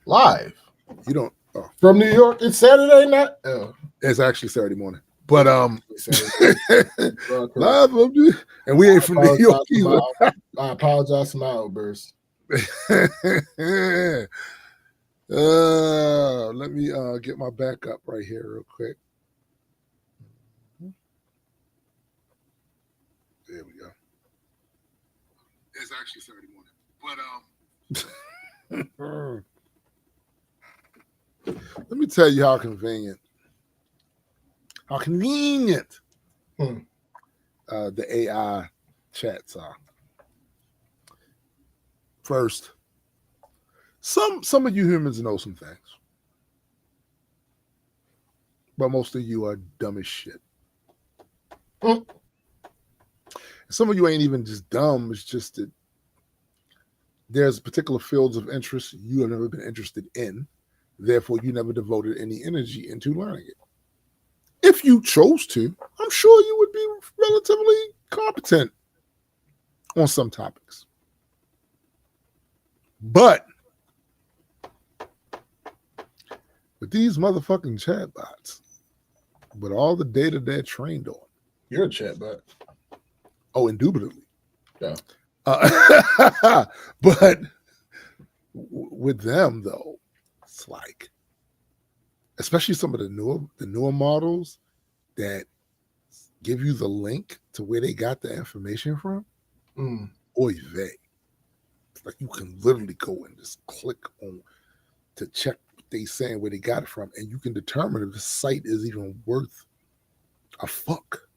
Live. You don't from New York. It's Saturday night. Oh. It's actually Saturday morning. But Well, live, and we ain't from New York either. I apologize for my outburst. Let me get my backup right here real quick. There we go. It's actually Saturday morning. But let me tell you how convenient the AI chats are. First, some of you humans know some things, but most of you are dumb as shit. Some of you ain't even just dumb, it's just that there's particular fields of interest you have never been interested in, therefore you never devoted any energy into learning it. If you chose to, I'm sure you would be relatively competent on some topics. But with these motherfucking chatbots, with all the data they're trained on. You're a chatbot. Oh, indubitably. Yeah. But with them, though, it's like, especially some of the newer models that give you the link to where they got the information from, oy vey. It's like you can literally go and just click on to check what they saying where they got it from, and you can determine if the site is even worth a fuck.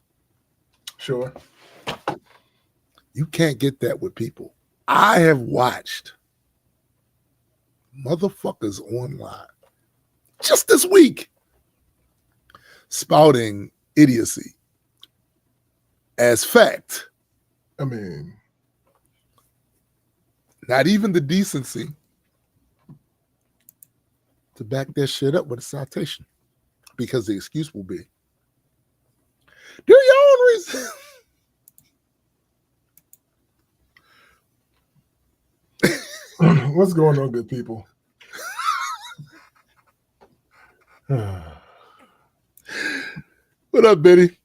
Sure. You can't get that with people. I have watched motherfuckers online just this week spouting idiocy as fact. I mean, not even the decency to back that shit up with a citation, because the excuse will be, do your own research. What's going on, good people? What up, Benny?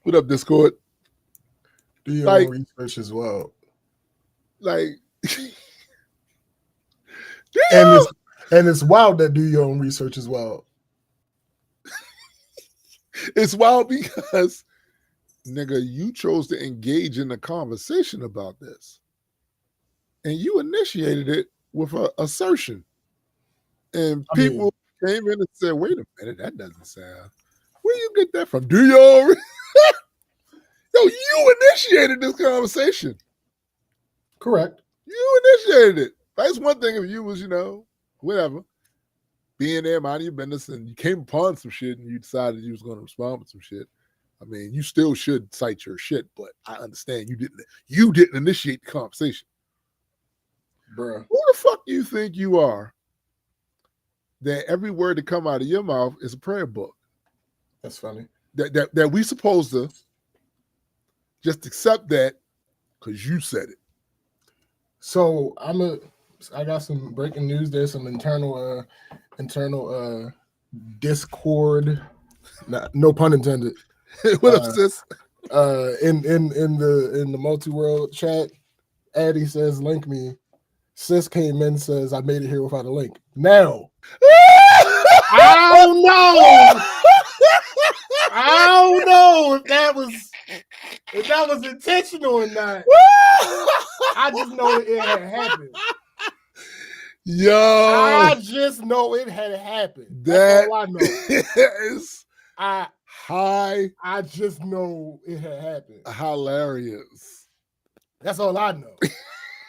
What up, Discord? Do your own research as well. Like, and it's wild that do your own research as well. It's wild because, nigga, you chose to engage in a conversation about this. And you initiated it with an assertion. And people came in and said, wait a minute, that doesn't sound. Where you get that from? Do your Yo, you initiated this conversation. Correct. You initiated it. That's one thing if you was, whatever, being there, minding your business, and you came upon some shit and you decided you was going to respond with some shit. I mean, you still should cite your shit, but I understand you didn't initiate the conversation. Bruh. Who the fuck do you think you are that every word that come out of your mouth is a prayer book? That's funny. That we supposed to just accept that because you said it. So I got some breaking news. There's some internal discord. No pun intended. What up, sis? In the multi-world chat, Addie says, link me. Sis came in and says, I made it here without a link. Now, I don't know. I don't know if that was intentional or not. I just know it had happened. Yo, I just know it had happened. That's all I know. Is I just know it had happened. Hilarious. That's all I know.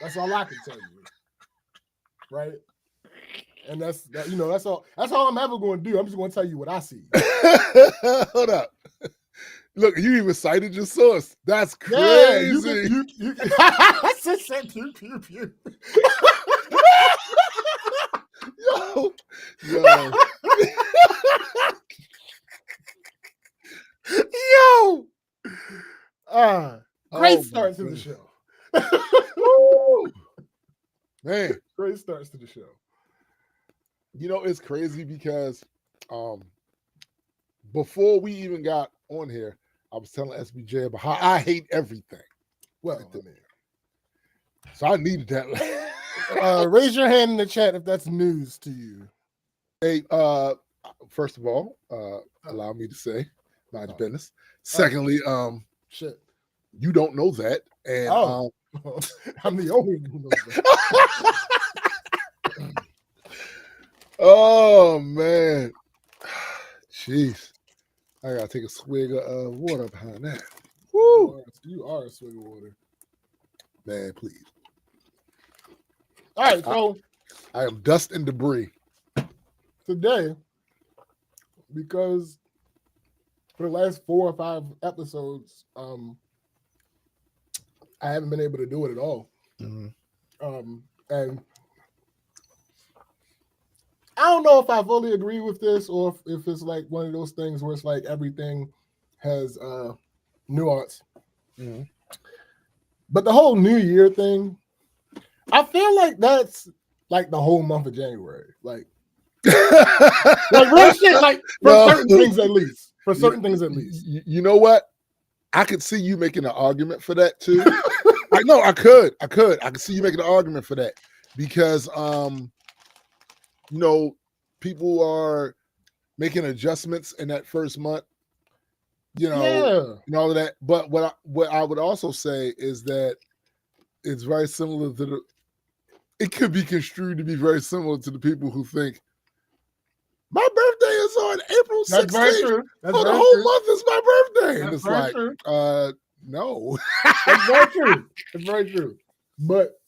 That's all I can tell you. Right? And that's all I'm ever going to do. I'm just going to tell you what I see. Hold up. Look, you even cited your source. That's crazy. Yeah, you I just said pew, pew, pew. Yo. Yo. Great start to the show. Man. Great starts to the show. You know, it's crazy because before we even got on here, I was telling SBJ about how I hate everything. Well, I mean, so I needed that. Raise your hand in the chat if that's news to you. Hey, first of all, allow me to say, mind your business. Secondly, shit, you don't know that, and I'm the only one who knows that. Oh man, jeez, I gotta take a swig of water behind that. Woo! You are a swig of water, man. Please. All right, so I am dust and debris today because for the last 4 or 5 episodes, I haven't been able to do it at all. Mm-hmm. And I don't know if I fully agree with this or if it's like one of those things where it's like everything has nuance. Mm-hmm. But the whole New Year thing, I feel like that's like the whole month of January. Like real shit, like for certain things at least. For certain things at least. You know what? I could see you making an argument for that too. I could see you making an argument for that because you know, people are making adjustments in that first month, you know, and all of that. But what I would also say is that it's very similar to it could be construed to be very similar to the people who think my birthday is on April 16th. That's very true. The whole month is my birthday. And it's like, true. No. That's very true. It's very true. But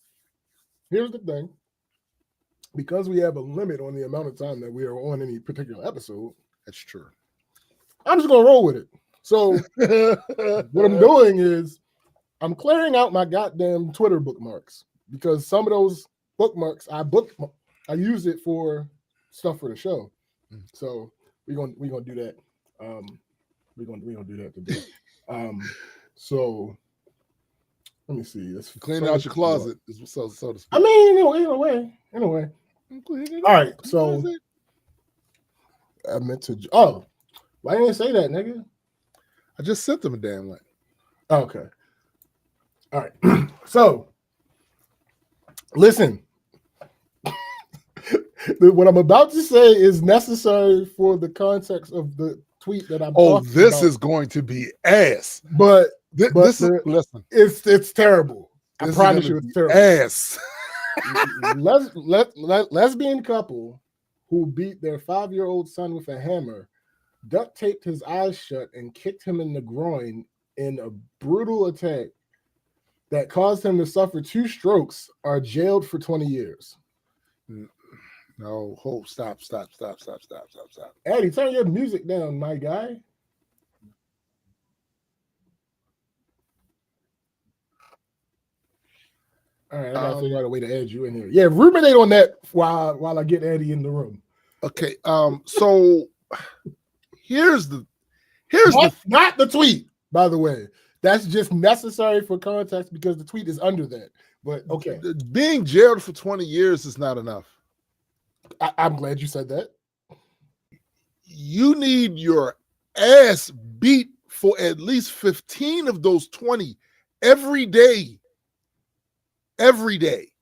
here's the thing. Because we have a limit on the amount of time that we are on any particular episode. That's true. I'm just going to roll with it. So what I'm doing is I'm clearing out my goddamn Twitter bookmarks because some of those bookmarks I use it for stuff for the show. So we're gonna do that. We're gonna do that today. So let me see. Let's clean out your closet. So to speak. I mean, in a way. All right. So I meant to. Oh, why didn't you say that, nigga? I just sent them a damn link. Okay. All right. So listen. What I'm about to say is necessary for the context of the tweet that I'm talking about. This is going to be ass. But listen. It's terrible. I promise you it's terrible. Ass. Lesbian couple who beat their 5-year-old son with a hammer, duct taped his eyes shut, and kicked him in the groin in a brutal attack that caused him to suffer 2 strokes are jailed for 20 years. No, stop. Eddie, turn your music down, my guy. All right, I gotta figure out a way to add you in here. Yeah, ruminate on that while I get Eddie in the room. Okay, so here's not the tweet, by the way. That's just necessary for context because the tweet is under that. But okay, being jailed for 20 years is not enough. I'm glad you said that. You need your ass beat for at least 15 of those 20 every day. Every day.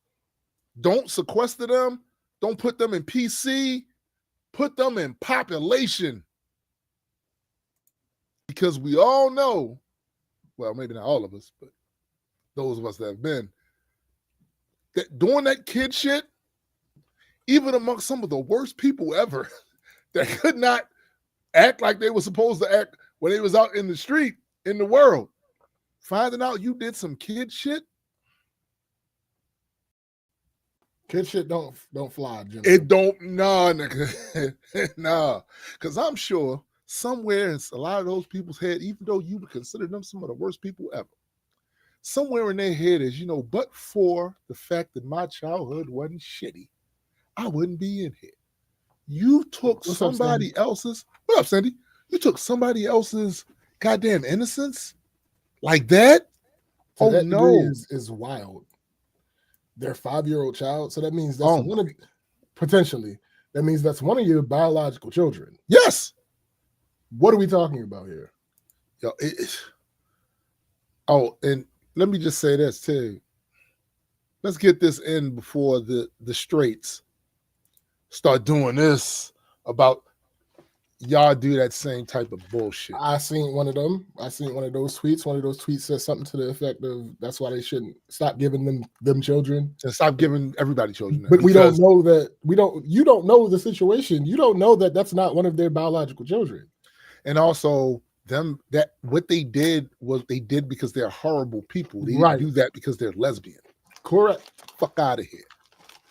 Don't sequester them. Don't put them in PC. Put them in population. Because we all know, well, maybe not all of us, but those of us that have been, that doing that kid shit, even amongst some of the worst people ever that could not act like they were supposed to act when they was out in the street, in the world, finding out you did some kid shit. Kid shit don't fly, Jimmy. It don't, nigga. Nah. Because I'm sure somewhere in a lot of those people's head, even though you would consider them some of the worst people ever, somewhere in their head is, but for the fact that my childhood wasn't shitty, I wouldn't be in here. You took somebody else's. What up, Sandy? You took somebody else's goddamn innocence like that? So that no, is wild. Their 5-year-old child. So that means that's potentially. that means that's one of your biological children. Yes. What are we talking about here? Yo, oh, and let me just say this too. Let's get this in before the straights start doing this about y'all do that same type of bullshit. I seen one of them. I seen one of those tweets. One of those tweets says something to the effect of that's why they shouldn't stop giving them children. And stop giving everybody children. But we don't know that you don't know the situation. You don't know that that's not one of their biological children. And also that what they did was they did because they're horrible people. They Right. didn't do that because they're lesbian. Correct. Fuck out of here.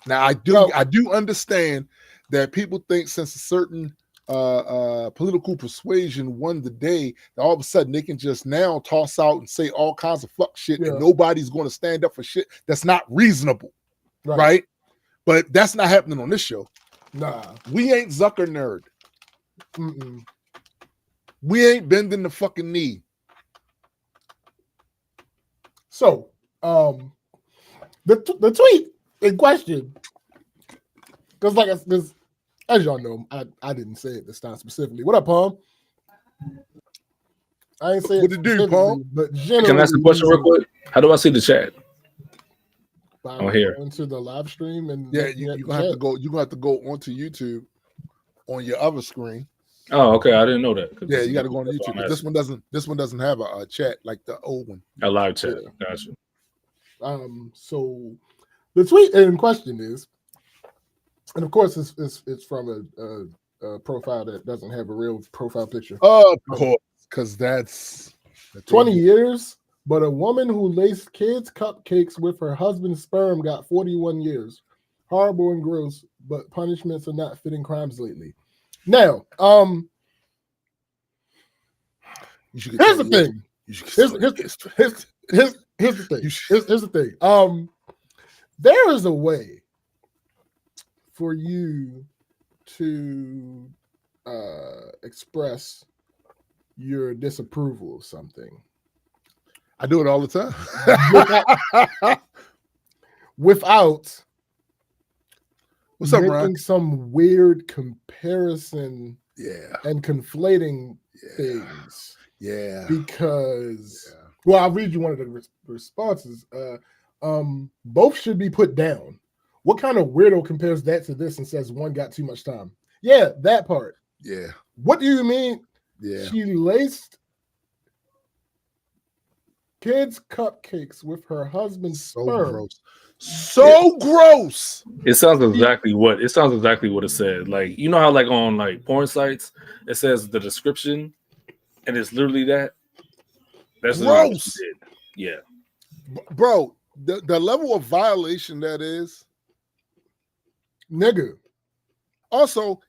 Now I do understand that people think since a certain political persuasion won the day, that all of a sudden they can just now toss out and say all kinds of fuck shit and nobody's going to stand up for shit that's not reasonable, right? But that's not happening on this show. Nah, we ain't Zucker nerd. Mm-mm. We ain't bending the fucking knee. So, the tweet in question, because as y'all know, I didn't say it this time specifically. What up, Palm? I ain't saying what to do, Palm. But can I ask a question real quick? How do I see the chat? I'm here. Into the live stream and you're gonna have to go. You're gonna have to go onto YouTube on your other screen. Oh, okay. I didn't know that. Yeah, you got to go on YouTube. This one doesn't have a chat like the old one. A live chat. Gotcha. So the tweet in question is, and of course it's from a profile that doesn't have a real profile picture. Of course, because that's 20 years. But a woman who laced kids' cupcakes with her husband's sperm got 41 years. Horrible and gross, but punishments are not fitting crimes lately. Now, here's the thing. Here's the thing. Here's the thing. There is a way for you to express your disapproval of something. I do it all the time. Without what's up, making Ron? some weird comparison and conflating things. Yeah. Because well, I'll read you one of the responses. Both should be put down. What kind of weirdo compares that to this and says one got too much time? Yeah, that part. Yeah. What do you mean? Yeah. She laced kids' cupcakes with her husband's sperm. Gross. So gross. It sounds exactly what it said. Like, you know how like on like porn sites it says the description and it's literally that. That's gross. Yeah. Bro, the level of violation that is, nigga. Also,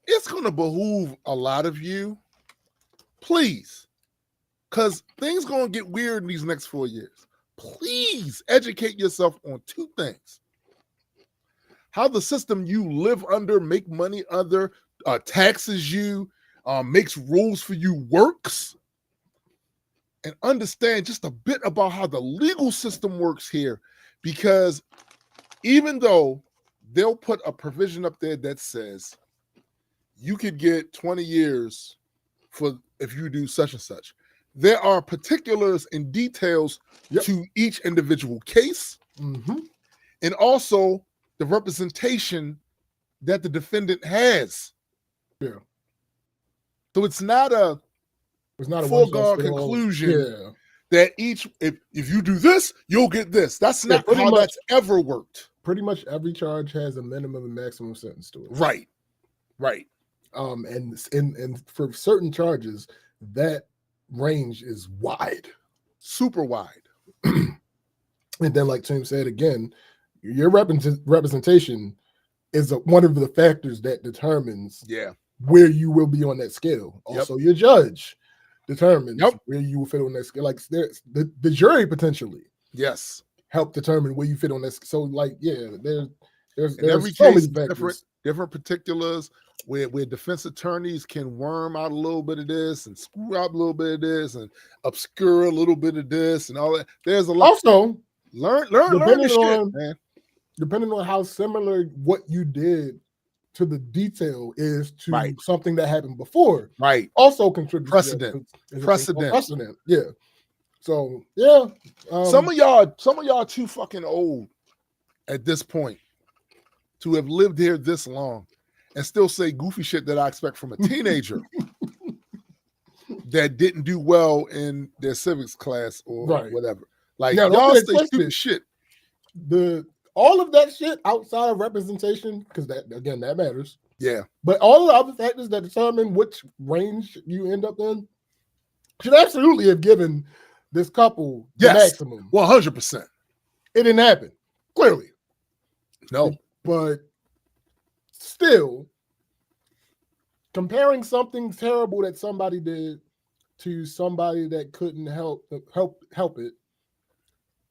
it's gonna behoove a lot of you, please, because things gonna get weird in these next 4 years. Please educate yourself on two things: how the system you live under, make money under, taxes you, makes rules for you works, and understand just a bit about how the legal system works here. Because even though they'll put a provision up there that says you could get 20 years for if you do such and such, there are particulars and details to each individual case, and also the representation that the defendant has. Yeah. So it's not a foregone conclusion that if you do this, you'll get this. That's not how that's ever worked. Pretty much every charge has a minimum and maximum sentence to it. Right. And for certain charges, that range is wide, super wide. And then, like Tim said again, your representation is one of the factors that determines where you will be on that scale. Also, your judge determines where you will fit on that scale. Like the jury potentially help determine where you fit on that. So like, there's every so case many factors. different particulars where defense attorneys can worm out a little bit of this and screw out a little bit of this and obscure a little bit of this and all that. There's a lot. Also, learn this shit, man. depending on how similar what you did to the detail is to something that happened before, also contributes precedent. To precedent. Yeah. So yeah. Some of y'all too fucking old at this point to have lived here this long and still say goofy shit that I expect from a teenager that didn't do well in their civics class or whatever. Like y'all say stupid shit. All of that shit outside of representation, because that matters. Yeah. But all of the other factors that determine which range you end up in should absolutely have given this couple the maximum. 100%. It didn't happen. Clearly. No. But still, comparing something terrible that somebody did to somebody that couldn't help it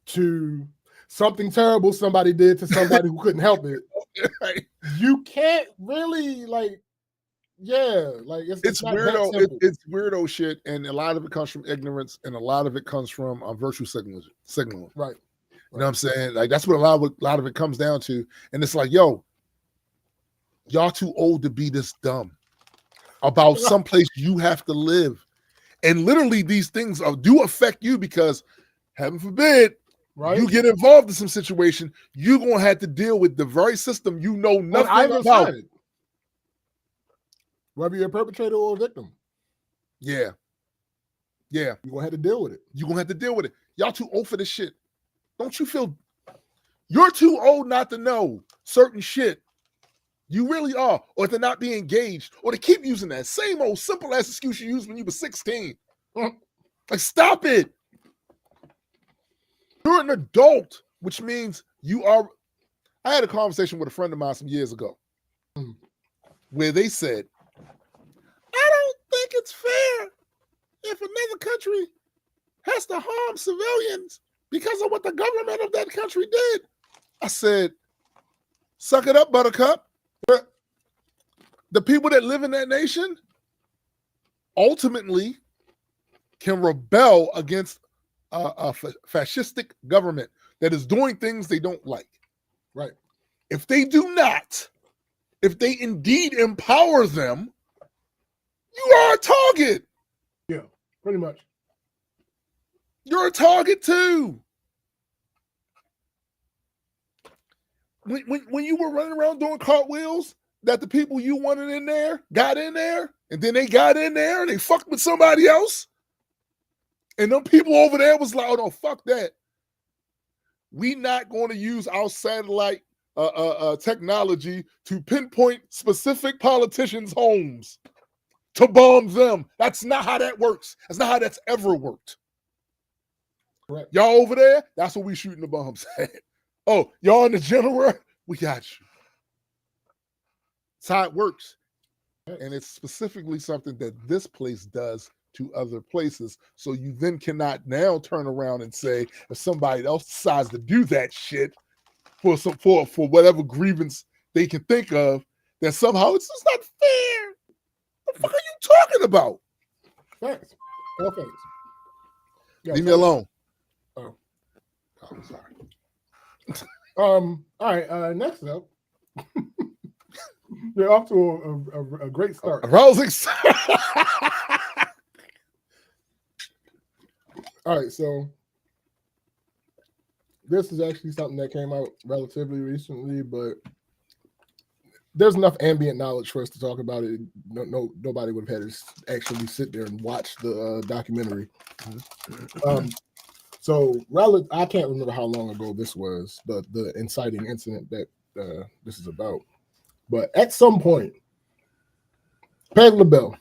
to something terrible somebody did to somebody who couldn't help it. You can't really it's not weirdo. It's weirdo shit, and a lot of it comes from ignorance, and a lot of it comes from virtue signaling. Right. You know what I'm saying? Like that's what a lot of it comes down to. And it's like, yo, y'all too old to be this dumb about someplace you have to live. And literally these things do affect you because, heaven forbid, you get involved in some situation, you're going to have to deal with the very system you know nothing about. Whether you're a perpetrator or a victim. Yeah. Yeah. You're going to have to deal with it. You're going to have to deal with it. Y'all too old for this shit. Don't you feel you're too old not to know certain shit? You really are. Or to not be engaged. Or to keep using that same old simple ass excuse you used when you were 16. Like, stop it. You're an adult, which means you are. I had a conversation with a friend of mine some years ago where they said, I don't think it's fair if another country has to harm civilians because of what the government of that country did. I said, suck it up, buttercup. The people that live in that nation ultimately can rebel against a fascistic government that is doing things they don't like. Right. If they do not, if they indeed empower them, you are a target. Yeah, pretty much. You're a target too. When you were running around doing cartwheels, that the people you wanted in there got in there, and then they got in there and they fucked with somebody else. And them people over there was like, oh no, fuck that. We not going to use our satellite technology to pinpoint specific politicians' homes to bomb them. That's not how that works. That's not how that's ever worked. Correct. Y'all over there, that's what we shooting the bombs at. Oh, y'all in the general, we got you. That's how it works. And it's specifically something that this place does to other places. So you then cannot now turn around and say, if somebody else decides to do that shit for whatever grievance they can think of, that somehow it's just not fair. What the fuck are you talking about? Facts. All facts. Leave me alone. Oh, I'm sorry. All right. Next up, you're off to a great start. A rousing start. All right, so this is actually something that came out relatively recently, but there's enough ambient knowledge for us to talk about it. Nobody would have had to actually sit there and watch the documentary. So I can't remember how long ago this was, the inciting incident that this is about. But at some point, Patti LaBelle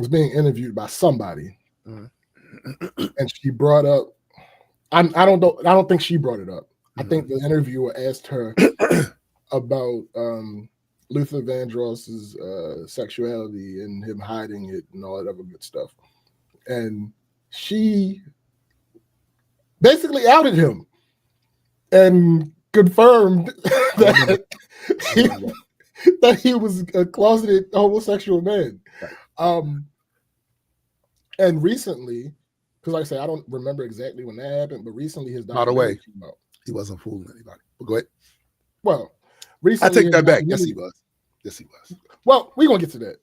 was being interviewed by somebody, and she brought up. I don't think she brought it up. I think the interviewer asked her about Luther Vandross's sexuality and him hiding it and all that other good stuff, and she basically outed him and confirmed that he was a closeted homosexual man. And recently, because like I said, I don't remember exactly when that happened, but recently his documentary came out. He wasn't fooling anybody. But go ahead. Well, I recently take his that back. Yes, documentary- he was. Yes, he was. Well, we're gonna get to that.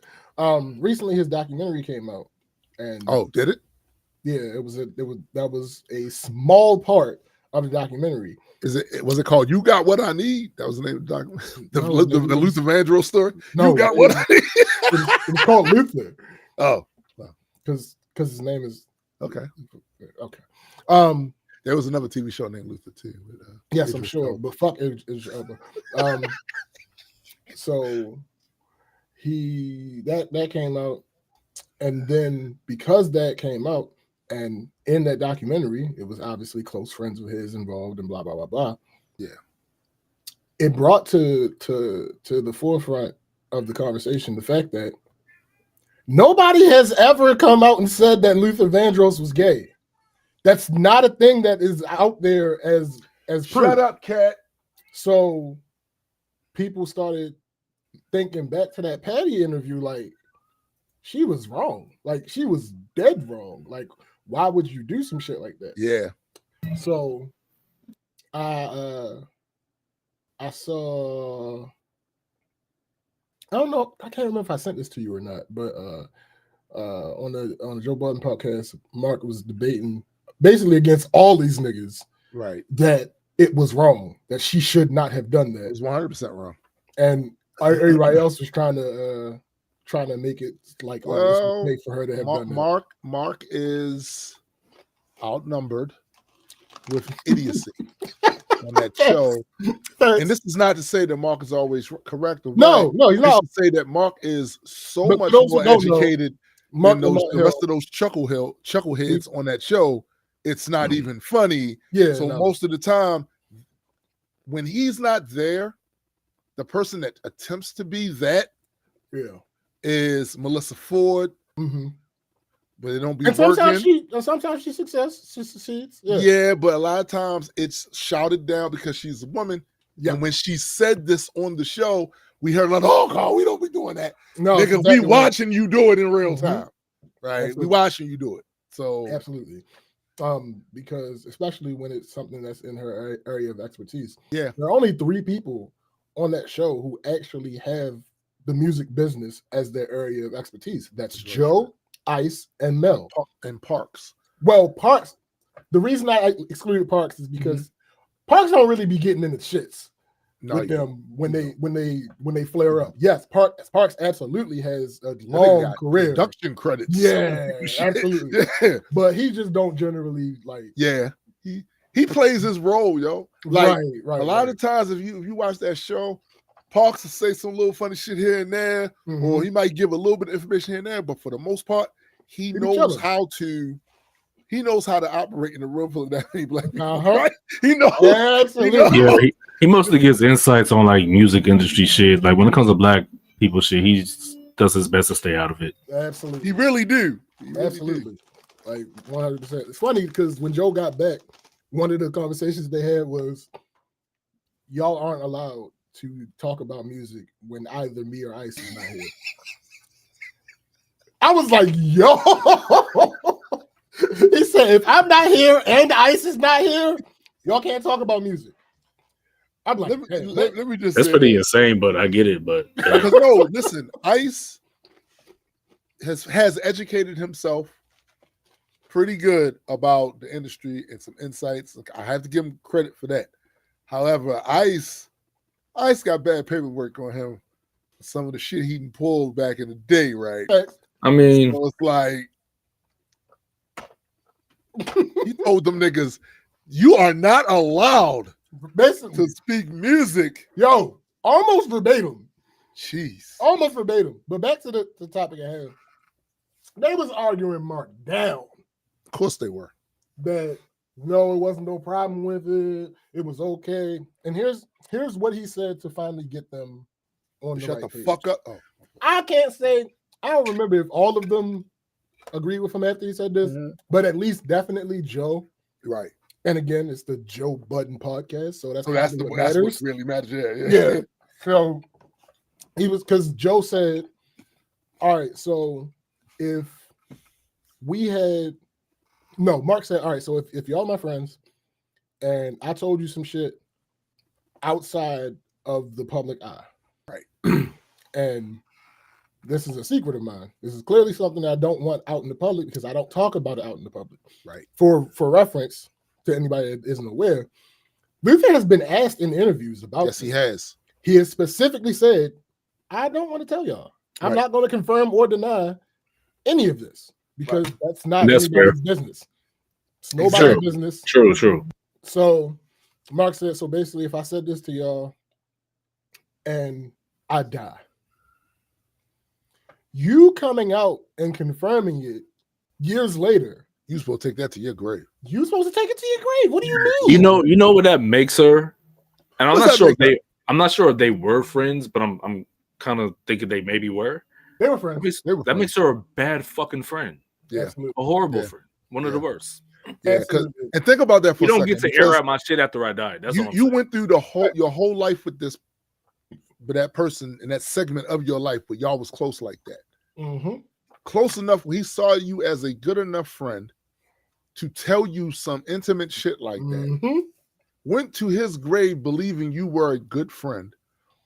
Recently his documentary came out, and Oh, did it? yeah, that was a small part of the documentary. Was it called "You Got What I Need"? That was the name of the document. The, No, the Luther Vandross story. No, You got what I need. it was called Luther. Oh, because his name is okay. Okay. There was another TV show named Luther too. With, yes, Idris I'm sure, Elba. but fuck Idris Elba. So that came out, and then because that came out, and in that documentary, it was obviously close friends of his involved, and blah blah blah blah. Yeah, it brought to the forefront of the conversation the fact that nobody has ever come out and said that Luther Vandross was gay. That's not a thing that is out there as proof. Shut up, cat. So people started thinking back to that Patty interview, like she was wrong, like she was dead wrong. Like, why would you do some shit like that? Yeah. So I saw, I don't know, I can't remember if I sent this to you or not, but on the Joe Budden podcast, Mark was debating basically against all these niggas, Right. that it was wrong, that she should not have done that. It was 100% wrong. And everybody else was trying to make it like, oh, it's a mistake for her to have done that. Mark is outnumbered with idiocy on that show. And this is not to say that Mark is always correct. Or no, he's not. To say that Mark is so But much those more who don't educated know, than the rest of those chuckleheads on that show. It's not even funny. Yeah. So most of the time, when he's not there, the person that attempts to be that is Melissa Ford. Mm-hmm. But it don't be and working. Sometimes she succeeds. Yeah, but a lot of times it's shouted down because she's a woman. Yeah. And when she said this on the show, we heard like, "Oh God, we don't be doing that." No, nigga, exactly we watching you do it in real time, right? Absolutely. We watching you do it. So absolutely, because especially when it's something that's in her area of expertise. Yeah, there are only 3 people on that show who actually have the music business as their area of expertise. That's Joe, Ice, and Mel, and Parks. Well, Parks. The reason I excluded Parks is because Parks don't really be getting into shits with them when they flare up. Yes, Parks absolutely has a long career, production credits. Yeah, absolutely. Yeah. But he just don't generally like. Yeah, he plays his role, yo. Like right, a lot of times, if you watch that show, Parks will say some little funny shit here and there, or he might give a little bit of information here and there. But for the most part, he knows how to operate in a room full of that many black people. Right? He knows. Yeah, absolutely. Yeah, he mostly gets insights on like music industry shit. Like when it comes to black people shit, he does his best to stay out of it. Absolutely, he really do. Absolutely, like 100%. It's funny because when Joe got back, one of the conversations they had was, "Y'all aren't allowed to talk about music when either me or Ice is not here." I was like, "Yo." He said, "If I'm not here and Ice is not here, y'all can't talk about music." I'm like, let me just. That's pretty insane, but I get it. But because no, listen, Ice has educated himself pretty good about the industry and some insights. I have to give him credit for that. However, Ice got bad paperwork on him. Some of the shit he pulled back in the day, right? I mean, so it's like. He told them niggas, "You are not allowed to speak music." Yo, almost verbatim. Jeez. Almost verbatim. But back to the topic at hand. They was arguing Mark down. Of course they were. That no, it wasn't no problem with it. It was okay. And here's what he said to finally get them on the right page. Shut the fuck up. Oh. I can't say, I don't remember if all of them agree with him after he said this, but at least definitely Joe. Right. And again, it's the Joe Budden podcast. So that's what really matters. Yeah. So he was, because Joe said, all right, so if we had, no, Mark said, all right, so if y'all my friends and I told you some shit outside of the public eye. Right. And this is a secret of mine. This is clearly something that I don't want out in the public because I don't talk about it out in the public. Right. For reference to anybody that isn't aware, Luther has been asked in interviews about Yes, this. he has. He has specifically said, I don't want to tell y'all. I'm not going to confirm or deny any of this because that's not anybody's business. It's nobody's business. True. So Mark said, so basically, if I said this to y'all and I die, you coming out and confirming it years later, You supposed to take that to your grave. you supposed to take it to your grave. What do you mean? You know what that makes her? And I'm not sure if they were friends, but I'm kind of thinking they maybe were. They were friends. That makes her a bad fucking friend. Yeah. Absolutely. A horrible friend. One of the worst. Yeah, and think about that for a second. You don't get to air out my shit after I died. That's all you went through your whole life with that person in that segment of your life, but y'all was close like that. Mm-hmm. Close enough. He saw you as a good enough friend to tell you some intimate shit like that. Went to his grave believing you were a good friend,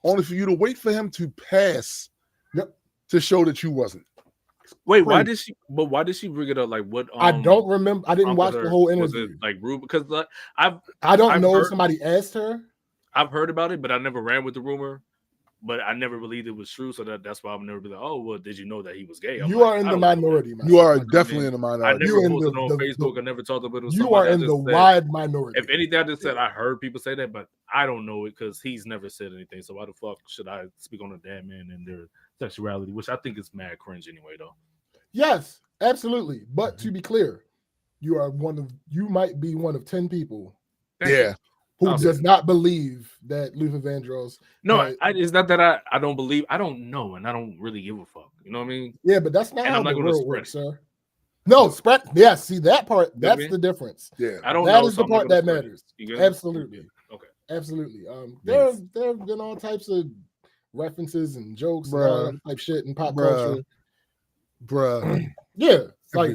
only for you to wait for him to pass to show that you wasn't. Wait, why did she bring it up? Like what? I don't remember. I didn't watch the whole interview. Was it like rude? Because I don't know if somebody asked her. I've heard about it, but I never ran with the rumor. But I never believed it was true, so that's why I've never been like, oh, well, did you know that he was gay? You are in the minority. You are definitely in the minority. I never posted on Facebook. I never talked about it. You are in the wide minority. If anything, I just said I heard people say that, but I don't know it because he's never said anything. So why the fuck should I speak on a damn man and their sexuality, which I think is mad cringe anyway, though. Yes, absolutely. But to be clear, you might be one of 10 people. Who does not believe that Luther Vandross? No, it's not that I don't believe. I don't know, and I don't really give a fuck. You know what I mean? Yeah, but that's not how the world works, sir. No, spread. Yeah, see that part. That's the difference. Yeah, I don't. That is the part that matters. Absolutely. Okay. Absolutely. There have been all types of references and jokes and all that type shit in pop culture. Yeah. Like,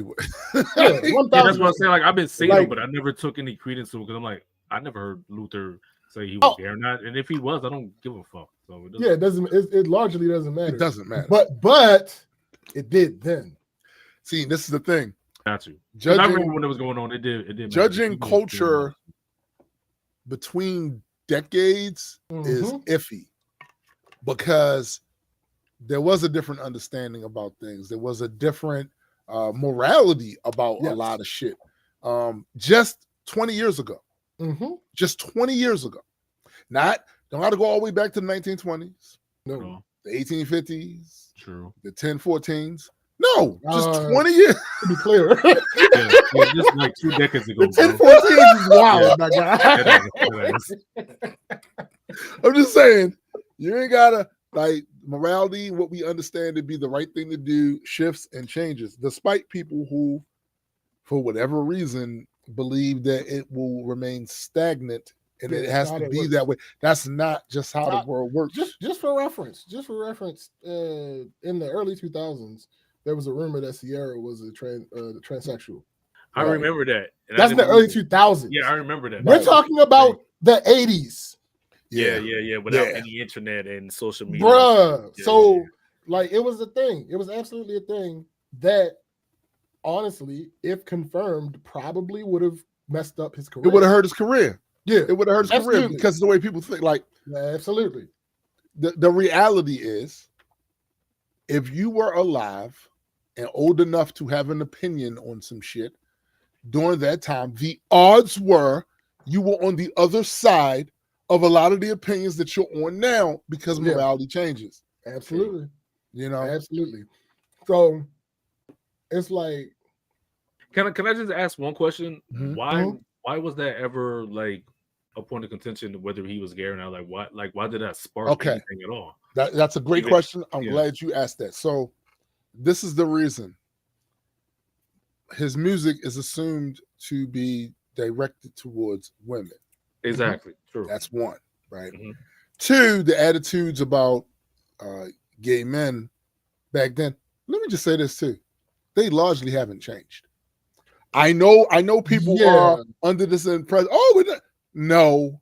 that's what I'm saying. Like, I've been seeing it, but I never took any credence to it because I'm like, I never heard Luther say he was gay or not, and if he was, I don't give a fuck. So it doesn't. It largely doesn't matter. It doesn't matter. But it did then. See, this is the thing. Got you. I remember when it was going on. It did. Judging culture between decades is iffy because there was a different understanding about things. There was a different morality about a lot of shit. Just 20 years ago. Just 20 years ago. Don't have to go all the way back to the 1920s. No. The 1850s. True. The 1014s. No, just 20 years. To be clear. Just like 2 decades ago. The 1014s is wild, my guy. I'm just saying, you ain't gotta morality, what we understand to be the right thing to do, shifts and changes, despite people who, for whatever reason, believe that it will remain stagnant and it has to be that way. That's not just how the world works. Just for reference, in the early 2000s, there was a rumor that Sierra was a transsexual. I remember that. That's in the early 2000s. Yeah, I remember that. We're talking about the 80s. Yeah. Without any internet and social media. Bruh. It was a thing. It was absolutely a thing that, honestly, if confirmed, probably would have messed up his career. It would have hurt his career. Yeah. It would have hurt his career because of the way people think. Absolutely. The reality is, if you were alive and old enough to have an opinion on some shit during that time, the odds were you were on the other side of a lot of the opinions that you're on now because morality changes. Absolutely. Absolutely. So it's like, can I just ask one question? Mm-hmm. Why was that ever a point of contention whether he was gay or not? Why did that spark anything at all? That's a great question. I'm glad you asked that. So this is the reason. His music is assumed to be directed towards women. Exactly. True. That's one, right? 2, the attitudes about gay men back then. Let me just say this too. They largely haven't changed. I know people are under this impression. No,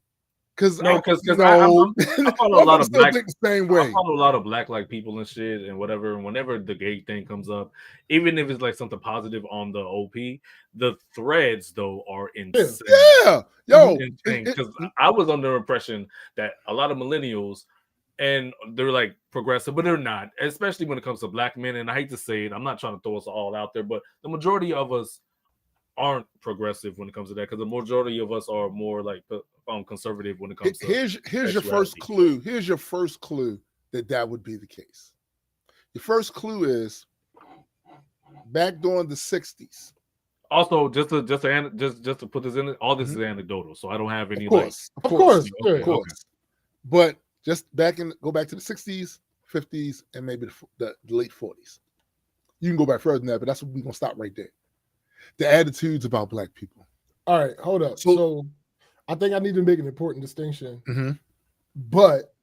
Because No, because you I know, follow a lot of still black. think the same I way. follow a lot of black like people and shit and whatever. And whenever the gay thing comes up, even if it's like something positive on the OP, the threads though are insane. Yeah, yo, Insane. Because I was under the impression that a lot of millennials and they're like progressive, but they're not, especially when it comes to black men. And I hate to say it, I'm not trying to throw us all out there, but the majority of us aren't progressive when it comes to that, because the majority of us are more like conservative when it comes to here's your first clue. Here's your first clue that would be the case. Your first clue is back during the 60s. Also, just to put this in it, all this is anecdotal, so I don't have any of course. Okay. But just go back to the 60s, 50s, and maybe the late 40s. You can go back further than that, but that's what we're gonna stop right there. The attitudes about black people. All right, hold up. So I think I need to make an important distinction, Mm-hmm. but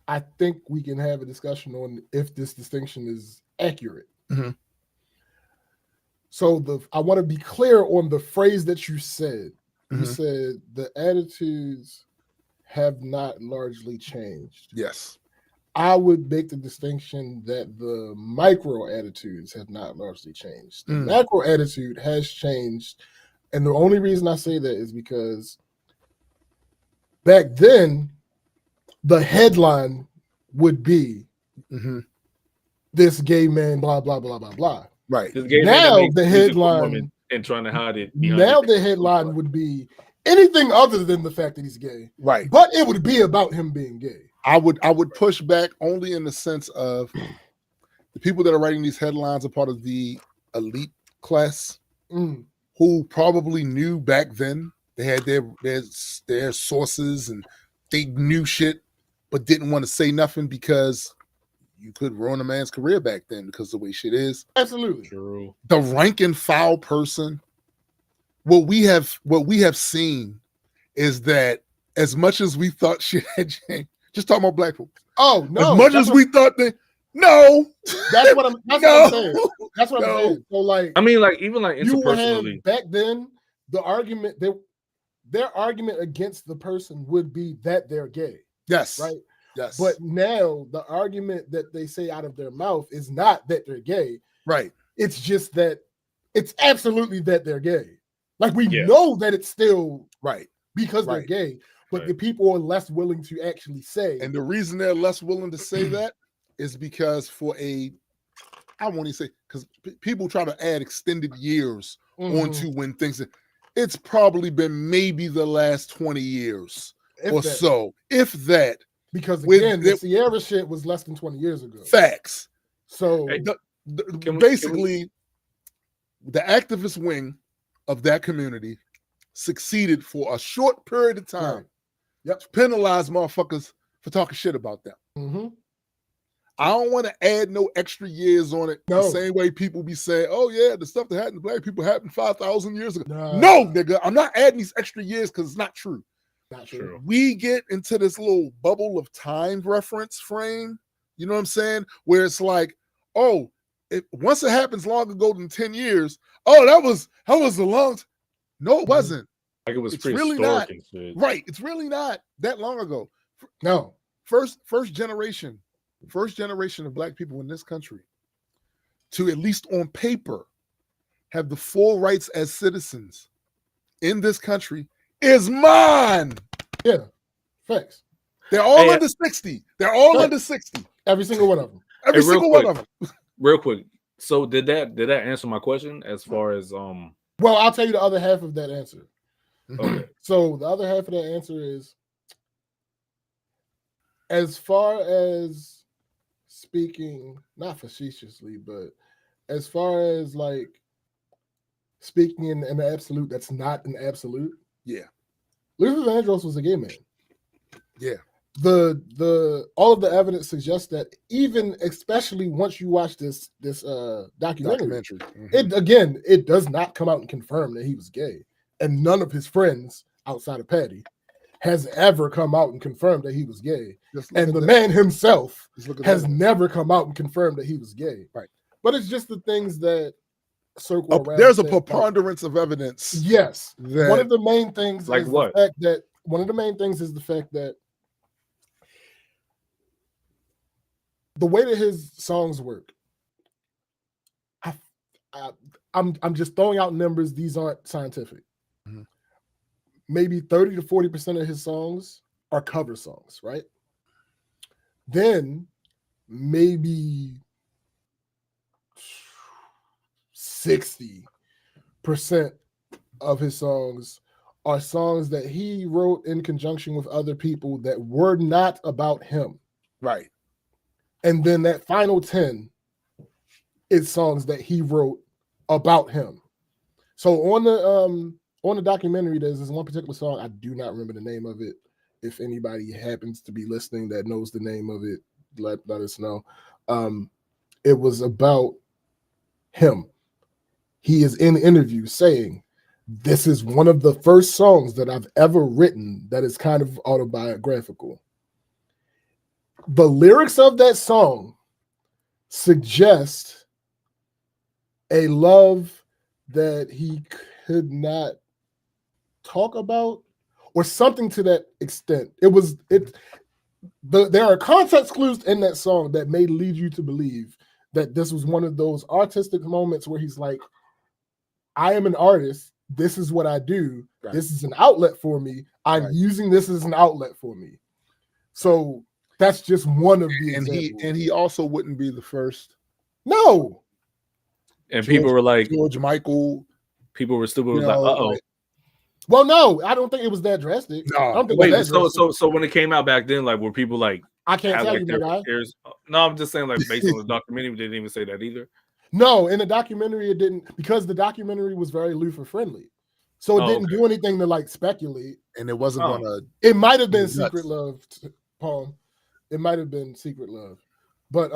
I think we can have a discussion on if this distinction is accurate. Mm-hmm. So I want to be clear on the phrase that you said. Mm-hmm. You said the attitudes have not largely changed. Yes. I would make the distinction that the micro attitudes have not largely changed. The macro attitude has changed. And the only reason I say that is because back then, the headline would be this gay man, blah, blah, blah, blah, blah. Right. Now the headline and trying to hide it. Now the headline would be anything other than the fact that he's gay. Right. But it would be about him being gay. I would push back only in the sense of the people that are writing these headlines are part of the elite class who probably knew back then. They had their sources and they knew shit, but didn't want to say nothing because you could ruin a man's career back then because of the way shit is. Absolutely. True. The rank and file person, what we have seen is that as much as we thought shit had changed, just talking about black folks. Oh no! As much as we thought that, no. That's what I'm saying. That's what I'm saying. So like, I mean, like even like interpersonally, back then, the argument their argument against the person would be that they're gay. Yes. Right. Yes. But now the argument that they say out of their mouth is not that they're gay. Right. It's just that it's absolutely that they're gay. Like we know that it's still right because they're gay. But the people are less willing to actually say. And the reason they're less willing to say that is because I won't even say, because people try to add extended years onto when things, it's probably been maybe the last 20 years so, if that. Because again, the Sierra shit was less than 20 years ago. Facts. So basically, the activist wing of that community succeeded for a short period of time. Right. Yep. To penalize motherfuckers for talking shit about them. Mm-hmm. I don't want to add no extra years on it. The same way people be saying, oh yeah, the stuff that happened to black people happened 5,000 years ago. No, nigga, I'm not adding these extra years because it's not true. Not true. We get into this little bubble of time reference frame, you know what I'm saying? Where it's like, oh, once it happens long ago than 10 years, oh, that was a long time. No, it wasn't. Like it was it's really not. And shit. Right. It's really not that long ago. No. First generation of black people in this country to, at least on paper, have the full rights as citizens in this country is mine. Yeah. Facts. They're all under 60. They're all under 60. Every single one of them. Every single one of them. Real quick. So did that answer my question as far as Well, I'll tell you the other half of that answer. Okay. So the other half of that answer is, as far as speaking, not facetiously, but as far as like speaking in an absolute that's not an absolute. Yeah. Luther Vandross was a gay man. Yeah. The all of the evidence suggests that, even especially once you watch this documentary. It does not come out and confirm that he was gay. And none of his friends outside of Patty has ever come out and confirmed that he was gay. And the man himself has never come out and confirmed that he was gay. Right. But it's just the things that circle around. There's a preponderance of evidence. Yes. One of the main things like is what? the fact that one of the main things is the fact that the way that his songs work, I'm just throwing out numbers. These aren't scientific. Mm-hmm. Maybe 30 to 40% of his songs are cover songs, right? Then maybe 60% of his songs are songs that he wrote in conjunction with other people that were not about him. Right. And then that final 10 is songs that he wrote about him. So on the documentary, there's this one particular song. I do not remember the name of it. If anybody happens to be listening that knows the name of it, let us know. It was about him. He is in interviews saying, this is one of the first songs that I've ever written that is kind of autobiographical. The lyrics of that song suggest a love that he could not talk about, or something to that extent. There are context clues in that song that may lead you to believe that this was one of those artistic moments where he's like, I am an artist. This is what I do. Right. This is an outlet for me. I'm using this as an outlet for me. So that's just one of the examples. And he also wouldn't be the first. No. And people were like, George Michael. People were stupid. Was like, uh-oh. Like, well, no, I don't think it was that drastic. No. I don't think Wait, so when it came out back then, like, were people like, I can't tell you, my guy. No, I'm just saying, like, based on the documentary, they didn't even say that either. No, in the documentary, it didn't, because the documentary was very Luther friendly. So it didn't do anything to like speculate. And it wasn't gonna. It might have been Secret Love, Palm. It might have been Secret Love. But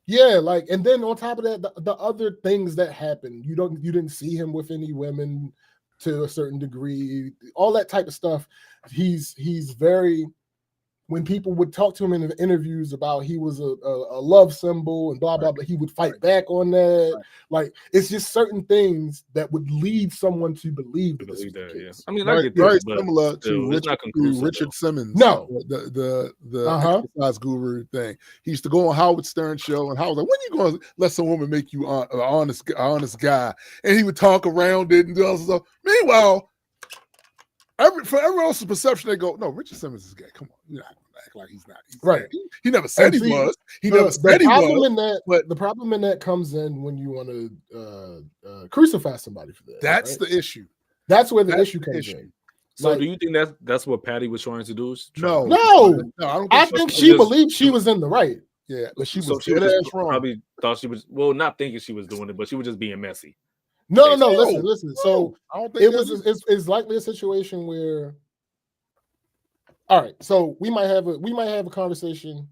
yeah, like, and then on top of that, the other things that happened, you didn't see him with any women to a certain degree, all that type of stuff. He's very, when people would talk to him in the interviews about he was a love symbol and blah, blah, blah, he would fight back on that. Right. Like, it's just certain things that would lead someone to believe that. Yeah. I mean, very similar to Richard Simmons. No. The exercise guru thing. He used to go on Howard Stern's show, and Howard was like, when you going to let some woman make you an honest guy? And he would talk around it and do all this stuff. Meanwhile, for everyone else's perception, they go, no, Richard Simmons is gay. Come on, you're not going to act like he's not. Right. He never said he was. He never said he was. But the problem in that comes in when you want to crucify somebody for that. That's the issue. That's where the issue comes in. So do you think that's what Patty was trying to do? No. I think she believed she was in the right. Yeah, but she was probably thought she was, well, not thinking she was doing it, but she was just being messy. No. Listen. So it's likely a situation where, all right. So we might have a conversation.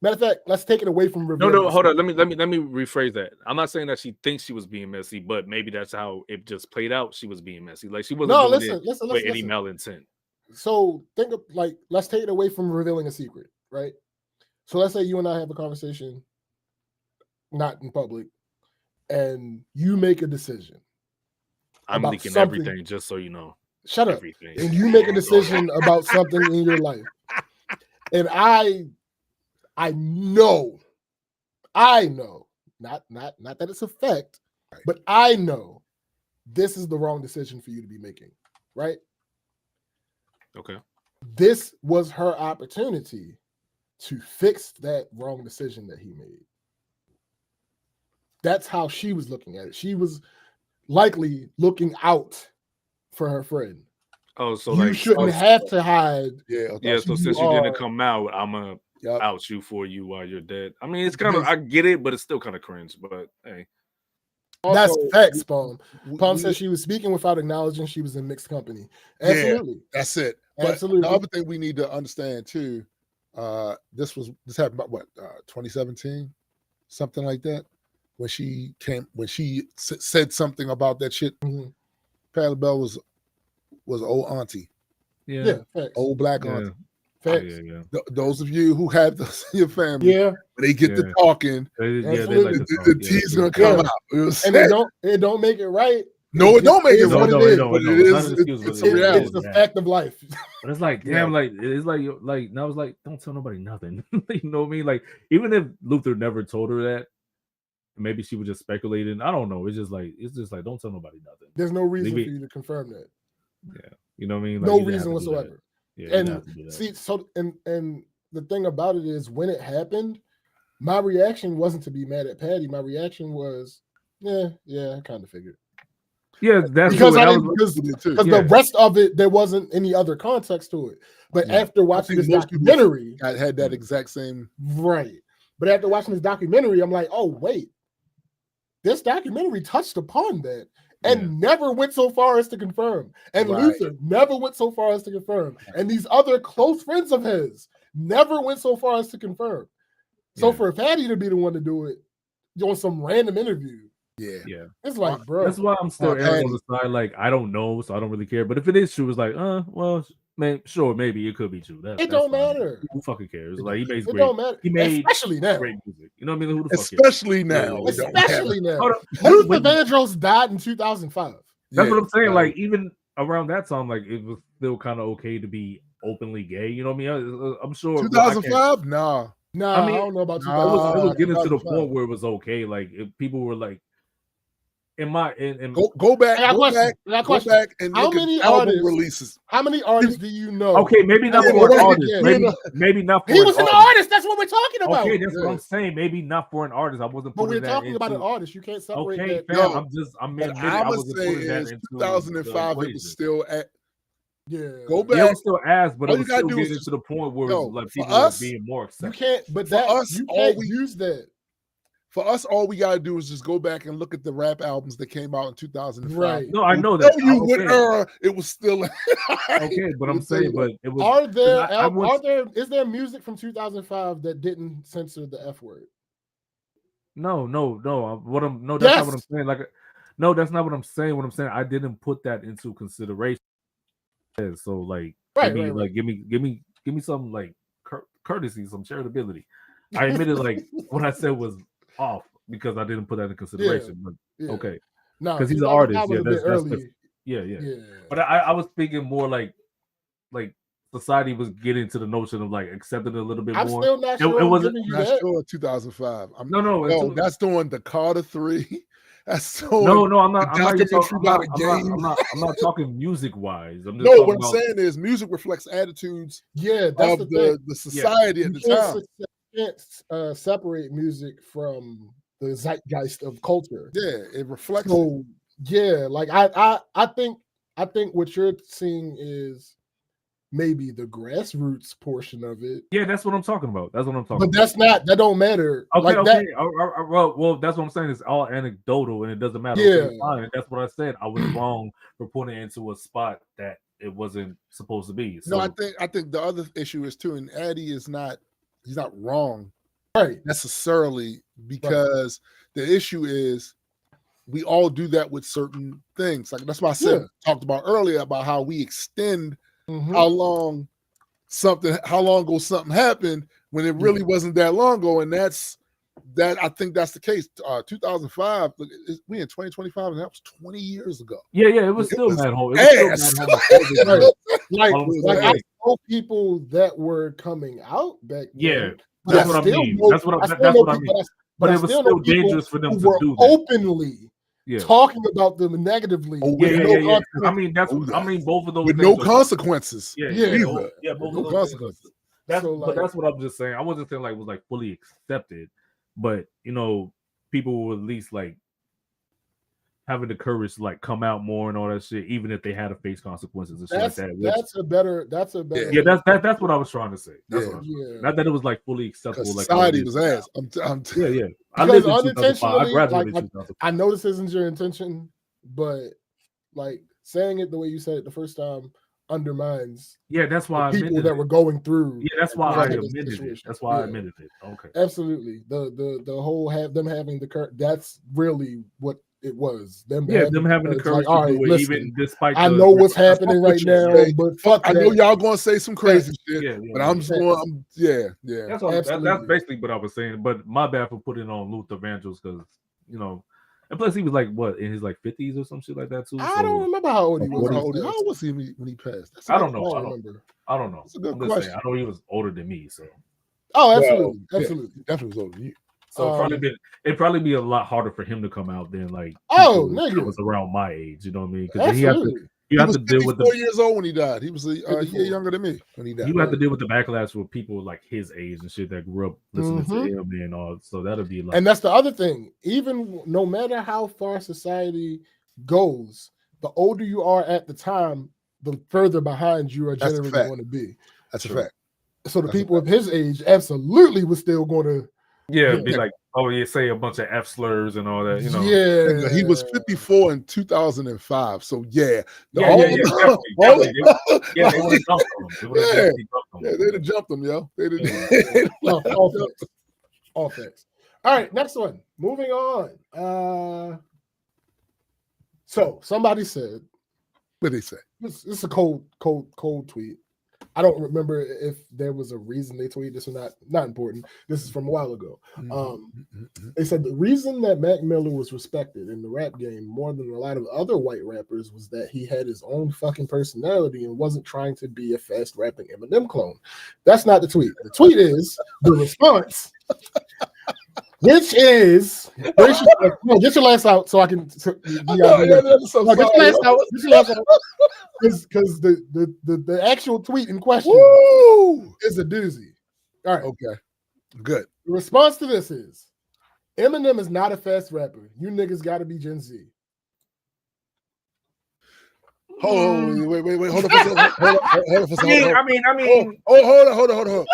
Matter of fact, let's take it away from revealing. No. Hold on. Let me rephrase that. I'm not saying that she thinks she was being messy, but maybe that's how it just played out. She was being messy. Like, she wasn't doing it with any malintent. So think of, like, let's take it away from revealing a secret, right? So let's say you and I have a conversation, not in public, and you make a decision. I'm leaking everything, just so you know. Shut up. Everything. And you make a decision about something in your life. And I know, not that it's a fact, but I know this is the wrong decision for you to be making, right? Okay. This was her opportunity to fix that wrong decision that he made. That's how she was looking at it. She was likely looking out for her friend. Oh, so you shouldn't have to hide. Yeah. So since you didn't come out, I'm gonna out you for you while you're dead. I mean, it's kind of, I get it, but it's still kind of cringe. But hey, that's facts, Palm. Palm said she was speaking without acknowledging she was in mixed company. Absolutely, yeah, that's it. Absolutely. But the other thing we need to understand too, this happened about what 2017, something like that. When she said something about that shit, Patti LaBelle was old auntie. Yeah, old black auntie. Facts. Those of you who have those in your family, when they get to talking, they like the tea's gonna come out. And it don't make it right. No, it don't make it is right. what No, it is. no, But no, it it's is. not an excuse, It's but a reality. It's the fact of life. But it's like, damn, like it's like now it's like, don't tell nobody nothing. You know what I mean? Like, even if Luther never told her that, maybe she was just speculating. I don't know. It's just like don't tell nobody nothing. There's no reason for Leave it- you to confirm that. Yeah, you know what I mean? Like, No you didn't have reason to do that. whatsoever. Yeah, you didn't have And to do that. see, so and the thing about it is, when it happened, my reaction wasn't to be mad at Patty. My reaction was, yeah, I kind of figured. Yeah, that's Because what I that didn't, was. because Yeah. the rest of it, there wasn't any other context to it. But Yeah. after I watching think this most people documentary, had that exact same. right? But after watching this documentary, I'm like, oh wait, this documentary touched upon that and never went so far as to confirm. And Right. Luther never went so far as to confirm. And these other close friends of his never went so far as to confirm. So for Patty to be the one to do it on some random interview, Yeah. it's like, bro. That's why I'm still erring on Patty. the side. Like, I don't know, so I don't really care. But if it is true, it's like, well, man, sure, maybe it could be true. It don't matter. Who fucking cares? Like, he makes It great. don't matter. He made Especially now. great music. You know what I mean? Who the fuck cares? Especially now. Yeah. It don't matter. Especially now. Hold up. Luther Vandross died in 2005. That's Yeah, what I'm saying. right. Like, even around that time, like, it was still kind of okay to be openly gay. You know what I mean? I'm sure. 2005? Nah. Nah, I mean, I don't know about It was getting to the 2005. point where it was okay. Like, if people were like, in Go back. I got Go a back. question. I got a Go question. back and How look many at album artists- releases. How many artists do you know? okay, maybe not Yeah, for an but artist. again, Maybe not for He an was an artist. artist. That's what we're talking about. Okay, that's what Yeah. I'm saying. Maybe not for an artist. I wasn't But putting we're that talking about an into- artist. You can't separate Okay, that. fam. No, I'm What admitting I I would wasn't say putting that is into 2005. the It was still at. Yeah. Go Yeah, it back. was still ass, but All it you was gotta still do is getting just- to the point where No, like for people us, were being more You accepted. can't. But For that us, you all can't we- use that. For us, all we gotta do is just go back and look at the rap albums that came out in 2005. Right. No, I know We'll that. tell you what Okay. era it was still. Okay, but I'm We'll tell you saying, but it was. Are there? I was- Is there music from 2005 that didn't censor the F word? No. That's not what I'm Yes. saying. Like, no, that's not what I'm saying. What I'm saying, I didn't put that into consideration. Yeah, so like, Right, give me right, like, give me some like courtesy, some charitability. I admitted like what I said was off because I didn't put that in consideration. But Yeah. okay, No, because he's an 2005 artist. was Yeah, a bit that's early. different. Yeah. Yeah. But I was thinking more like society was getting to the notion of like accepting it a little bit I'm more. still not sure. it I'm wasn't- giving you Not that. sure 2005. No, That's doing the Carter 3. That's doing no, I'm not. the I'm not, even documentary talking, about a game. I'm not talking music wise. I'm just No, talking what I'm about, saying is music reflects attitudes Yeah, that's of the thing. the society at You the time. can't separate music from the zeitgeist of culture. Yeah, it reflects. So yeah, like I think what you're seeing is maybe the grassroots portion of it, yeah, that's what I'm talking about. That's what I'm talking but about. that don't matter. Okay, like okay. that, Well, that's what I'm saying. It's all anecdotal, and it doesn't matter. Yeah. Okay, fine. And that's what I said. I was wrong for putting it into a spot that it wasn't supposed to be. So, No, I think the other issue is too, and Eddie is not. He's not wrong right? necessarily because the issue is we all do that with certain things. Like that's why I said talked about earlier about how we extend Mhm. how long ago something happened when it really wasn't that long ago, and that's that. I think that's the case. 2005. Look, we in 2025, and that was 20 years ago. yeah, it was It still was mad home. It was ass. still mad homophobic, Right. but Like, all I'm like saying I know people that were coming out back then. Yeah, but that's what I still mean. know- That's what I still mean. know But I it was still know still people dangerous for them who to were do that. openly Yeah. talking about them negatively. Oh, with Yeah. no consequence. I mean, both of those With things no are- consequences. Yeah, Yeah. yeah, Either. yeah, both No of those consequences. things. That's So, but like- that's what I'm just saying. I wasn't saying like it was like fully accepted, but people were at least like having the courage to like come out more and all that shit, even if they had to face consequences and shit That's like that. that's a better. Yeah, that's what I was trying to say. That's Yeah. what I was trying to say. Yeah. Not that it was like fully acceptable. Because Like society all was these- ass. Yeah. I Because lived in 2005. I unintentionally, graduated like, in 2005. I know this isn't your intention, but like saying it the way you said it the first time undermines Yeah, that's why I people admitted that it. were going through. Yeah, that's why I kind of this admitted it. situation. That's why I Yeah. admitted it. Okay. Absolutely. The whole them having the courage. That's really what it was. Them Yeah, them having the courage Like, all to right, do it, listen, even despite. I the- know what's happening what right you now, say. but fuck I know that. y'all gonna say some crazy shit, Yeah, but I'm just going. Yeah. That's Absolutely. basically what I was saying. But my bad for putting on Luther Vandross because And plus, he was like what in his like 50s or some shit like that too. I don't remember how old he was. How old was he when he passed? That's I don't know. I don't remember. I don't know. That's a good I'm just question. saying, I know he was older than me, so. Oh, absolutely, Well, absolutely. Yeah, definitely was older than you. So it'd probably be a lot harder for him to come out than like nigga, that was around my age. You know what I mean? Because absolutely. He was 54 years old when he died. He was a year younger than me when he died. You have to deal with the backlash with people like his age and shit that grew up listening to him and all. So that'll be like. And that's the other thing. Even no matter how far society goes, the older you are at the time, the further behind you are generally going to be. That's a fact. So the people of his age absolutely was still going to. Yeah, be like, oh, you say a bunch of F slurs and all that, you know. Yeah, he was 54 in 2005. So yeah, they would have jumped him. They'd have jumped him, yo. All facts. All right, next one. Moving on. So somebody said, what did they say? This is a cold tweet. I don't remember if there was a reason they tweeted this or not. Not important. This is from a while ago. They said the reason that Mac Miller was respected in the rap game more than a lot of other white rappers was that he had his own fucking personality and wasn't trying to be a fast rapping Eminem clone. That's not the tweet. The tweet is the response, which is get your last out so I can. Get your last out. Because the actual tweet in question is a doozy. All right. Okay. Good. The response to this is Eminem is not a fast rapper. You niggas got to be Gen Z. Oh, wait. Hold on for a second. Hold on for a second. I mean. Hold on.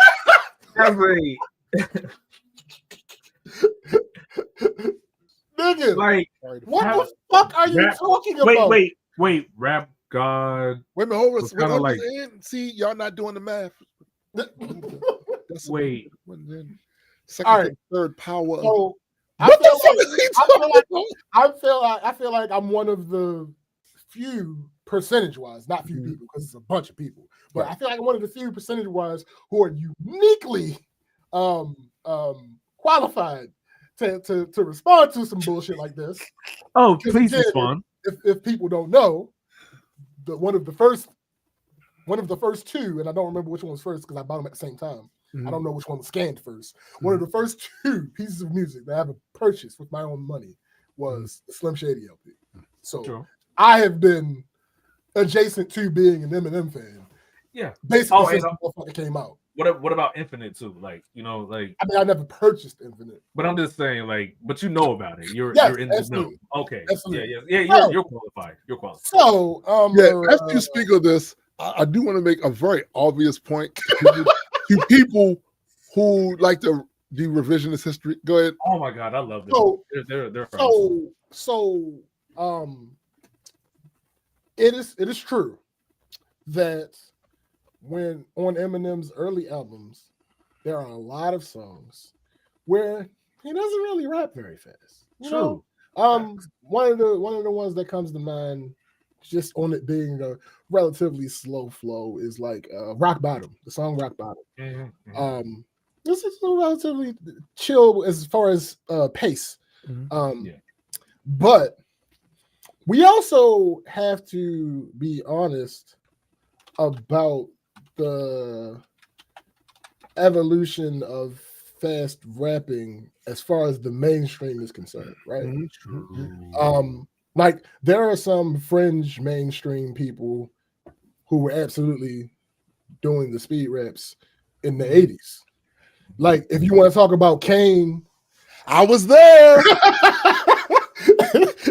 Nigga, like, what the fuck are you talking about? Wait, Rap God. Wait a minute, hold on. Like, see, y'all not doing the math. That's wait. Second and third power. So, I feel like I'm one of the few percentage-wise, not few people because it's a bunch of people, but I feel like I'm one of the few percentage-wise who are uniquely qualified to respond to some bullshit like this. Oh, please respond. If people don't know, one of the first two, and I don't remember which one was first because I bought them at the same time. I don't know which one was scanned first. One of the first two pieces of music that I ever purchased with my own money was the Slim Shady LP. So I have been adjacent to being an Eminem fan. Yeah, basically since the motherfucker came out. What about Infinite too? Like, you know, like I mean, I never purchased Infinite, but I'm just saying, like, but you know about it. You're in the know. Okay, absolutely. Yeah. You're qualified. You're qualified. So, after you speak of this, I do want to make a very obvious point to people who like to do revisionist history. Go ahead. Oh my God, I love them. They're so it is true that when on Eminem's early albums, there are a lot of songs where he doesn't really rap very fast. True. One of the ones that comes to mind, just on it being a relatively slow flow, is like Rock Bottom, the song Rock Bottom. This is relatively chill as far as pace. But we also have to be honest about the evolution of fast rapping as far as the mainstream is concerned, right? Like there are some fringe mainstream people who were absolutely doing the speed raps in the 80s. Like if you want to talk about Kane, I was there.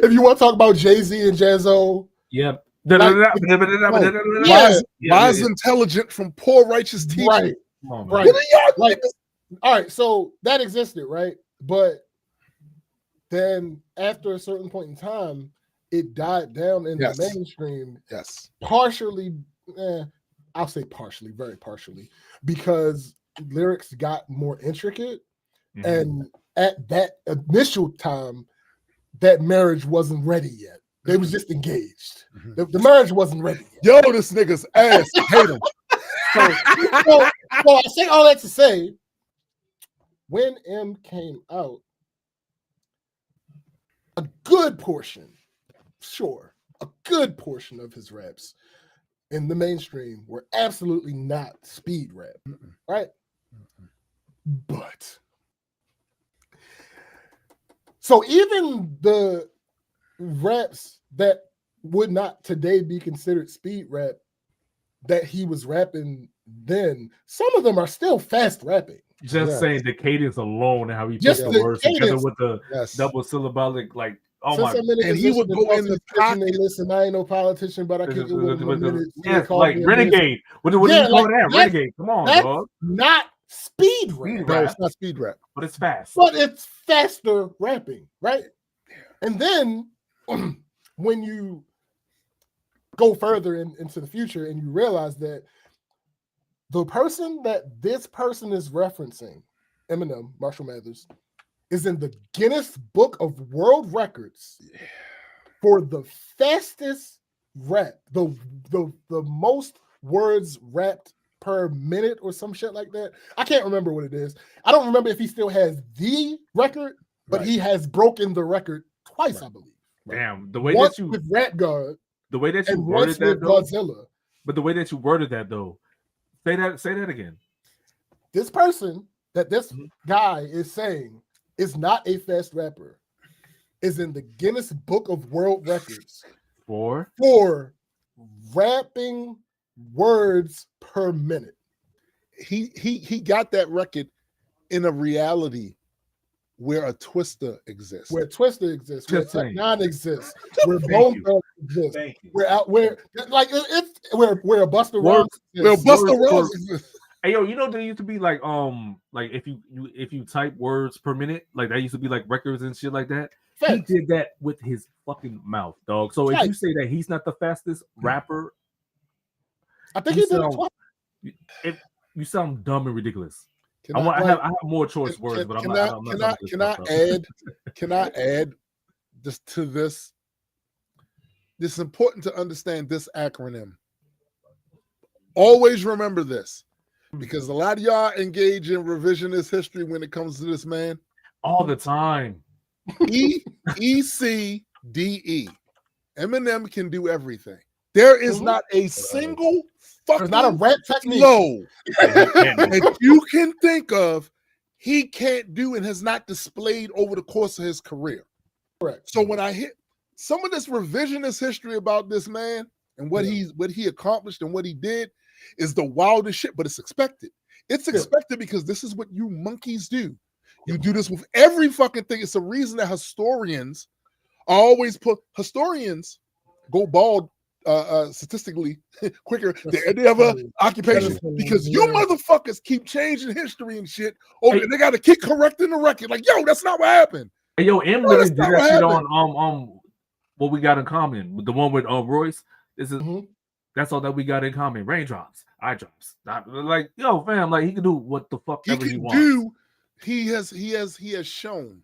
If you want to talk about Jay-Z and Jazzo, yep. Wise intelligent from poor righteous teaching. Right. Like, all right, so that existed, right? But then after a certain point in time, it died down in the mainstream. Yes. Partially, I'll say partially, very partially, because lyrics got more intricate. And at that initial time, that marriage wasn't ready yet. They was just engaged. The marriage wasn't ready yet. Yo, this nigga's ass. Hate him. So I say all that to say, when M came out, a good portion, sure, a good portion of his raps in the mainstream were absolutely not speed rap, right? But so even the raps that would not today be considered speed rap that he was rapping then, some of them are still fast rapping. Just saying the cadence alone and how he Just puts the the words together cadence. with the Yes. double syllabic, like, oh Since my. I'm in a And he would position go to in the politician, they pocket. listen, I ain't no politician, but I kick it with my minutes. Yes, like Renegade. What do Yeah, you call like, that? that's- Renegade. Come on, That's dog. not speed rap, Speed No, rap. it's not speed rap. But it's fast. but it's faster rapping, right? And then when you go further into the future and you realize that the person that this person is referencing, Eminem, Marshall Mathers, is in the Guinness Book of World Records for the fastest rap, the most words rapped per minute or some shit like that. I can't remember what it is. I don't remember if he still has the record, but he has broken the record twice, I believe. Damn, the way Once that you with Rap God, the way that you and worded once that with though, Godzilla. but the way that you worded that though, say that again. This person that this guy is saying is not a fast rapper, is in the Guinness Book of World Records for rapping words per minute. He got that record in a reality where a Twister exists. Where Twister exists, where Just saying. Tech Nine exists, where Thank Bone you. Thugs exists, Thank you. where out where like it's where a Busta Words- Rhymes Well, exists. Busta Words Rhymes for- exists. Hey yo, you know there used to be like if you type words per minute, like that used to be like records and shit like that. Facts. He did that with his fucking mouth, dog. So if Right. you say that he's not the fastest rapper, I think you he did it sound- twice. you sound dumb and ridiculous. Can I I have more choice words, but I'm not. I'm not talking can this I stuff, though. can I add this to this? It's important to understand this acronym. Always remember this, because a lot of y'all engage in revisionist history when it comes to this man. all the time? ECDE. Eminem can do everything. There is not a single There's not a fucking rap technique. flow that you can think of he can't do and has not displayed over the course of his career. Correct. So when I hit some of this revisionist history about this man and what he accomplished and what he did is the wildest shit, but it's expected. It's expected because this is what you monkeys do. You do this with every fucking thing. It's the reason that historians go bald statistically quicker than any other occupation because you motherfuckers keep changing history and shit. Oh, they got to keep correcting the record. Like, yo, that's not what happened. Hey, yo, M literally did that shit on what we got in common. The one with Royce. This is that's all that we got in common. Raindrops, eye drops. Like, yo, fam, like he can do what the fuck ever he wants. He has shown.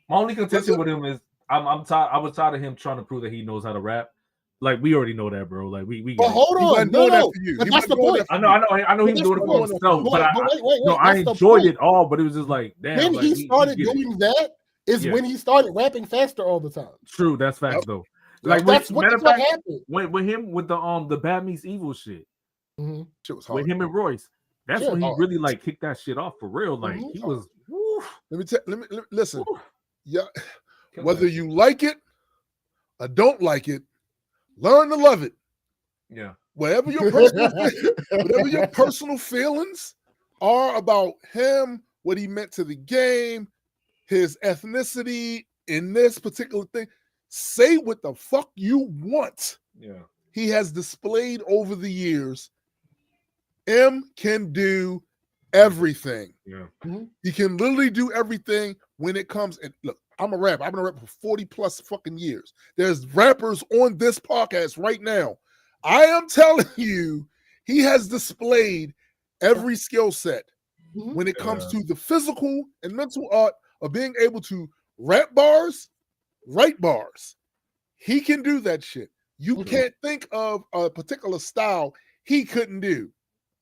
My only contention with him is I'm tired. I was tired of him trying to prove that he knows how to rap. Like we already know that, bro. Like we. But hold on, no. But that's the point. I know he was doing it for himself, but I enjoyed it all. But it was just like, damn. When he started doing that is when he started rapping faster all the time. True, that's facts though. Like that's what happened. With him with the Bad Meets Evil shit. Shit was hard. With him and Royce. That's when he really like kicked that shit off for real. Like he was. Let me listen. Yeah, whether you like it or don't like it, learn to love it. Yeah. Whatever your personal feelings are about him, what he meant to the game, his ethnicity in this particular thing, say what the fuck you want. Yeah. He has displayed over the years. M can do everything. Yeah. He can literally do everything when it comes. And look, I'm a rapper. I've been a rapper for 40 plus fucking years. There's rappers on this podcast right now. I am telling you, he has displayed every skill set when it comes to the physical and mental art of being able to rap bars, write bars. He can do that shit. You can't think of a particular style he couldn't do.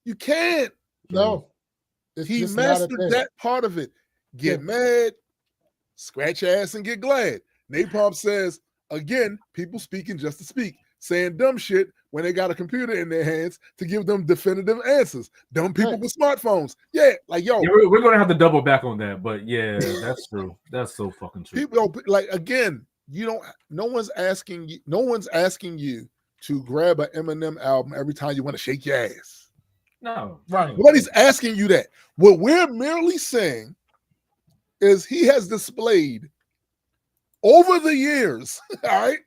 You can't. No. He mastered that part of it. Get mad, scratch ass, and get glad. Napalm says, again, people speaking just to speak, saying dumb shit when they got a computer in their hands to give them definitive answers. Dumb people with smartphones. Yeah, like, yo. Yeah, we're going to have to double back on that. But yeah, that's true. That's so fucking true. People, like, again, no one's asking you to grab an Eminem album every time you want to shake your ass. No. Right. Nobody's asking you that. What we're merely saying is he has displayed over the years, all right?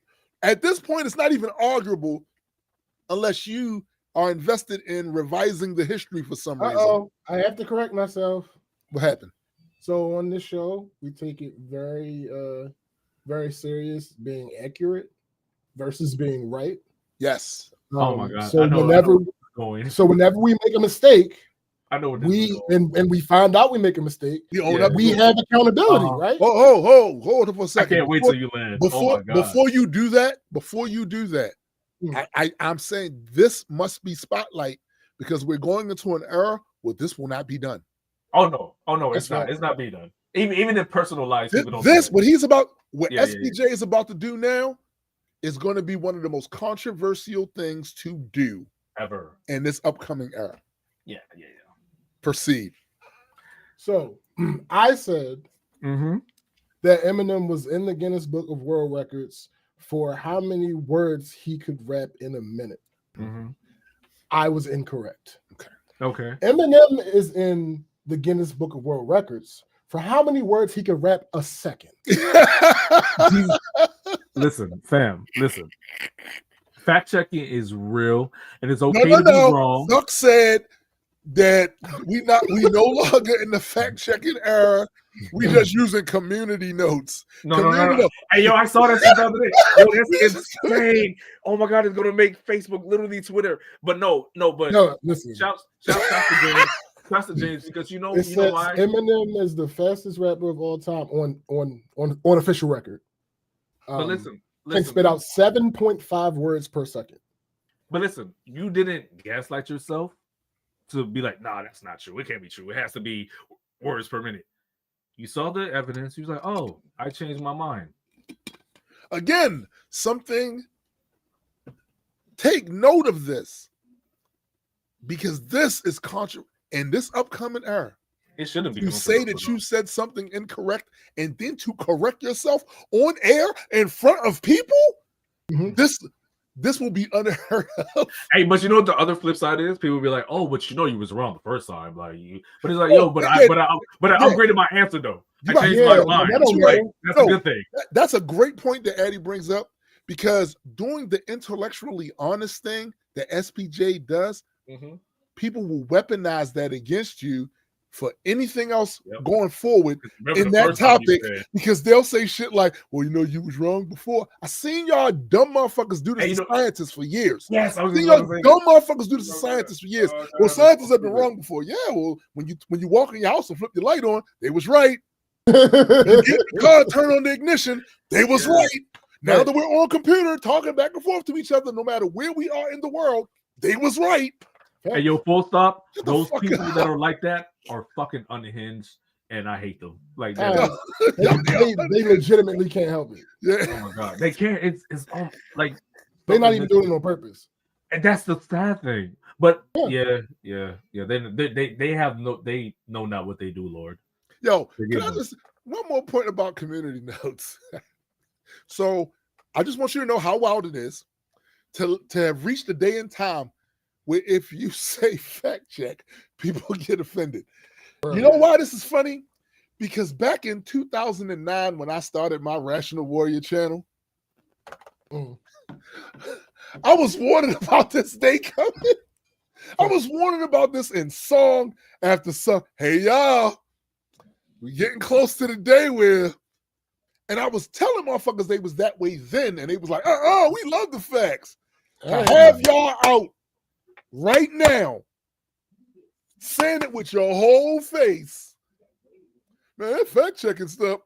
At this point, it's not even arguable unless you are invested in revising the history for some reason. I have to correct myself. What happened? So on this show, we take it very, very serious being accurate versus being right. Yes. Oh my God. So whenever we make a mistake, I know what and we find out we make a mistake, we have accountability, right? Hold on for a second. I can't wait till you land. Before you do that, I'm saying this must be spotlight because we're going into an era where this will not be done. Oh no, it's not. It's not being done. Even in personal lives, people don't. What SPJ is about to do now is going to be one of the most controversial things to do ever in this upcoming era. Yeah. Proceed. So I said that Eminem was in the Guinness Book of World Records for how many words he could rap in a minute. I was incorrect. Okay. Eminem is in the Guinness Book of World Records for how many words he could rap a second. Listen, fam. Listen. Fact checking is real, and it's okay to be wrong. Duck said that we no longer in the fact checking era. We just using community notes. No. Hey, yo, I saw that the other day. Yo, that's insane. Oh my God, it's gonna make Facebook literally Twitter. But no. Listen. Shouts to James. Shouts to James because you know why Eminem is the fastest rapper of all time on official record. But listen, can spit out 7.5 words per second. But listen, you didn't gaslight yourself to be like, nah, that's not true. It can't be true. It has to be words per minute. You saw the evidence. You was like, oh, I changed my mind. Again, take note of this because this is in this upcoming era. It shouldn't be. You say that you said something incorrect and then to correct yourself on air in front of people. This will be unheard of. Hey, but you know what the other flip side is? People will be like, "Oh, but you know you was wrong the first time." Like you, but it's like, I upgraded my answer though. I changed my mind. That's a good thing. That's a great point that Eddie brings up because doing the intellectually honest thing that SPJ does, people will weaponize that against you for anything else going forward in that topic because they'll say shit like, well, you know, you was wrong before. I seen y'all dumb motherfuckers do this to scientists for years. Yes, I was seen y'all dumb motherfuckers do this to scientists for years. Well, scientists have been wrong before. Yeah, well, when you walk in your house and flip your light on, they was right. You get the car, turn on the ignition, they was right. Now that we're on computer talking back and forth to each other, no matter where we are in the world, they was right. Hey, yo, full stop. Those people that are like that are fucking unhinged, and I hate them. Like they legitimately can't help it. Yeah. Oh my God, they can't. It's like they're not even doing it on purpose. And that's the sad thing. But yeah. They know not what they do, Lord. Yo, can I just one more point about community notes? So I just want you to know how wild it is to have reached a day and time where if you say fact check, people get offended. You know why this is funny? Because back in 2009, when I started my Rational Warrior channel, I was warning about this day coming. I was warning about this in song after song. Hey, y'all, we're getting close to the day where, and I was telling motherfuckers they was that way then, and they was like, we love the facts. To have y'all out right now, saying it with your whole face, man, fact checking stuff.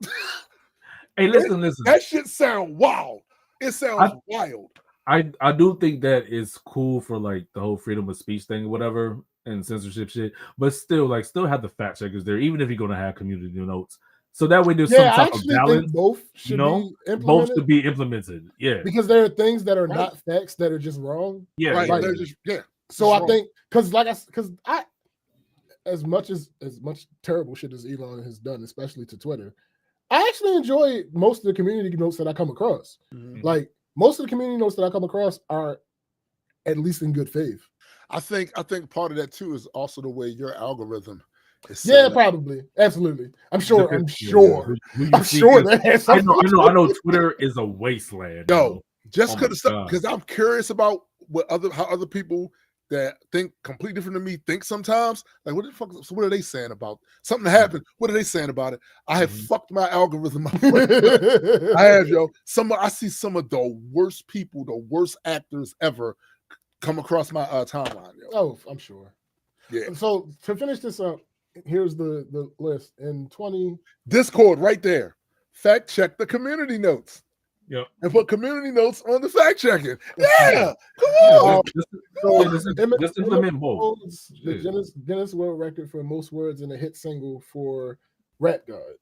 Hey, listen. That shit sound wild. It sounds wild. I do think that is cool for like the whole freedom of speech thing or whatever and censorship shit, but still have the fact checkers there, even if you're gonna have community notes. So that way there's Yeah, some I type of actually balance. think both should You know, be implemented. both should be implemented. Yeah, because there are things that are Right. not facts that are just wrong. yeah, Right. yeah, They're yeah. just yeah. So I wrong. think because I as much terrible shit as Elon has done, especially to Twitter, I actually enjoy most of the community notes that I come across. Mhm. Like most of the community notes that I come across are at least in good faith. I think part of that too is also the way your algorithm is set Yeah, up. probably, absolutely. I'm sure. Who you I'm see, sure 'cause that has I something. know. I know. Twitter is a wasteland. Yo, just Oh my because God. because I'm curious about how other people that think completely different than me think sometimes. Like, what the fuck? So what are they saying about something happened? What are they saying about it? I have fucked my algorithm up. I have, yo. I see some of the worst people, the worst actors ever come across my timeline, yo. Oh, I'm sure. Yeah. So to finish this up, here's the list. In 20, Discord right there. Fact check the community notes. Yep. And put community notes on the fact checking. Yeah, come Yeah, on. just implement both. holds the Guinness World Record for most words in a hit single for Rap God.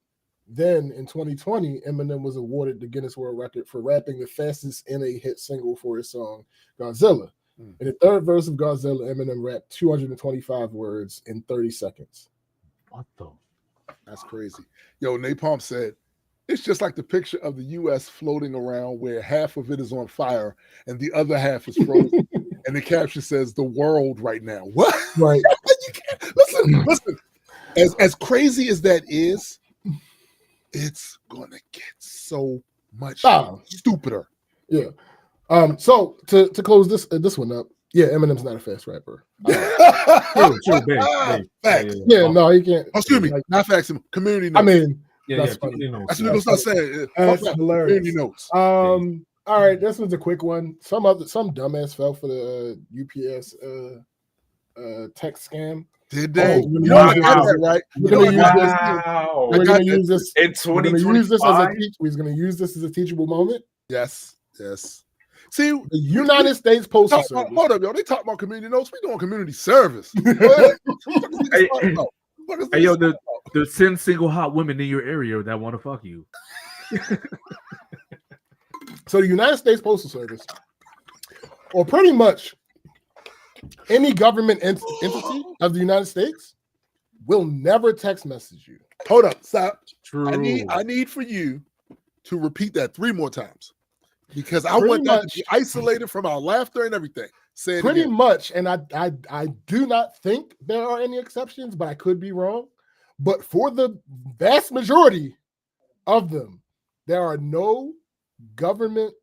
Then in 2020, Eminem was awarded the Guinness World Record for rapping the fastest in a hit single for his song Godzilla. In the third verse of Godzilla, Eminem rapped 225 words in 30 seconds. What the? That's crazy. Yo, Napalm said, it's just like the picture of the U.S. floating around where half of it is on fire and the other half is frozen. And the caption says, the world right now. What? Right. You can't. Listen. As crazy as that is, it's going to get so much stupider. Yeah. So to close this one up, yeah, Eminem's not a fast rapper. True, babe. Facts. Yeah, no, he can't. Oh, excuse me, not facts. Community notes. I mean, That's funny. That's what I'm saying. That's hilarious. Community notes. All right, this one's a quick one. Some dumbass fell for the UPS text scam. Did they? You know I got that right. We're gonna use this in 2025. We're gonna use this as a teachable moment. Yes. See, the United States Postal Service. Hold up, yo. They talk about community notes. We doing community service. Hey, yo, there's 10 single hot women in your area that want to fuck you. So the United States Postal Service, or pretty much any government entity of the United States, will never text message you. Hold up, stop. True. I need for you to repeat that 3 more times because I want that to be isolated from our laughter and everything. Say it pretty again. much, and I do not think there are any exceptions, but I could be wrong. But for the vast majority of them, there are no government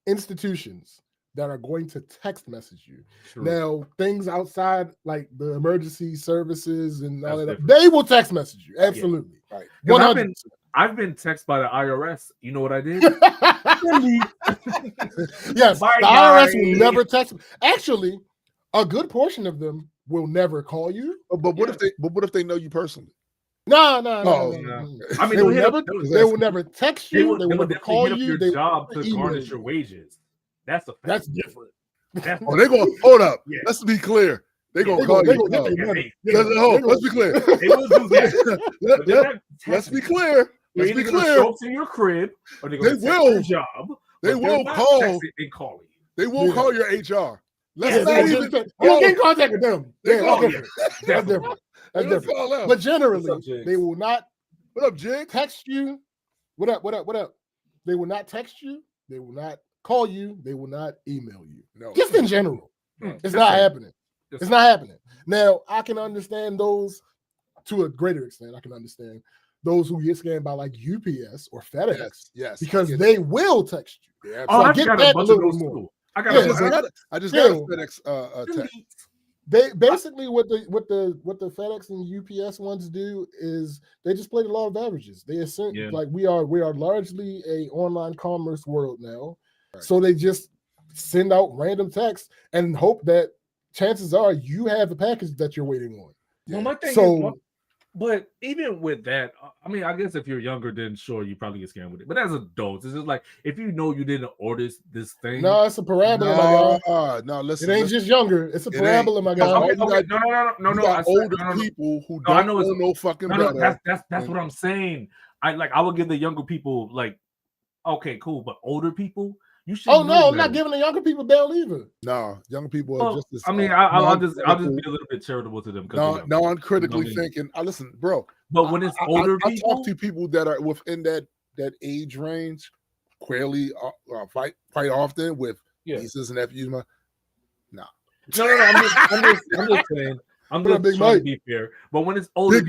institutions that are going to text message you. True. Now, things outside like the emergency services and all that, they will text message you. Absolutely. Yeah. Right. 100%. I've been texted by the IRS. You know what I did? Yes, the IRS will never text. Actually, a good portion of them will never call you. But what if they know you personally? No. I mean, they will never text you. They will never call you. Your job to garnish your wages. That's a fact. That's different. They're going to hold up. Yeah. Let's be clear. They're going to call you. Let's be clear. They will do that. Let's be clear. Let's be clear. Show up to your crib, or they will your job. They will call and call you. They will call your HR. Let's not even get in contact with them. That's different. But generally, they will not. What up, Jig? Text you. What up? They will not text you. They will not call you. They will not email you. No, just in general, it's not happening. It's not happening. Now, I can understand those to a greater extent. I can understand those who get scammed by like UPS or FedEx, yes, because they will text you. Yeah, I got a bunch of those too. I just got a FedEx text. They basically what the FedEx and UPS ones do is they just play the law of averages. They assume like we are largely a online commerce world now, so they just send out random texts and hope that chances are you have a package that you're waiting on. Well, my thing But even with that, I mean, I guess if you're younger, then sure, you probably get scammed with it. But as adults, it's just like if you know you didn't order this thing. No, it's a parabola, my guy. No, It listen. ain't just younger. It's a parabola, my guy. Okay, No. You got older people who don't know no fucking better. That's what I'm saying. I would give the younger people like, okay, cool, but older people, you should. Oh no, I'm not giving the younger people bail either. No, younger people are just as. I mean, I'll just be a little bit charitable to them. Non-critically thinking. I listen, bro. But when it's older people, people, I talk to people that are within that age range, quite often with nieces and nephews. No. I'm just saying. I'm just trying to be fair. But when it's older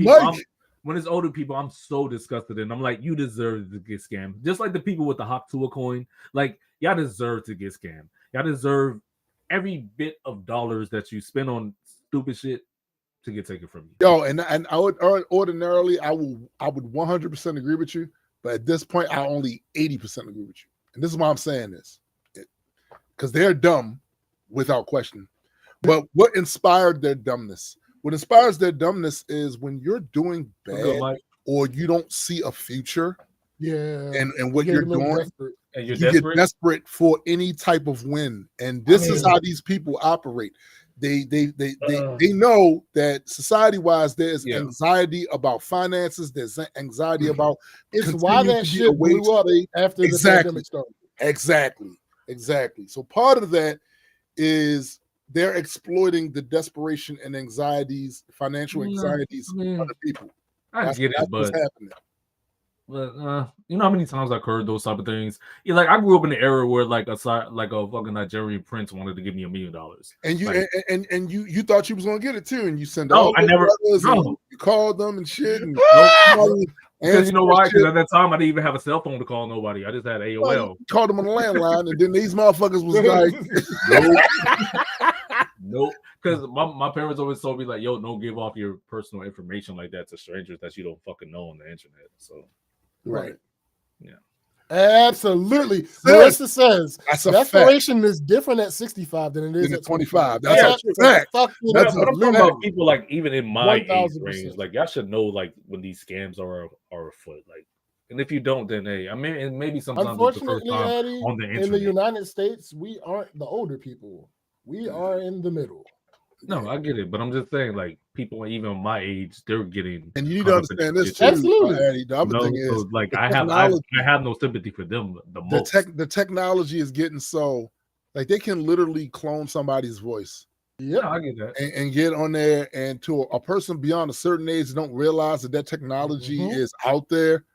people, I'm so disgusted, and I'm like, you deserve to get scammed. Just like the people with the Hop to a coin, like y'all deserve to get scammed. Y'all deserve every bit of dollars that you spend on stupid shit to get taken from you. Yo, and I would ordinarily I would 100% agree with you, but at this point I only 80% agree with you. And this is why I'm saying this. Because they're dumb without question. But what inspired their dumbness? What inspires their dumbness is when you're doing bad or you don't see a future. Yeah. And what you're doing, and you get desperate for any type of win. And this is how these people operate. They know that society-wise there's anxiety about finances, there's anxiety about it's why that shit blew up after the pandemic started. Exactly. So part of that is they're exploiting the desperation and anxieties, financial anxieties of other people. That's what's happening. But you know how many times I've heard those type of things? Yeah, like I grew up in the era where like a fucking Nigerian prince wanted to give me $1 million, and you like, and you thought you was gonna get it too, and you sent you called them and shit, and because you know why? Because at that time I didn't even have a cell phone to call nobody. I just had AOL. Well, called them on the landline, and then these motherfuckers was like, nope. Because my parents always told me like, yo, don't give off your personal information like that to strangers that you don't fucking know on the internet. So. Right. Yeah. Absolutely. Melissa says desperation is different at 65 than it is at 25. That's a fact. But I'm talking about people like even in my age range, like y'all should know like when these scams are afoot. Like, and if you don't, then hey, I mean, and maybe sometimes unfortunately, it's the first time Eddie, on the internet. In the United States, we aren't the older people. We are in the middle. No, I get it, but I'm just saying, like people even my age, they're getting. And you need to understand this too. Absolutely. Eddie, the other thing is, like I have no sympathy for them the most. The technology is getting so, like they can literally clone somebody's voice. Yeah, I get that, and get on there, and to a person beyond a certain age don't realize that technology is out there.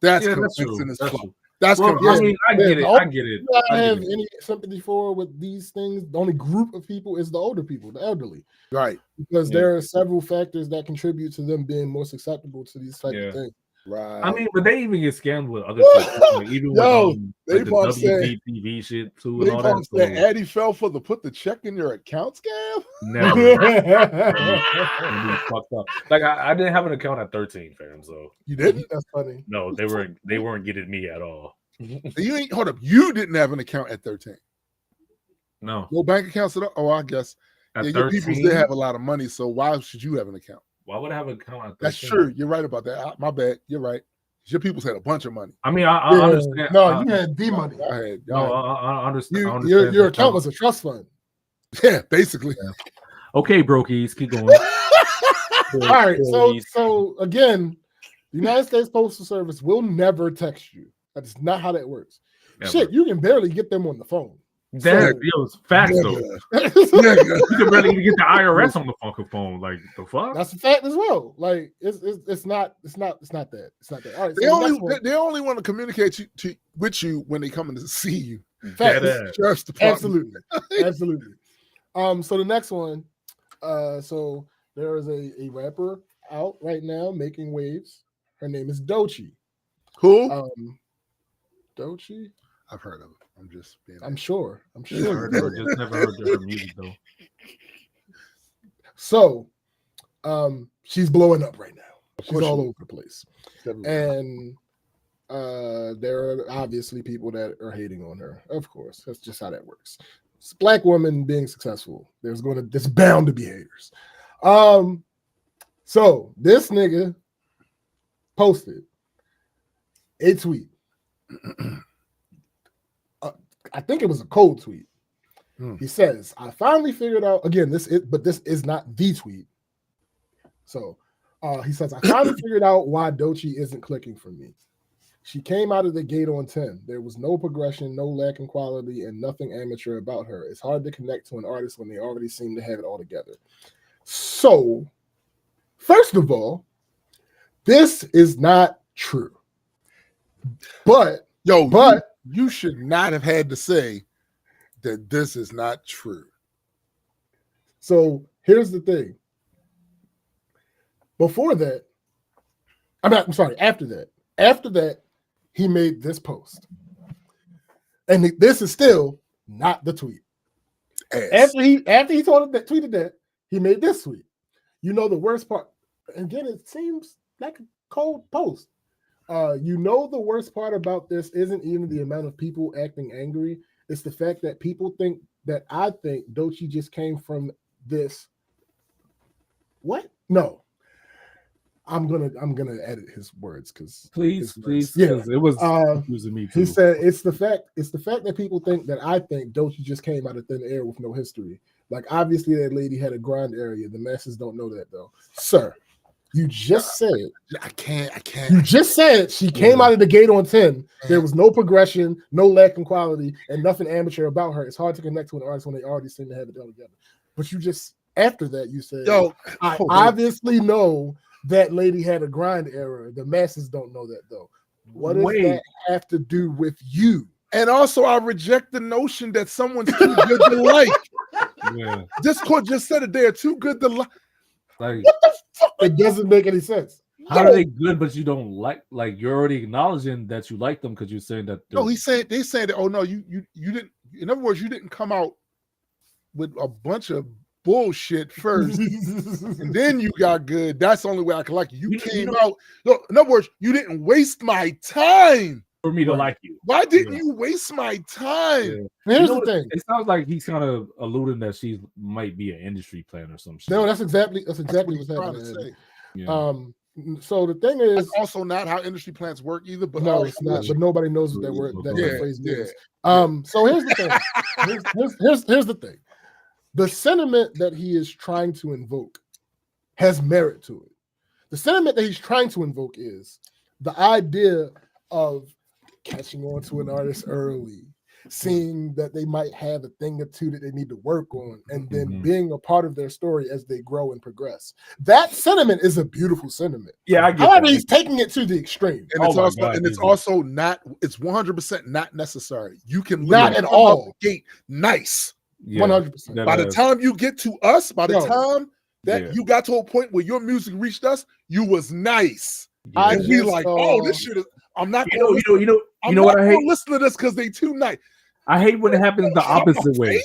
That's convincing as fuck. That's I mean, I get it. I get it. I have any sympathy for with these things. The only group of people is the older people, the elderly, right? Because there are several factors that contribute to them being more susceptible to these type of things. Right. I mean, but they even get scammed with other shit. Like, even with the WBTV shit too, and all that. So. Eddie fell for the put the check in your account scam. Never. Fucked up. Like I didn't have an account at 13, fam. So you didn't? That's funny. No, they weren't getting me at all. You ain't hold up. You didn't have an account at 13. No bank accounts at all. Oh, I guess your people did have a lot of money. So why should you have an account? Why would I have an account at 13? That's true. You're right about that. My bad. You're right. Your people's had a bunch of money. I mean, I understand. No, you had the money. I understand. Your account was a trust fund. Yeah, basically. Yeah. Okay, brokies, keep going. All right. So again, the United States Postal Service will never text you. That's not how that works. Never. Shit, you can barely get them on the phone. That was facts though. You can barely even get the IRS on the fucking phone. Like the fuck? That's a fact as well. Like it's not that. It's not that. All right. They only want to communicate with you when they come in to see you. Facts. Absolutely. So the next one. So there is a rapper out right now making waves. Her name is Doechii. Who? Doechii. I've heard of it. I'm sure. Just never heard of her music though. So, she's blowing up right now. She's all over the place, and there are obviously people that are hating on her. Of course, that's just how that works. It's a black woman being successful. There's bound to be haters. So this nigga posted a tweet. I think it was a cold tweet. He says, "I finally figured out again. This is not the tweet." So he says, "I finally figured out why Doechii isn't clicking for me. She came out of the gate on 10. There was no progression, no lack in quality, and nothing amateur about her. It's hard to connect to an artist when they already seem to have it all together." So, first of all, this is not true. But you should not have had to say that this is not true. So here's the thing. Before that, after that, he made this post. And this is still not the tweet. After he tweeted that, he made this tweet. You know the worst part, again, it seems like a cold post. You know the worst part about this isn't even the amount of people acting angry. It's the fact that people think that I think Doechii just came from this. What? No. I'm gonna edit his words because please, yeah, it was confusing me too. He said it's the fact that people think that I think Doechii just came out of thin air with no history. Like obviously that lady had a grind area. The masses don't know that though, sir. You just said I can't. You just said she came out of the gate on 10. There was no progression, no lack in quality, and nothing amateur about her. It's hard to connect to an artist when they already seem to have it done together. But you just after that you said, I obviously know that lady had a grind error. The masses don't know that though. What does that have to do with you? And also, I reject the notion that someone's too good to like. Yeah. Discord just said it. They are too good to like. Like, what the fuck? It doesn't make any sense. How are they good, but you don't like you're already acknowledging that you like them because you're saying that. No, they saying that. Oh no, you didn't. In other words, you didn't come out with a bunch of bullshit first, and then you got good. That's the only way I can like you. You came out. No, in other words, you didn't waste my time for me to like you. Why didn't you waste my time? Yeah. Here's the thing. It sounds like he's kind of alluding that she might be an industry plan or some shit. No, that's exactly what's happening. Yeah. So the thing is, that's also not how industry plans work either. But no, it's not. But nobody knows what that word, that phrase means. Yeah. So here's the thing. Here's the thing. The sentiment that he is trying to invoke has merit to it. The sentiment that he's trying to invoke is the idea of catching on to an artist early, seeing that they might have a thing or two that they need to work on, and then being a part of their story as they grow and progress. That sentiment is a beautiful sentiment. Yeah, I get However, he's taking it to the extreme. And it's also not, it's 100% not necessary. You can not at all gate nice. 100%. By the time you get to us, by the time that you got to a point where your music reached us, you was nice. And we like, oh, this shit is. I'm not going to what I hate? Listen to this because they too nice. I hate when it happens the opposite way.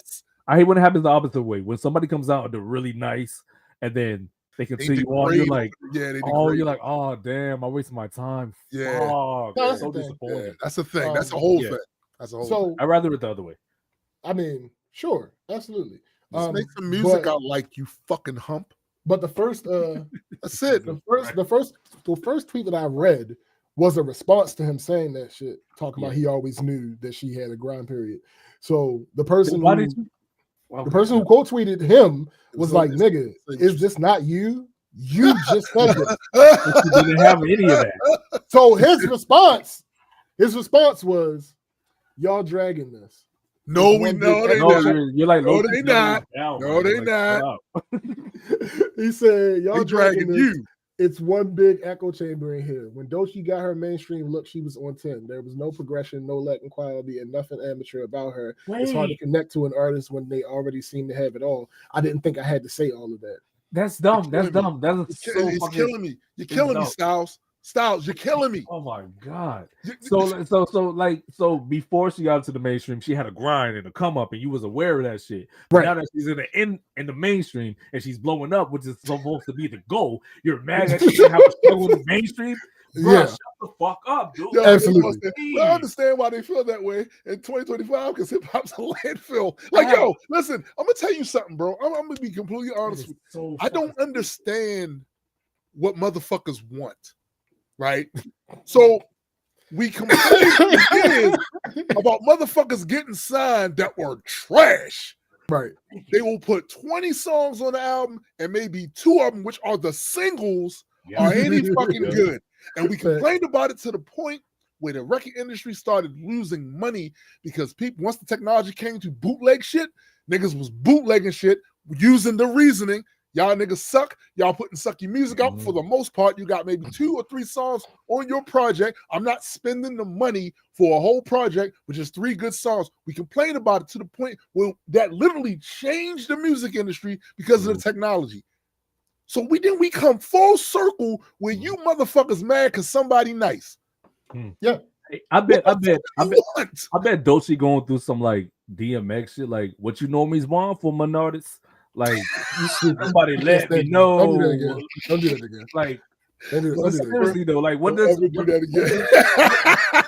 I hate when it happens the opposite way. When somebody comes out and they're really nice, and then they continue on. You're like, you're like, oh damn, I wasted my time. Yeah, that's so disappointing. Yeah, that's the thing. That's the whole thing. That's the whole. So I'd rather it the other way. I mean, sure, absolutely. Let's make some music out like you fucking hump. But the first, that's it. The first tweet that I read was a response to him saying that shit, talking about he always knew that she had a grind period. So the person who quote tweeted him was like, "Nigga, is this not you? You just said it." You didn't have any of that. So his response was, "Y'all dragging this." No, we know they not. You're like, no, they not. No, they not. He said, "Y'all dragging you." It's one big echo chamber in here. When Doechii got her mainstream look, she was on 10. There was no progression, no lack in quality, and nothing amateur about her. It's hard to connect to an artist when they already seem to have it all. I didn't think I had to say all of that. That's dumb. That's dumb. That's it's killing me. You're killing me, Styles. Styles, you're killing me. Oh my god. So before she got into the mainstream, she had a grind and a come up, and you was aware of that shit. Right. Now that she's in the mainstream and she's blowing up, which is supposed to be the goal, you're mad that she didn't have a struggle in the mainstream. Bro, shut the fuck up, dude. Yo, absolutely. I understand why they feel that way in 2025 because hip hop's a landfill. Like, yo, listen, I'm gonna tell you something, bro. I'm gonna be completely honest with you. I don't understand what motherfuckers want, right? So we complain about motherfuckers getting signed that were trash. Right. They will put 20 songs on the album, and maybe 2 of them, which are the singles, are any fucking good. And we complained about it to the point where the record industry started losing money because people, once the technology came to bootleg shit, niggas was bootlegging shit using the reasoning. Y'all niggas suck. Y'all putting sucky music out. For the most part, you got maybe 2 or 3 songs on your project. I'm not spending the money for a whole project, which is 3 good songs. We complain about it to the point where that literally changed the music industry because of the technology. So we come full circle where you motherfuckers mad because somebody nice. Yeah. I bet Dolce going through some like DMX shit, like what you normally want from an artist. Like somebody let me know. Don't do that again. Like seriously though, like what does do that again?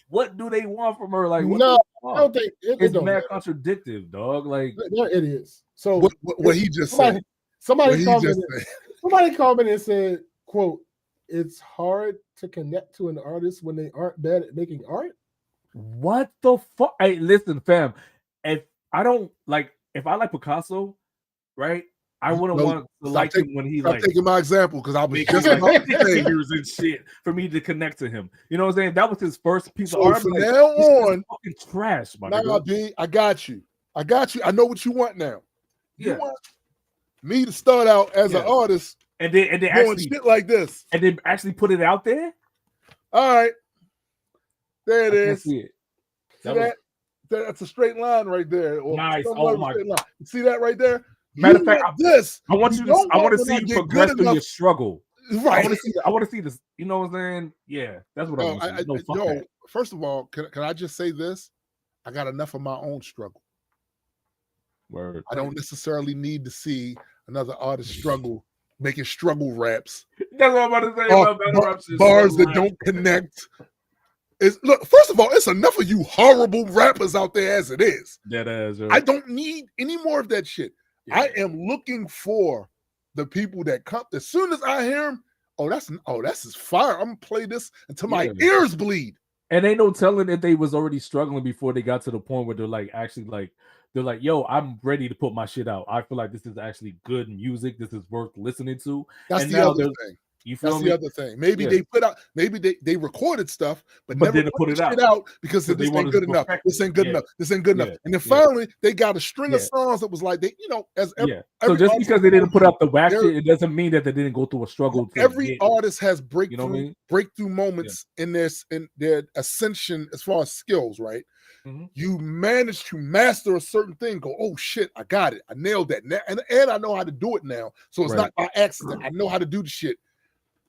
What do they want from her? Like no, I don't think it's mad contradictive, dog. Like they're idiots. So what he just said. Somebody commented and said, "quote It's hard to connect to an artist when they aren't bad at making art." What the fuck? Hey, listen, fam. If I like Picasso, right? I wouldn't want to like him when he like taking my example because I was just like figures and shit for me to connect to him. You know what I'm saying? That was his first piece of art. From now on, fucking trash, my nigga. I got you. I know what you want now. You want me to start out as an artist and then doing actually shit like this, and then actually put it out there. All right, there it is. See it. That's a straight line right there. Nice. Oh my God. See that right there? Matter of fact, I want to see you progress through your struggle. Right. I want to see this. You know what I'm saying? Yeah, that's what I want to see. First of all, can I just say this? I got enough of my own struggle. Word. I don't necessarily need to see another artist struggle, making struggle raps. That's what I'm about to say about battle raps. Bars that don't connect. Look, first of all, it's enough of you horrible rappers out there as it is. That is. I don't need any more of that shit. Yeah. I am looking for the people that come. As soon as I hear them, that's his fire. I'm gonna play this until my ears bleed. And ain't no telling if they was already struggling before they got to the point where they're like, yo, I'm ready to put my shit out. I feel like this is actually good music. This is worth listening to. That's the other thing. You feel That's me? The other thing. Maybe they put out, they recorded stuff, but never didn't put it out because this ain't good enough. This ain't good enough. This ain't good enough. And then finally, they got a string of songs that was like So just because they didn't put out the whack shit, it doesn't mean that they didn't go through a struggle. Every artist has breakthrough moments in their ascension as far as skills, right? Mm-hmm. You manage to master a certain thing. Go, oh shit, I got it. I nailed that, and I know how to do it now. So it's not by accident. I know how to do the shit.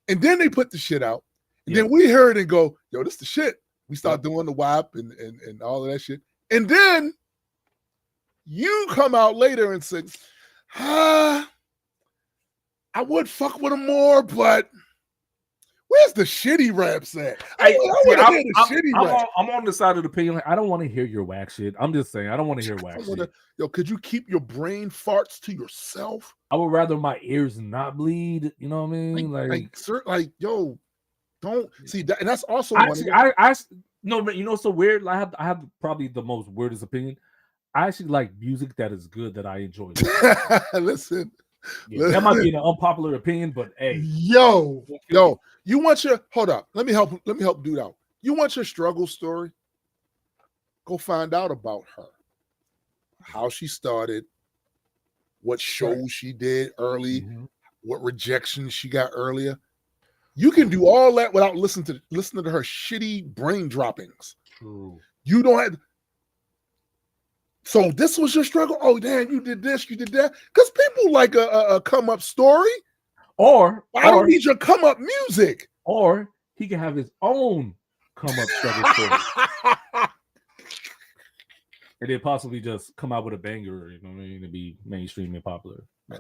And then they put the shit out. And then we heard and go, yo, this the shit. We start doing the WAP and all of that shit. And then you come out later and say, I would fuck with them more, but where's the shitty raps at? I'm on the side of the opinion. Like, I don't want to hear your whack shit. I'm just saying, I don't want to hear whack shit. Yo, could you keep your brain farts to yourself? I would rather my ears not bleed. You know what I mean? Yo, don't see that. And that's also no, but you know, so weird. I have probably the most weirdest opinion. I actually like music that is good that I enjoy. Listen. That might be an unpopular opinion, but hey, yo, you want your hold up? Let me help dude out. You want your struggle story? Go find out about her, how she started, what shows she did early, what rejections she got earlier. You can do all that without listening to her shitty brain droppings. True. You don't have. So this was your struggle? Oh, damn, you did this, you did that. Because people like a come-up story. Or I don't need your come-up music. Or he can have his own come-up struggle story. And then possibly just come out with a banger, you know what I mean, to be mainstream and popular. I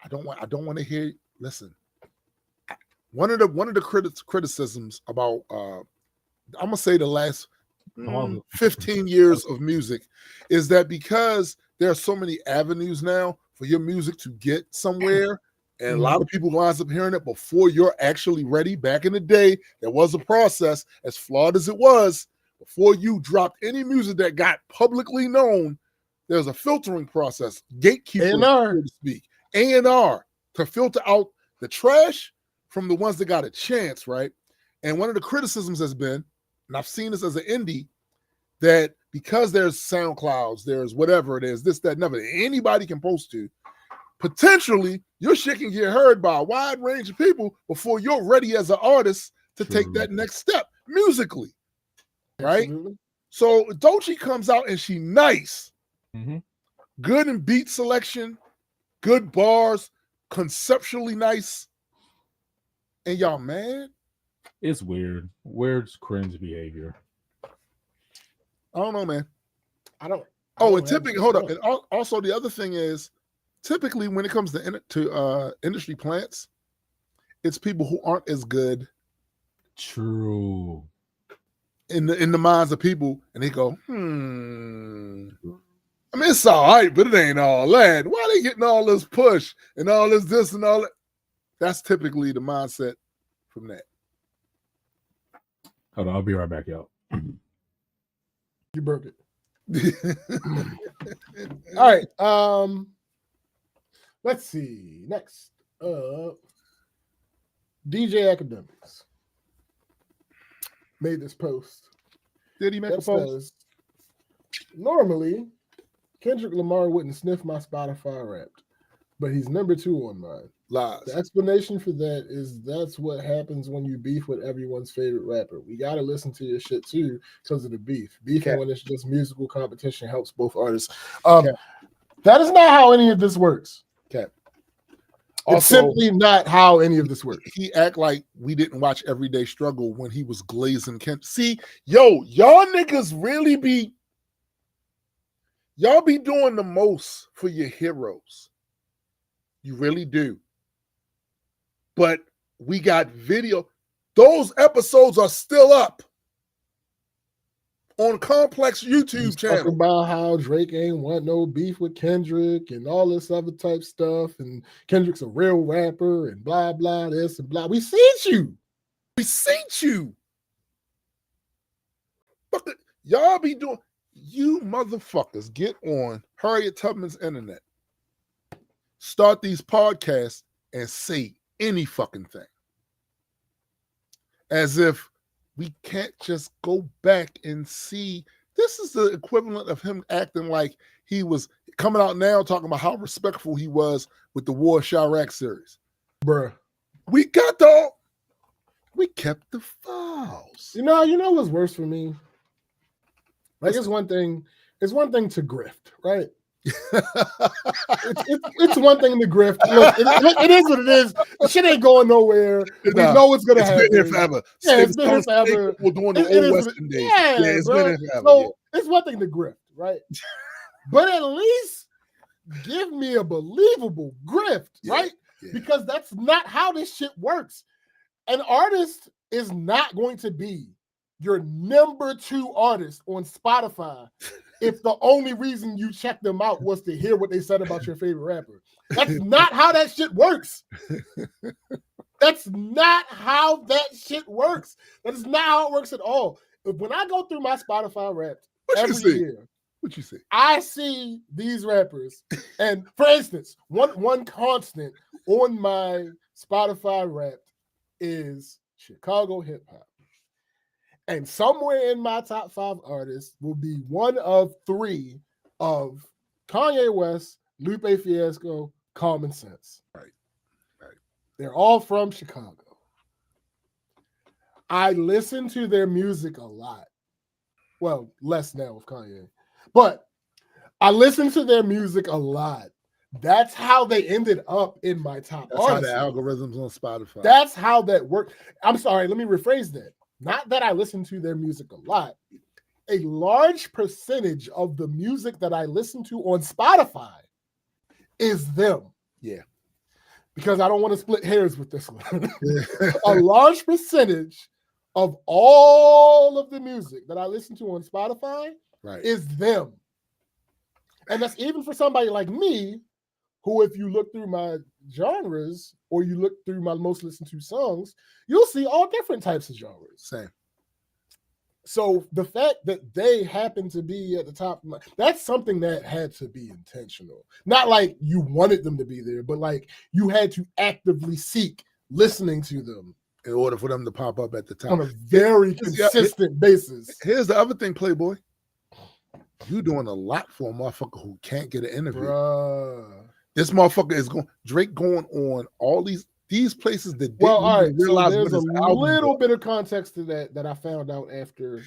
don't want to hear. Listen, one of the criticisms about I'm gonna say the last 15 years of music is that because there are so many avenues now for your music to get somewhere And a lot of people winds up hearing it before you're actually ready. Back in the day, there was a process, as flawed as it was. Before you dropped any music that got publicly known, there's a filtering process, gatekeepers, so to speak, A&R, to filter out the trash from the ones that got a chance, right? And one of the criticisms has been, and I've seen this as an indie, that because there's SoundClouds, there's whatever it is, this, that, and other, anybody can post to, potentially your shit can get heard by a wide range of people before you're ready as an artist to take that next step musically, right? Absolutely. So Doechii comes out and she nice, good in beat selection, good bars, conceptually nice, and y'all mad? It's weird. Weird cringe behavior. I don't know, man. I don't. And typically, hold up. And also, the other thing is, typically when it comes to industry plants, it's people who aren't as good. True. In the minds of people, and they go, I mean, it's all right, but it ain't all that. Why they getting all this push and all this and all that? That's typically the mindset from that. Hold on, I'll be right back, y'all. You broke it. All right. Let's see. Next up, DJ Academics made this post. Did he make a post? Normally, Kendrick Lamar wouldn't sniff my Spotify Wrapped, but he's number 2 on mine. Lies. The explanation for that is that's what happens when you beef with everyone's favorite rapper. We got to listen to your shit too because of the beef. Beefing when it's just musical competition helps both artists. That is not how any of this works. It's simply not how any of this works. He act like we didn't watch Everyday Struggle when he was glazing Kent. See, y'all niggas really be doing the most for your heroes. You really do. But we got video. Those episodes are still up on Complex YouTube channel. Talking about how Drake ain't want no beef with Kendrick and all this other type stuff, and Kendrick's a real rapper and blah blah this and blah. We seen you. But y'all be doing. You motherfuckers get on Harriet Tubman's internet, start these podcasts, and say any fucking thing, as if we can't just go back and see. This is the equivalent of him acting like he was coming out now talking about how respectful he was with the War of Chirac series. Bruh. We kept the files. You know what's worse for me? Like it's one thing to grift, right? it's one thing to grift. Look, it is what it is. The shit ain't going nowhere. We know it's gonna happen. It's been here forever. Yeah, it's been here forever. We're doing the old Western days. Yeah, it's been here forever. So it's one thing to grift, right? But at least give me a believable grift, right? Yeah. Because that's not how this shit works. An artist is not going to be your number 2 artist on Spotify if the only reason you checked them out was to hear what they said about your favorite rapper. That's not how that shit works. That's not how that shit works. That is not how it works at all. When I go through my Spotify Wrapped every year, what you see? I see these rappers. And for instance, one constant on my Spotify Wrapped is Chicago hip hop. And somewhere in my top 5 artists will be one of 3 of Kanye West, Lupe Fiasco, Common Sense. Right. They're all from Chicago. I listen to their music a lot. Well, less now with Kanye. But I listen to their music a lot. That's how they ended up in my top artists. That's how the algorithms on Spotify. That's how that worked. I'm sorry, let me rephrase that. Not that I listen to their music a lot. A large percentage of the music that I listen to on Spotify is them. Yeah. Because I don't want to split hairs with this one. A large percentage of all of the music that I listen to on Spotify is them. And that's even for somebody like me, who, if you look through my genres, or you look through my most listened to songs, you'll see all different types of genres. Same. So the fact that they happen to be at the top, that's something that had to be intentional. Not like you wanted them to be there, but like you had to actively seek listening to them in order for them to pop up at the top on a very consistent basis. Here's the other thing, Playboy. You doing a lot for a motherfucker who can't get an interview. Bruh. This motherfucker is Drake going on all these places that didn't all right, realize so there's what a his album little was. bit of context to that I found out after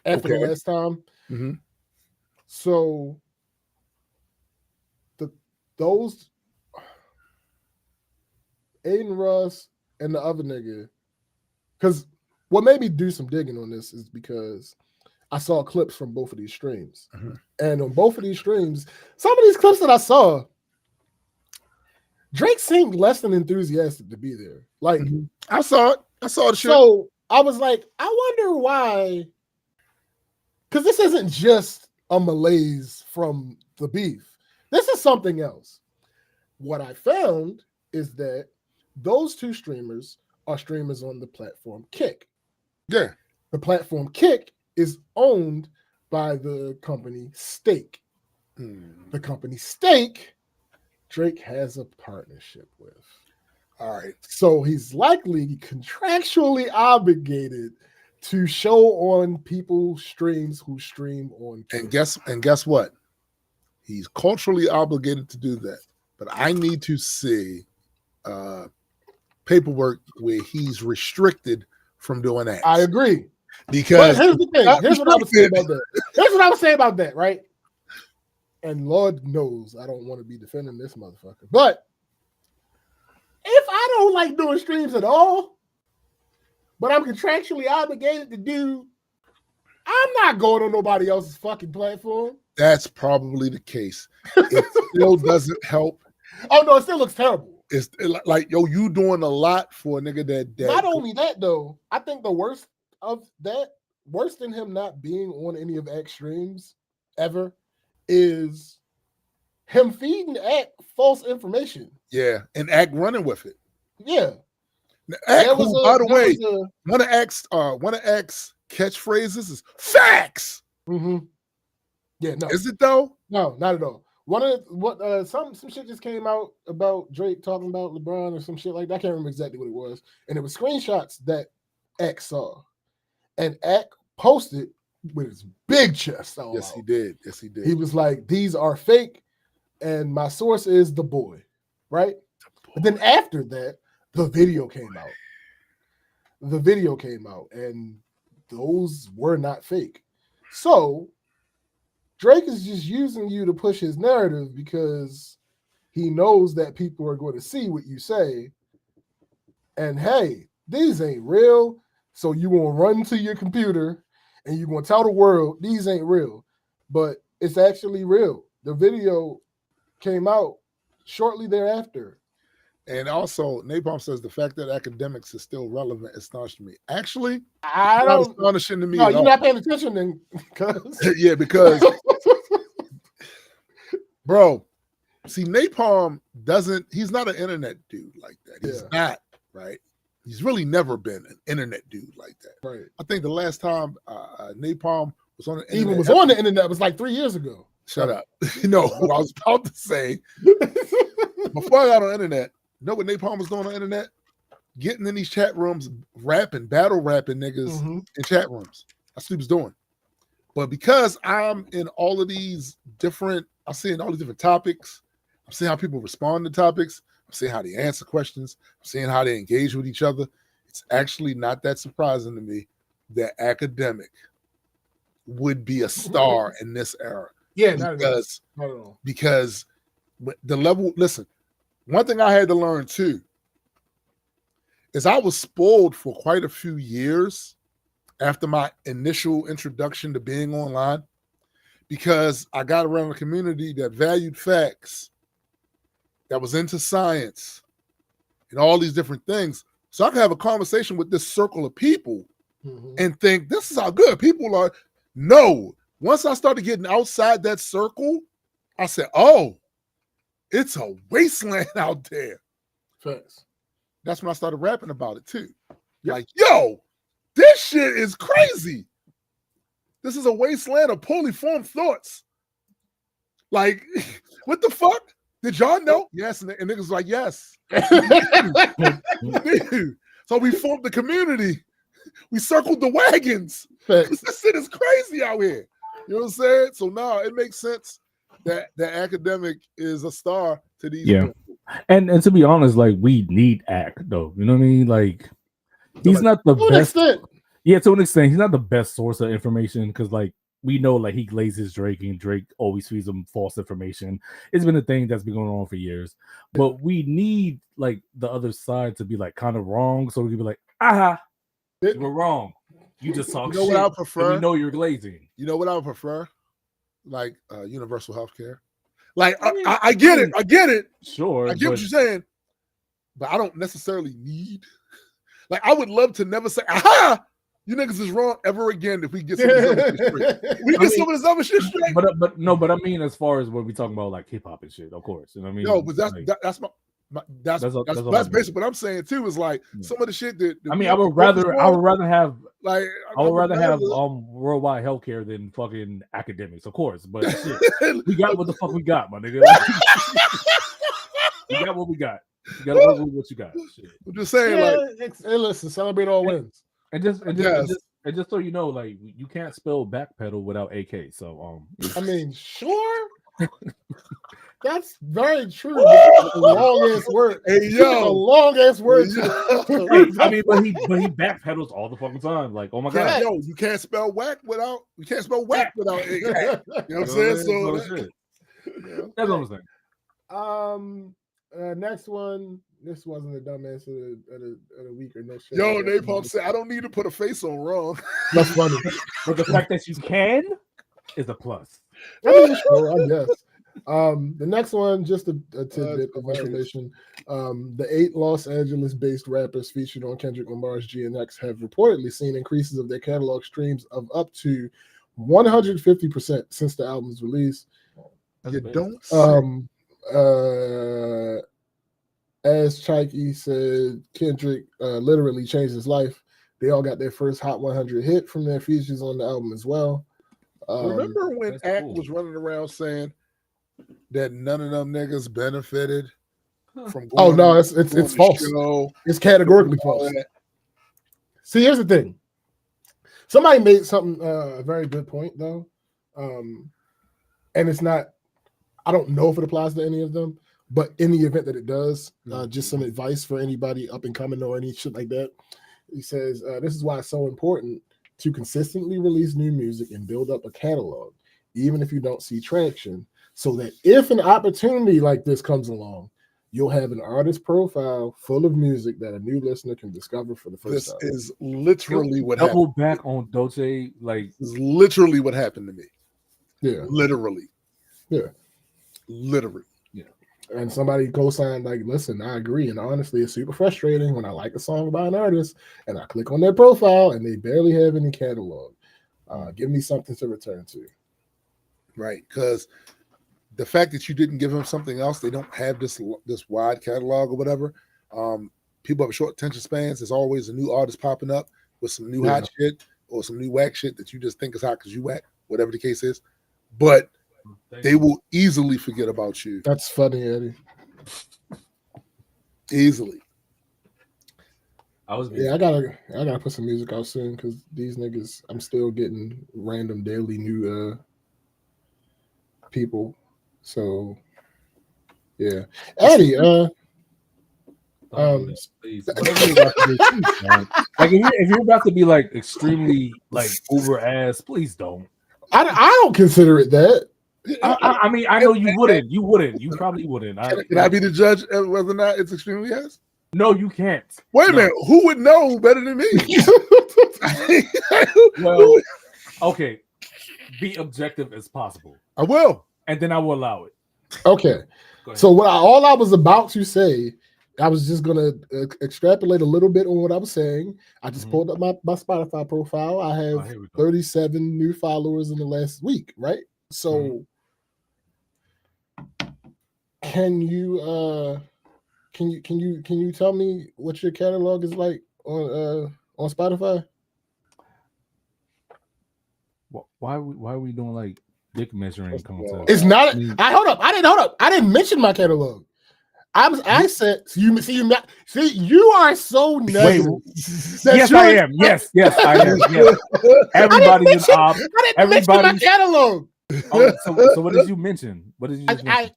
the last time. Mm-hmm. So those Aiden Russ and the other nigga, because what made me do some digging on this is because I saw clips from both of these streams. Mm-hmm. And on both of these streams, some of these clips that I saw, Drake seemed less than enthusiastic to be there. Like, I saw it. I saw the shit. So I was like, I wonder why. Because this isn't just a malaise from the beef. This is something else. What I found is that those two streamers are streamers on the platform Kick. Yeah. The platform Kick is owned by the company Stake. The company Stake, Drake has a partnership with. All right. So he's likely contractually obligated to show on people's streams who stream on Twitch. And guess what? He's culturally obligated to do that. But I need to see paperwork where he's restricted from doing that. I agree. Because but here's the thing. Here's what I would say about that. Here's what I would say about that, right? And Lord knows I don't want to be defending this motherfucker. But if I don't like doing streams at all, but I'm contractually obligated to do, I'm not going on nobody else's fucking platform. That's probably the case. It still doesn't help. Oh, no, it still looks terrible. It's like, yo, you doing a lot for a nigga that Not only that, though, I think the worst of that, worse than him not being on any of X streams ever, is him feeding Act false information. Yeah, and Act running with it. Yeah. Act, who, by the way, one of Act's catchphrases is facts. Mm-hmm. Yeah, no. Is it though? No, not at all. Some shit just came out about Drake talking about LeBron or some shit like that. I can't remember exactly what it was. And it was screenshots that Act saw. And Act posted with his big chest all Yes, out. he did. Yes, he did. He was like, these are fake, and my source is the boy, right? But then after that, the video came out. And those were not fake. So Drake is just using you to push his narrative because he knows that people are going to see what you say. And hey, these ain't real. So you gonna run to your computer and you're gonna tell the world these ain't real. But it's actually real. The video came out shortly thereafter. And also, Napalm says the fact that academics is still relevant astonished me. Actually, I don't astonishing to me. No, at you're all. not paying attention then. Yeah, because bro, see, Napalm he's not an internet dude like that. He's not, right? He's really never been an internet dude like that. Right. I think the last time Napalm was on the internet. Even was on the internet was like 3 years ago. Shut up. No, what I was about to say. Before I got on the internet, you know what Napalm was doing on the internet? Getting in these chat rooms, battle rapping niggas in chat rooms. That's what he was doing. But because I'm in all of these different, I'm seeing all these different topics. I'm seeing how people respond to topics. I'm seeing how they answer questions. I'm seeing how they engage with each other. It's actually not that surprising to me that academic would be a star in this era. Yeah, because, not at all. Because the level, listen, one thing I had to learn too is I was spoiled for quite a few years after my initial introduction to being online because I got around a community that valued facts, that was into science and all these different things. So I could have a conversation with this circle of people and think, this is how good people are. No. Once I started getting outside that circle, I said, oh, it's a wasteland out there. Facts. That's when I started rapping about it too. Like, yo, this shit is crazy. This is a wasteland of poorly formed thoughts. Like, what the fuck? Did y'all know? Yes, and niggas like, yes. So we formed the community. We circled the wagons. This shit is crazy out here. You know what I'm saying? So now it makes sense that the academic is a star to these people. And to be honest, like, we need Ack though. You know what I mean? Like, he's not the best. Yeah, to an extent, he's not the best source of information because, like, we know, like, he glazes Drake and Drake always feeds him false information. It's been a thing that's been going on for years. But we need, like, the other side to be, like, kind of wrong so we can be like, we're wrong. You just talk shit. What I prefer? We know you're glazing. You know what I would prefer? Like universal health care. Like, I get it. I get it. Sure. I get what you're saying. But I don't necessarily need. Like, I would love to never say, you niggas is wrong ever again if we get some of this other shit straight. We get some of this other shit straight. But I mean, as far as when we talking about like hip hop and shit, of course. You know what I mean? No, but that's basically what I'm saying too. Is like some of the shit that I mean, I would rather have worldwide healthcare than fucking academics, of course. But shit, we got what the fuck we got, my nigga. We got what we got. You gotta work with what you got. Shit. I'm just saying, hey, listen, celebrate all wins. And just so you know, like, you can't spell backpedal without AK. So I mean, sure. That's very true. Long ass word. Hey, yo, a long ass word. I mean, but he backpedals all the fucking time. Like, oh my god, yo, you can't spell whack without AK. You know what I'm saying? So that's what I'm saying. Next one. This wasn't a dumbass of the week or no shit. Yo, Napalm said, I don't need to put a face on wrong. That's funny. But the fact that you can is a plus. I mean, sure, I guess. The next one, just a tidbit of information. The 8 Los Angeles-based rappers featured on Kendrick Lamar's GNX have reportedly seen increases of their catalog streams of up to 150% since the album's release. You don't as Chikey said, Kendrick literally changed his life. They all got their first Hot 100 hit from their features on the album as well. Remember when Ack was running around saying that none of them niggas benefited from going it's false. Show, it's categorically false. See, here's the thing. Somebody made something a very good point though. And it's not, I don't know if it applies to any of them, but in the event that it does, just some advice for anybody up and coming or any shit like that. He says, this is why it's so important to consistently release new music and build up a catalog, even if you don't see traction, so that if an opportunity like this comes along, you'll have an artist profile full of music that a new listener can discover for the first time. This is literally what double happened. Back on Dolce, like, this is literally what happened to me. Yeah. Literally. Yeah. Literally. Yeah. And somebody co-signed, like, listen, I agree. And honestly, it's super frustrating when I like a song by an artist and I click on their profile and they barely have any catalog. Give me something to return to. Right. Because the fact that you didn't give them something else, they don't have this wide catalog or whatever. People have short attention spans. There's always a new artist popping up with some new hot shit or some new whack shit that you just think is hot because you whack, whatever the case is. But they will easily forget about you. That's funny, Eddie. Easily. I gotta put some music out soon because these niggas, I'm still getting random daily new people. So yeah, Eddie. Please. Like if you're about to be like extremely like over ass, please don't. I don't consider it that. I mean, I know you wouldn't. You wouldn't. You probably wouldn't. Can I be the judge of whether or not it's extremely ass? No, you can't. Wait a minute. Who would know better than me? Well, okay. Be objective as possible. I will. And then I will allow it. Okay. So all I was about to say, I was just gonna extrapolate a little bit on what I was saying. I just pulled up my Spotify profile. I have 37 new followers in the last week, right? So can you can you tell me what your catalog is like on Spotify? Why are we doing like dick measuring contests? It's not. Hold up. I didn't mention my catalog. I said you are so negative. Yes, I am. Yes, I am. Yes. Everybody's an op. I didn't mention my catalog. Oh, so what did you mention? What did you just mention?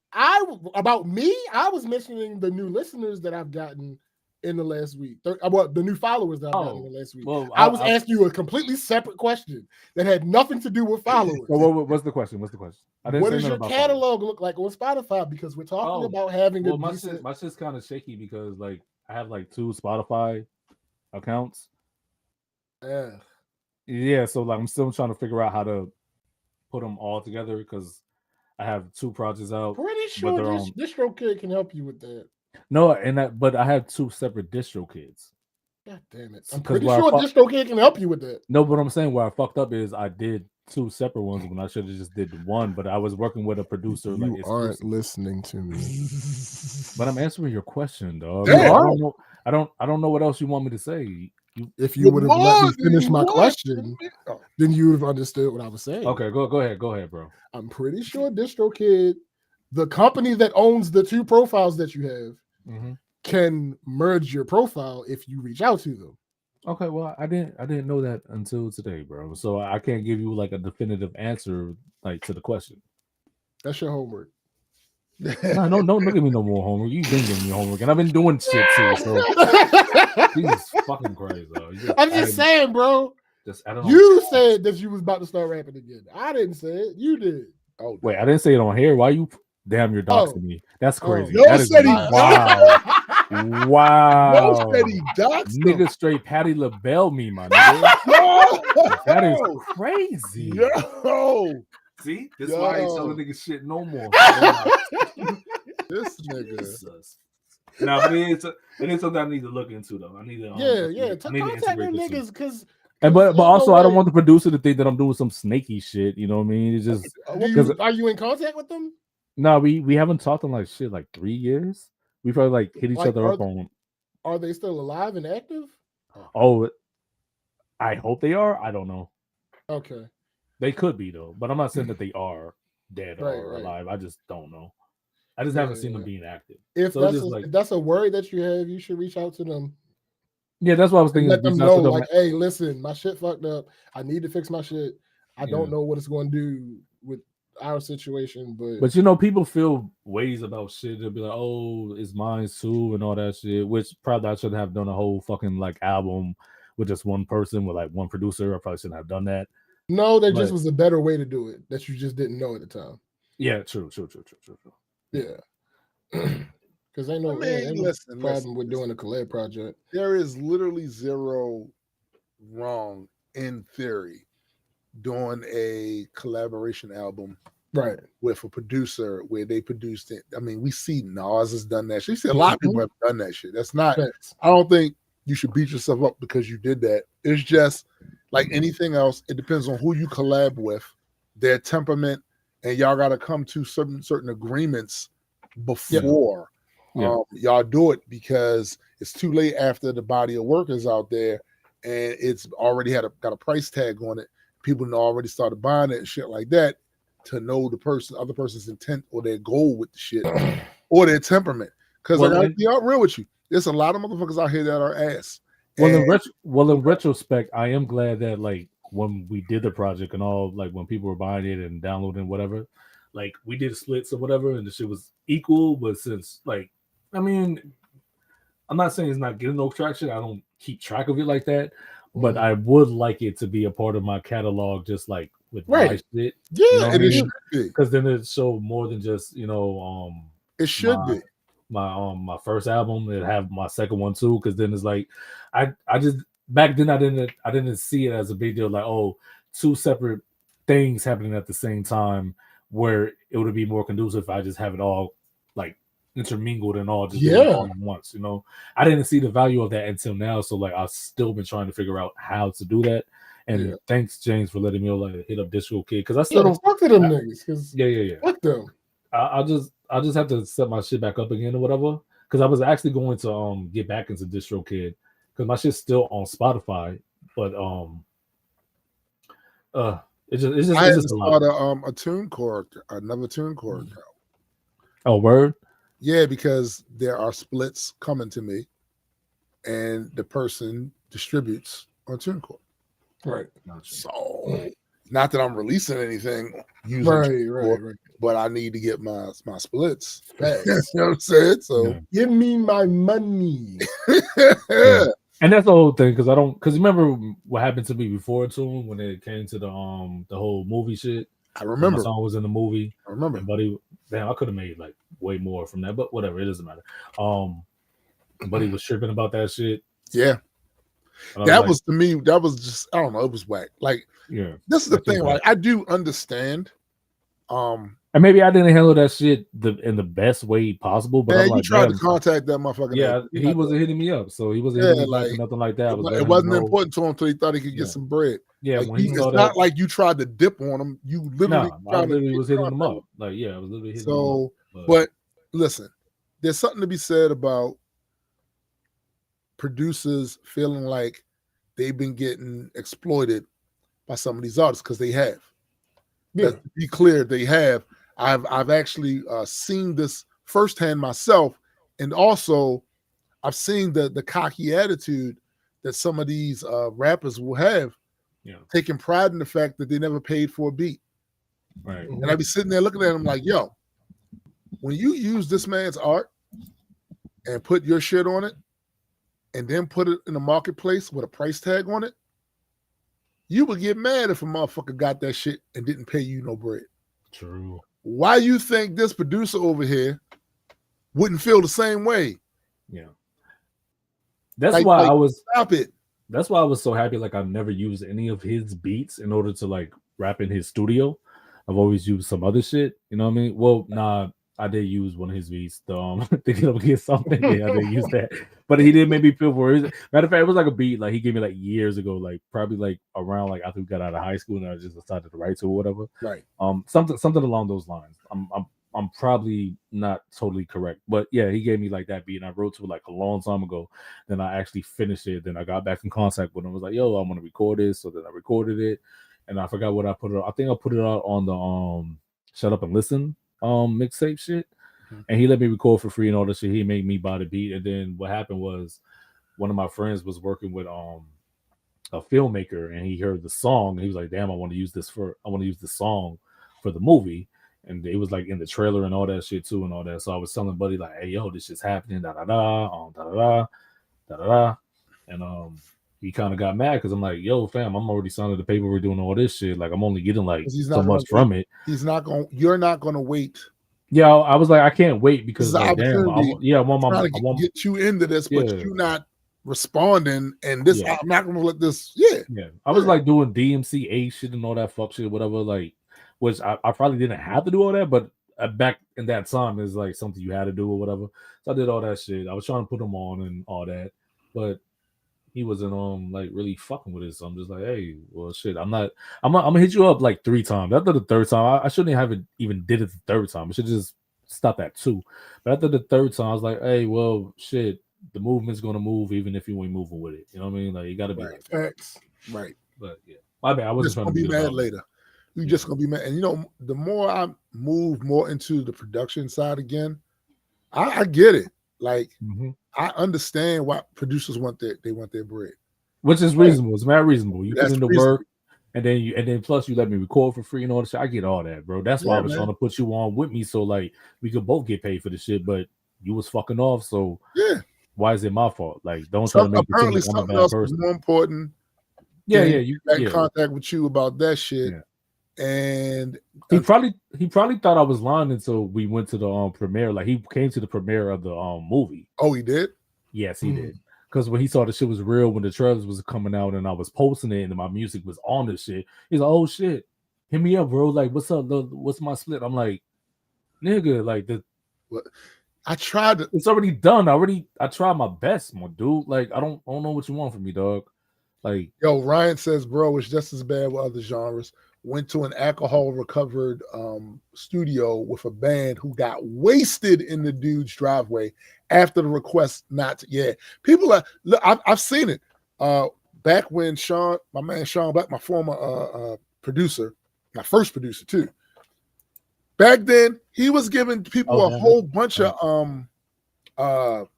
About me? I was mentioning the new listeners that I've gotten in the last week. The new followers that I've gotten in the last week. Well, I was asking you a completely separate question that had nothing to do with followers. Well, what's the question? What does your catalog look like on Spotify? Because we're talking about having my shit's kind of shaky because like I have like 2 Spotify accounts. Yeah, so like I'm still trying to figure out how to put them all together because I have 2 projects out. Pretty sure DistroKid can help you with that. No, but I have 2 separate DistroKids. God damn it! I'm pretty sure DistroKid can help you with that. No, but I'm saying where I fucked up is I did 2 separate ones when I should have just did one. But I was working with a producer. You aren't listening to me. But I'm answering your question, dog. I don't know what else you want me to say. If you would have let me finish my question, then you would have understood what I was saying. Okay, go ahead, bro. I'm pretty sure DistroKid, the company that owns the 2 profiles that you have, can merge your profile if you reach out to them. Okay, well, I didn't know that until today, bro. So I can't give you like a definitive answer like to the question. That's your homework. No, don't look at me no more homework. You've been giving me homework, and I've been doing shit too. So Jesus fucking Christ, though. I'm just saying, bro. You said that you was about to start rapping again. I didn't say it. You did. Oh wait, I didn't say it on here. Why you? Damn, you're doxing me. That's crazy. No said he wow. Wow. No said he doxed nigga straight Patty LaBelle me, my nigga. That is crazy. Yo. See? This is why I ain't telling niggas shit no more. This nigga. Nah, but it is something I need to look into though. I need to contact them niggas because but also I don't want the producer to think that I'm doing some snaky shit. You know what I mean? It's just are you in contact with them? No, we haven't talked in like 3 years. We probably like hit each other up on. Are they still alive and active? Oh, I hope they are. I don't know. Okay. They could be though, but I'm not saying that they are dead or alive. I just don't know. I just haven't seen them being active. If that's a worry that you have, you should reach out to them. Yeah, that's what I was thinking. Let them know, like, hey, listen, my shit fucked up. I need to fix my shit. I don't know what it's going to do with our situation, but you know, people feel ways about shit. They'll be like, oh, it's mine too, and all that shit. Which probably I shouldn't have done a whole fucking like album with just one person with like one producer. I probably shouldn't have done that. No, there just was a better way to do it that you just didn't know at the time. Yeah, true. Yeah. Because ain't no problem with doing a collab project. There is literally zero wrong in theory doing a collaboration album with a producer where they produced it. I mean, we see Nas has done that shit. We see a lot of people have done that shit. That's not, I don't think you should beat yourself up because you did that. It's just like anything else. It depends on who you collab with, their temperament, and y'all got to come to certain agreements before y'all do it, because it's too late after the body of work is out there and it's already got a price tag on it. People already started buying it and shit like that, to know the other person's intent or their goal with the shit or their temperament. Because I gotta be real with you, there's a lot of motherfuckers out here that are ass. Well, in retrospect, I am glad that like when we did the project and all, like when people were buying it and downloading whatever, like we did splits or whatever, and the shit was equal. But since like, I mean, I'm not saying it's not getting no traction. I don't keep track of it like that, but I would like it to be a part of my catalog, just like with my shit. Yeah, it should be, because then it show more than just it should be my first album. It have my second one too, because then it's like I just back then I didn't see it as a big deal, like, oh, 2 separate things happening at the same time, where it would be more conducive if I just have it all like intermingled and all just all at once. You know, I didn't see the value of that until now. So like I've still been trying to figure out how to do that. And thanks, James, for letting me know, like, hit up DistroKid, because I still don't talk to them niggas. Yeah. Fuck them. I'll just have to set my shit back up again or whatever. because I was actually going to get back into DistroKid because my shit's still on Spotify, but it's just I had to a lot. start a TuneCore, another TuneCore account. Oh, word. Yeah, because there are splits coming to me, and the person distributes on TuneCore. Right. So, not that I'm releasing anything using Right. but I need to get my splits. Facts. You know what I'm saying? So, Give me my money. Yeah. And that's the whole thing because remember what happened to me before too when it came to the whole movie shit. I remember my song was in the movie. I remember. Buddy, damn, I could have made like way more from that, but whatever, it doesn't matter. Buddy was tripping about that shit. Yeah. That was to me, that was just, I don't know, it was whack. Like, yeah, this is the thing, like, I do understand. And maybe I didn't handle that shit in the best way possible, but I'm like, you tried to contact that motherfucker. Yeah, he wasn't hitting me up, so he wasn't hitting me back or nothing like that. It wasn't important to him until he thought he could get some bread. Yeah, like, when he saw it's that, not like you tried to dip on him. You literally, I literally was hitting him up. Like, yeah, I was literally hitting him up. But listen, there's something to be said about producers feeling like they've been getting exploited by some of these artists because they have. Yeah. Let's be clear, they have. I've actually seen this firsthand myself, and also I've seen the cocky attitude that some of these rappers will have, taking pride in the fact that they never paid for a beat. Right. And I'd be sitting there looking at him like, yo, when you use this man's art and put your shit on it, and then put it in the marketplace with a price tag on it, you would get mad if a motherfucker got that shit and didn't pay you no bread. True. Why you think this producer over here wouldn't feel the same way? Yeah. That's why I was stop it. That's why I was so happy. Like, I've never used any of his beats in order to like rap in his studio. I've always used some other shit. You know what I mean? Well, nah, I did use one of his beats. To get up against something. Yeah, I did use that. But he did make me feel for it. Matter of fact, it was like a beat like he gave me like years ago, like probably like around like after we got out of high school and I just decided to write to or whatever. Right. Something along those lines. I'm probably not totally correct, but yeah, he gave me like that beat and I wrote to it like a long time ago. Then I actually finished it. Then I got back in contact with him. I was like, yo, I want to record this. So then I recorded it and I forgot what I put it on. I think I put it out on the Shut Up and Listen mixtape shit. And he let me record for free and all that shit. He made me buy the beat. And then what happened was one of my friends was working with a filmmaker and he heard the song and he was like, damn, I want to use this song for the movie. And it was like in the trailer and all that shit too and all that. So I was telling Buddy like, hey, yo, this shit's happening, da da da, da da da, da da da. And he kind of got mad because I'm like, yo, fam, I'm already signing the paper. We're doing all this shit. Like, I'm only getting like so much from it. You're not gonna wait. Yeah, I was like, I can't wait because like, damn, I want to get you into this, but you're not responding. And this, I'm not gonna let this. Yeah. I was like doing DMCA shit and all that fuck shit, whatever. Like, which I probably didn't have to do all that, but back in that time is like something you had to do or whatever. So I did all that shit. I was trying to put him on and all that, but he wasn't like really fucking with it. So I'm just like, hey, well, shit, I'm gonna hit you up like 3 times. After the 3rd time, I shouldn't have even did it the 3rd time. I should just stop at 2. But after the 3rd time, I was like, hey, well, shit, the movement's gonna move even if you ain't moving with it. You know what I mean? Like, you gotta be right. Like Facts. Right. But yeah, my bad. I wasn't trying to be mad later. You're just gonna be mad. And you know, the more I move more into the production side again, I get it. Like, I understand why producers want their bread, which is reasonable. It's very reasonable. You put in the work, and then plus you let me record for free and all the shit. I get all that, bro. That's why I was trying to put you on with me, so like we could both get paid for the shit. But you was fucking off, so why is it my fault? Like, don't try to make it seem like I'm a bad person. More important. You got in contact with you about that shit. Yeah. And he probably thought I was lying until we went to the premiere. Like, he came to the premiere of the movie. Oh, he did? Yes, he did. Because when he saw the shit was real, when the trailers was coming out and I was posting it and my music was on the shit, he's like, oh shit, hit me up, bro. Like, what's up? What's my split? I'm like, nigga, like I tried to. It's already done. I tried my best, my dude. Like, I don't know what you want from me, dog. Like, yo, Ryan says, bro, it's just as bad with other genres. went to an alcohol recovered studio with a band who got wasted in the dude's driveway after the request not to. Yeah, people are. Look, I've seen it. Back when my man Sean Black, my former producer, my first producer too. Back then, he was giving people a whole bunch of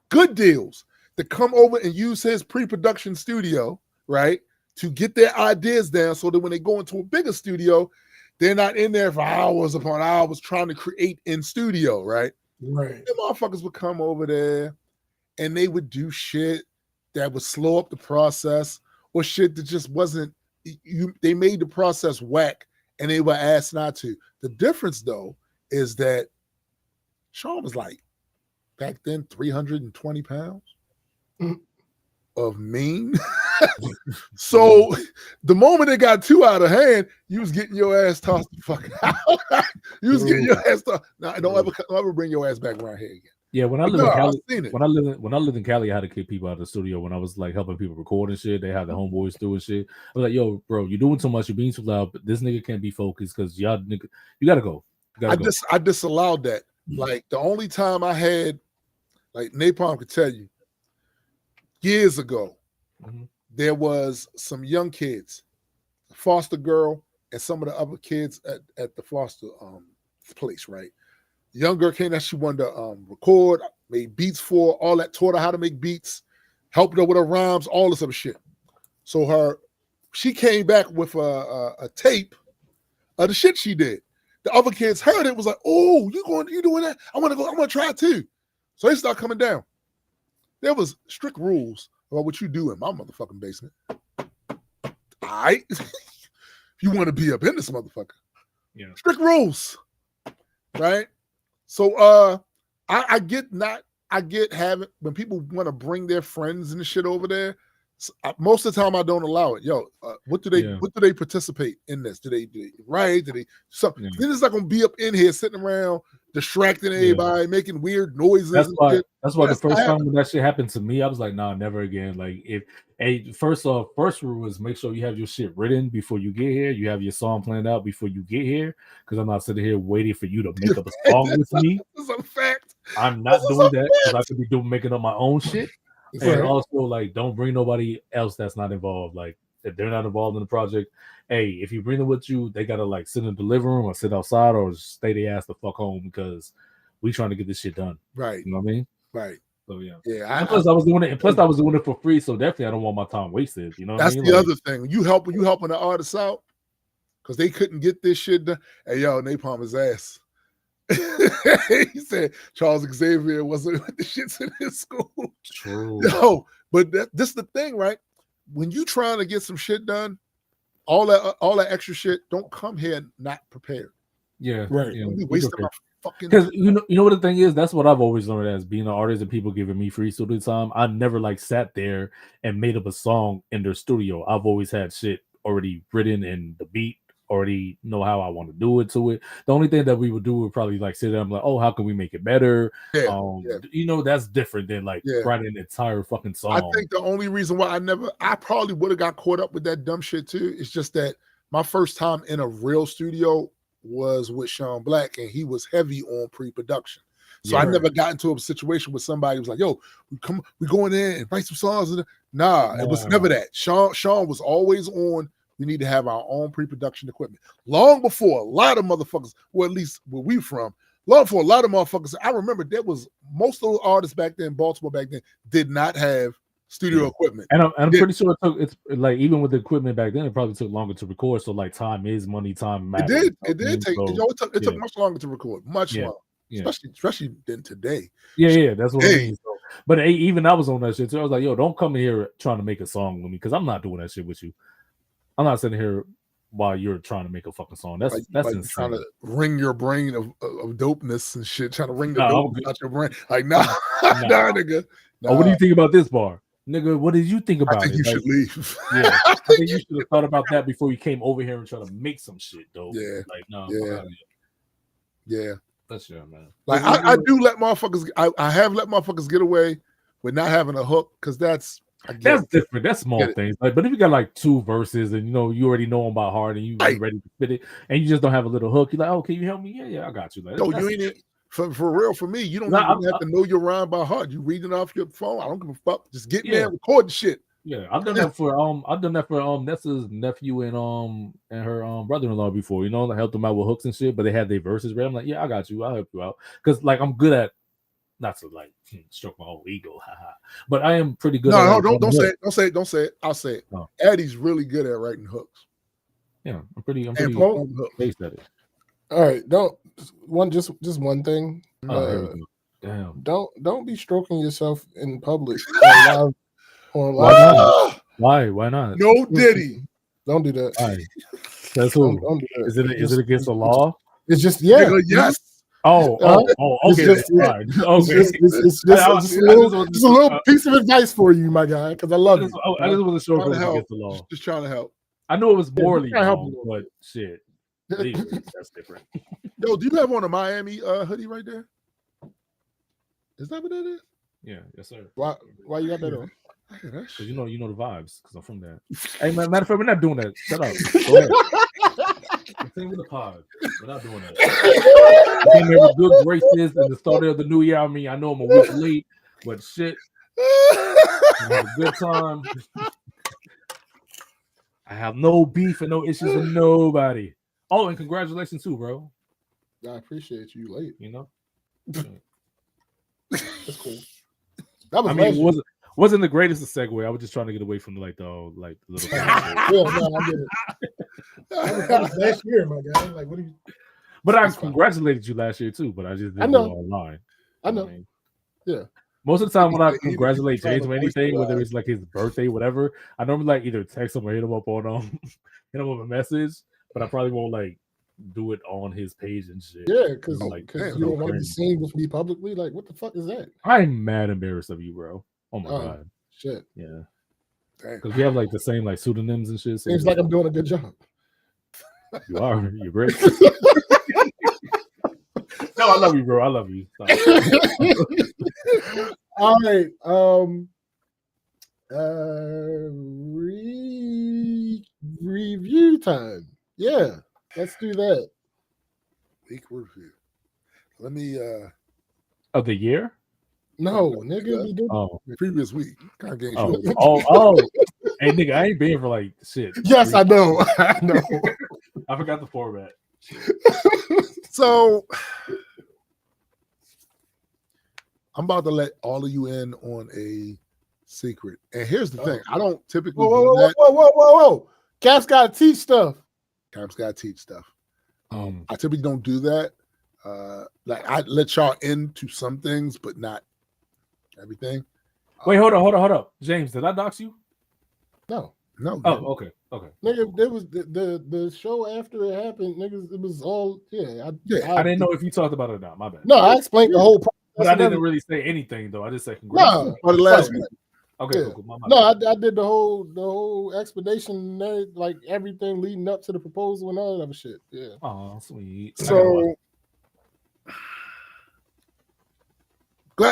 good deals to come over and use his pre-production studio, right, to get their ideas down so that when they go into a bigger studio, they're not in there for hours upon hours trying to create in studio, right? Right. The motherfuckers would come over there and they would do shit that would slow up the process or shit that just wasn't, they made the process whack and they were asked not to. The difference, though, is that Sean was like, back then, 320 pounds of mean. So the moment it got too out of hand, you was getting your ass tossed the fuck out. You was getting your ass tossed. Now, don't ever bring your ass back around here again. Yeah, when I lived in Cali, when I lived in Cali, I had to kick people out of the studio when I was like helping people record and shit. They had the homeboys doing shit. I was like, "Yo, bro, you're doing too much. You're being too loud. But this nigga can't be focused because y'all nigga, you gotta go." I disallowed that. Like the only time I had, like Napalm could tell you, years ago, there was some young kids, a foster girl, and some of the other kids at the foster place, right? The young girl came that she wanted to record, made beats for, all that, taught her how to make beats, helped her with her rhymes, all this other shit. So she came back with a tape of the shit she did. The other kids heard it, was like, "Oh, you doing that? I want to try it too." So they start coming down. There was strict rules about what you do in my motherfucking basement. All right? You want to be up in this motherfucker. Yeah. Strict rules. Right? So I get having, when people want to bring their friends and shit over there, most of the time I don't allow it. Yo, what do they participate in this? Do they write? Do they something? Yeah. They're just not gonna be up in here sitting around distracting everybody, making weird noises. That's why the first time when that shit happened to me, I was like, nah, never again. Like, first rule is make sure you have your shit written before you get here. You have your song planned out before you get here, because I'm not sitting here waiting for you to make up a song with me. That's a fact. I'm not doing that because I could be making up my own shit. And also, like, don't bring nobody else that's not involved. Like, if they're not involved in the project, hey, if you bring them with you, they gotta like sit in the living room or sit outside or stay their ass the fuck home because we trying to get this shit done. Right. You know what I mean? Right. So yeah. Yeah. Plus I was doing it for free, so definitely I don't want my time wasted. You know what I mean? That's the other thing. You helping the artists out because they couldn't get this shit done. Hey, yo, Napalm his ass. He said Charles Xavier wasn't with the shits in his school. True. No, but this is the thing, right? When you trying to get some shit done, all that extra shit, don't come here not prepared. Yeah, right. Yeah, wasting my fucking. Because you know what the thing is. That's what I've always learned as being an artist and people giving me free studio time. I never like sat there and made up a song in their studio. I've always had shit already written and the beat already know how I want to do it to it. The only thing that we would do would probably like sit there and like, oh, how can we make it better? You know, that's different than like writing an entire fucking song. I think the only reason why I probably would have got caught up with that dumb shit too is just that my first time in a real studio was with Sean Black and he was heavy on pre-production. So I never got into a situation where somebody was like, yo, we go in there and write some songs. It was never that. Sean was always on, we need to have our own pre-production equipment. Long before a lot of motherfuckers, or at least where we from, long before a lot of motherfuckers, I remember there was most of the artists back then, Baltimore back then, did not have studio equipment. And I'm pretty sure it's like even with the equipment back then, it probably took longer to record. So like time is money, time matters. It did take, it took much longer to record, much longer. Yeah. Especially than today. Yeah, that's what I mean. So, but even I was on that shit too. I was like, yo, don't come in here trying to make a song with me because I'm not doing that shit with you. I'm not sitting here while you're trying to make a fucking song. That's insane. Trying to wring your brain of dopeness and shit. Trying to wring the dope out your brain. Like, nah, nigga. Nah. Oh, what do you think about this bar? Nigga, what did you think about it? I think you should leave. Yeah. I think you should have thought about that before you came over here and tried to make some shit, though. Yeah. Like, no. Yeah. That's your man. Like, I do let motherfuckers, I have let motherfuckers get away with not having a hook because that's That's different. That's small things. Like, but if you got like 2 verses and you already know them by heart and you ready to spit it, and you just don't have a little hook, you're like, oh, can you help me? Yeah, I got you. Like, no, you ain't for real. For me, you don't even have to know your rhyme by heart. You reading off your phone. I don't give a fuck. Just get in there and record the shit. Yeah, I've done that for Nessa's nephew and her brother-in-law before. I helped them out with hooks and shit, but they had their verses ready. I'm like, yeah, I got you. I'll help you out because like I'm good at. Not to like stroke my whole ego, haha. But I am pretty good. No, don't say it. I'll say it. Oh. Eddie's really good at writing hooks. Yeah, I'm pretty based at it. All right, just one thing. Damn. Don't be stroking yourself in public on live. Why? Why not? No Diddy. Don't do that. Why? That's who. Don't do that. Is it against the law? It's just yes. Okay. It's just a little piece of advice for you, my guy, because I love you. I just wasn't sure if it was against the law. Just trying to help. I knew it was morally wrong, but shit, legally, that's different. Yo, do you have on a Miami hoodie right there? Is that what that is? Yeah, yes, sir. Why you got that on? Because you know the vibes. Because I'm from there. Hey, man, matter of fact, we're not doing that. Shut up. Go ahead. Same with the pod. We're not doing that. I came here with good graces and the start of the new year. I mean, I know I'm a week late, but shit, I had a good time. I have no beef and no issues with nobody. Oh, and congratulations too, bro. I appreciate you late. That's cool. That was. I mean, wasn't the greatest of segue. I was just trying to get away from the little. I get it. That was last year, my guy. Like, what do you? But I congratulated you last year too. But I just didn't do it online. I know. Yeah. Most of the time when I congratulate James or anything, whether it's like his birthday, whatever, I normally like either text him or hit him up on hit him with a message. But I probably won't like do it on his page and shit. Yeah, because you don't want to be seen with me publicly. Like, what the fuck is that? I'm mad embarrassed of you, bro. Oh my god. Shit. Yeah. Because we have like the same like pseudonyms and shit. So seems like I'm doing a good job. You are. You're great. No, I love you, bro. I love you. All right. Review time. Yeah, let's do that. Week review. Let me. Of the year? No, nigga. We did. Previous week. Hey, nigga, I ain't been for like shit. Yes, I know. I know. I forgot the format. So I'm about to let all of you in on a secret. And here's the thing. I don't typically do that. Whoa. Cap's got to teach stuff. I typically don't do that. Like I let y'all into some things, but not everything. Wait, hold up. James, did I dox you? No. Oh, okay. Nigga, there was the show after it happened, niggas, it was all I didn't know if you talked about it or not. My bad. No, I explained the whole process. But I didn't really say anything though. I just said congrats. No, for the last minute. Okay, cool. No, I did the whole explanation, like everything leading up to the proposal and all that other shit. Yeah. Oh, sweet. So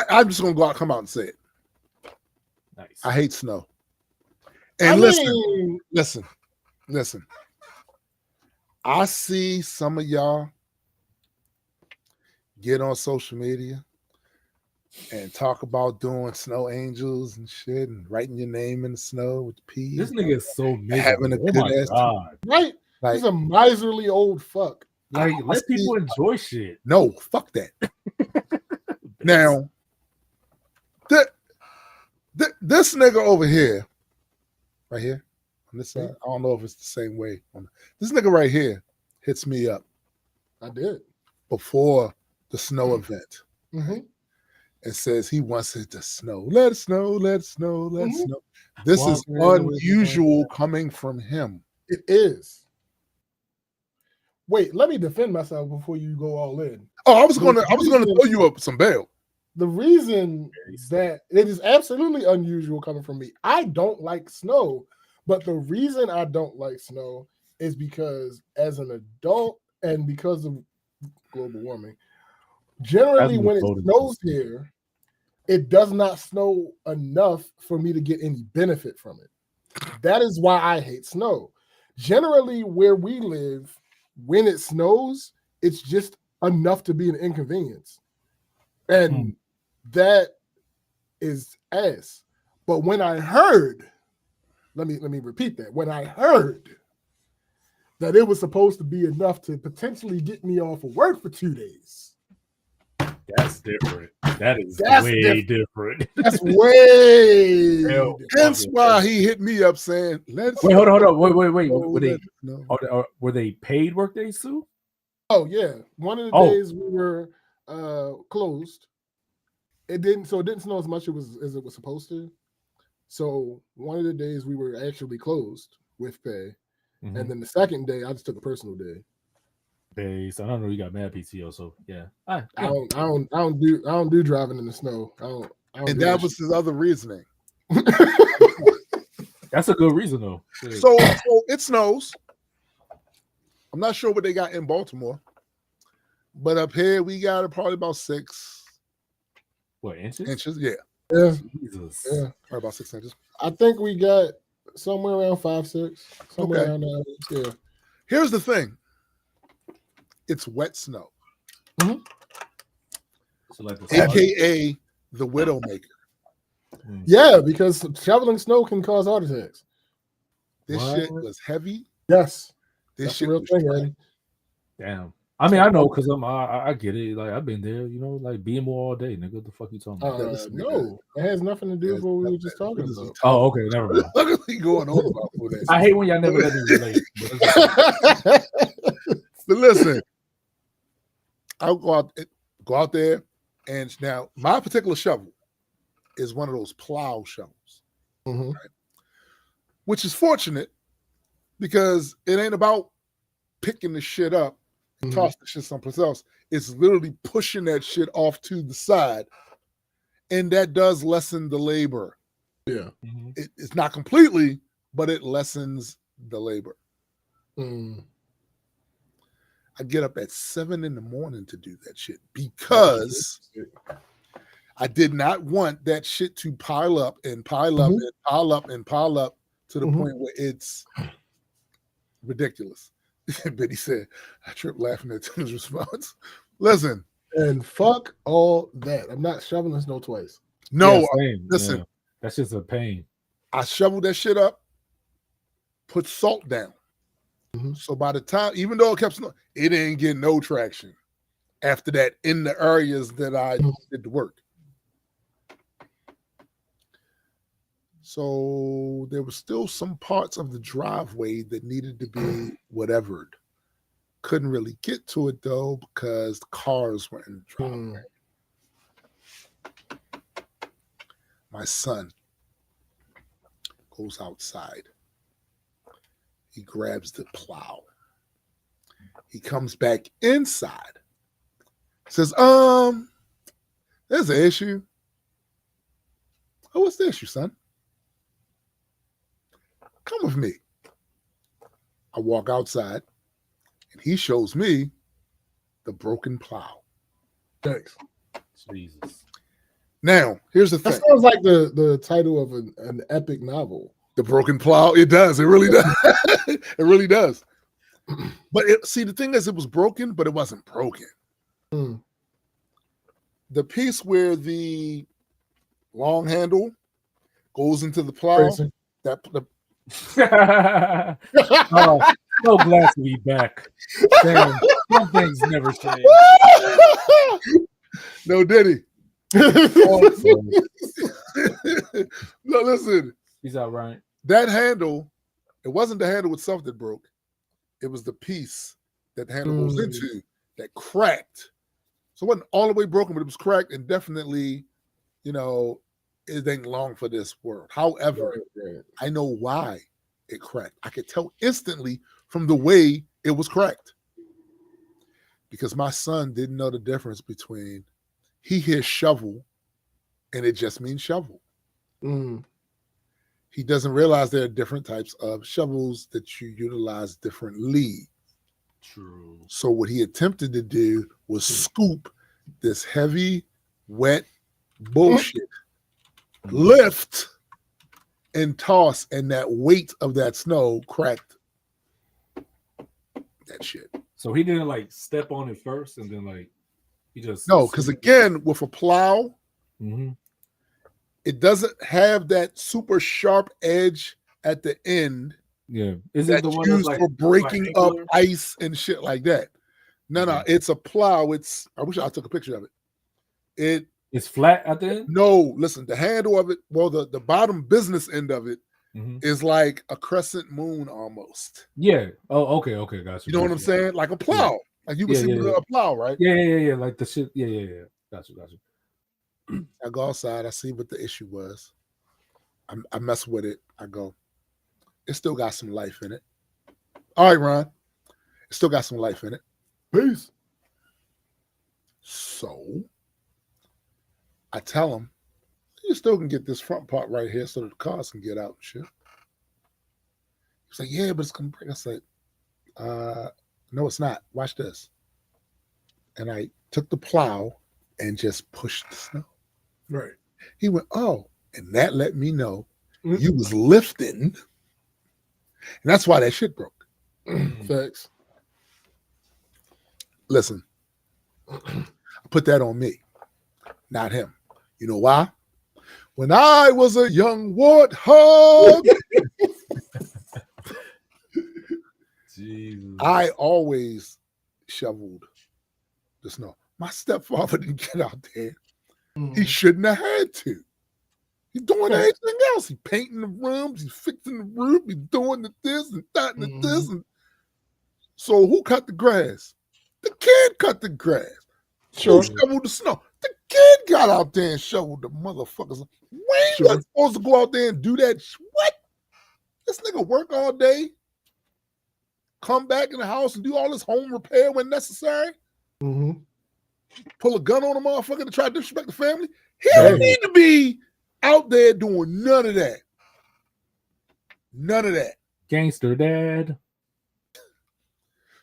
I'm just gonna come out and say it. Nice. I hate snow. And listen. I see some of y'all get on social media and talk about doing snow angels and shit and writing your name in the snow with the P. This nigga is so miserable. Having a good ass time. Right? Like, he's a miserly old fuck. Like, let people enjoy shit. No, fuck that. Now, this nigga over here, right here, on this side, I don't know if it's the same way. This nigga right here hits me up. I did. Before the snow event. Mm-hmm. And says he wants it to snow. Let it snow, let it snow, let it snow. This is unusual coming from him. It is. Wait, let me defend myself before you go all in. Oh, I was gonna throw you up some bail. The reason that it is absolutely unusual coming from me, I don't like snow, but the reason I don't like snow is because as an adult and because of global warming, generally when it snows here, it does not snow enough for me to get any benefit from it. That is why I hate snow. Generally, where we live, when it snows, it's just enough to be an inconvenience. And that is ass. But when I heard, let me repeat that. When I heard that it was supposed to be enough to potentially get me off of work for 2 days. That's different. That's way different. That's way different. Hence why he hit me up saying, "Let's wait, hold on. Wait. Were they paid work days too? Oh yeah. One of the days we were closed. It didn't snow as much as it was supposed to. So one of the days we were actually closed with pay. Mm-hmm. And then the second day I just took a personal day. Days. I don't know. You got mad PTO, so yeah. I don't do driving in the snow. I don't and that was his other reasoning. That's a good reason though. So it snows. I'm not sure what they got in Baltimore, but up here we got probably about 6. What, inches? Inches, yeah. Jesus. Yeah. Probably about 6 inches. I think we got somewhere around 5, 6. Somewhere around there. Yeah. Here's the thing. It's wet snow. Mm-hmm. So like AKA the Widowmaker. Yeah, because shoveling snow can cause heart attacks. This shit was heavy. Yes. This shit real was thing, Eddie. Damn. I mean, I know because I get it. Like I've been there, like being more all day, nigga. What the fuck you talking about? No, it has nothing to do with what we were just talking about. Oh, okay, never mind. Look at me going on about that. I hate when y'all never let me relate. But listen, I'll go out there, and now my particular shovel is one of those plow shovels, right? Which is fortunate because it ain't about picking the shit up and toss the shit someplace else. It's literally pushing that shit off to the side, and that does lessen the labor. Yeah, it's not completely, but it lessens the labor. I get up at 7 a.m. to do that shit because I did not want that shit to pile up and pile up and pile up and pile up to the point where it's ridiculous. Betty said, I tripped laughing at Tim's response. Listen. And fuck all that. I'm not shoveling snow twice. No, listen. Yeah. That's just a pain. I shoveled that shit up, put salt down. So by the time, even though it kept snowing, it didn't get no traction after that in the areas that I did the work. So there was still some parts of the driveway that needed to be whatevered. Couldn't really get to it though because the cars were in the driveway. My son goes outside. He grabs the plow. He comes back inside. Says, there's an issue. Oh, what's the issue, son? Come with me. I walk outside, and he shows me the broken plow. Thanks. Jesus. Now, here's the thing. That sounds like the title of an epic novel. The broken plow. It does. It really does. It really does. But see, the thing is, it was broken, but it wasn't broken. The piece where the long handle goes into the plow, oh, so glad to be back. Damn, some things never change. No, Diddy. No, listen. He's all right. That handle, it wasn't the handle itself that broke. It was the piece that the handle goes into that cracked. So it wasn't all the way broken, but it was cracked, and definitely, it ain't long for this world. However, I know why it cracked. I could tell instantly from the way it was cracked. Because my son didn't know the difference between he hears shovel and it just means shovel. He doesn't realize there are different types of shovels that you utilize differently. True. So what he attempted to do was scoop this heavy, wet Bullshit. Lift and toss, and that weight of that snow cracked that shit. So he didn't like step on it first, and then like he just no, because again, with a plow, it doesn't have that super sharp edge at the end. Yeah, is it the one used like, for breaking like up ice and shit like that? No, it's a plow. I wish I took a picture of it. It's flat at the end? No, listen, the handle of it, well, the bottom business end of it is like a crescent moon almost. Yeah. Oh, okay, gotcha. You know what I'm saying? Like a plow. Yeah. Like you would see with a plow, right? Yeah. Like the shit. Yeah. Gotcha. I go outside, I see what the issue was. I mess with it. I go, it still got some life in it. All right, Ron. It still got some life in it. Peace. So I tell him, you still can get this front part right here so that the cars can get out and shit. He's like, yeah, but it's gonna break. I said, no, it's not. Watch this. And I took the plow and just pushed the snow. Right. He went, oh, and that let me know you was lifting. And that's why that shit broke. Facts. Listen, I put that on me, not him. You know why? When I was a young warthog, I always shoveled the snow. My stepfather didn't get out there. He shouldn't have had to. He's doing everything else. He's painting the rooms. He's fixing the roof. He's doing the this and that and the this. And so who cut the grass? The kid cut the grass. Who shoveled the snow? The kid got out there and shoveled the motherfuckers. We ain't not supposed to go out there and do that. What? This nigga work all day, come back in the house and do all this home repair when necessary. Pull a gun on a motherfucker to try to disrespect the family. He don't need to be out there doing none of that. None of that. Gangster dad.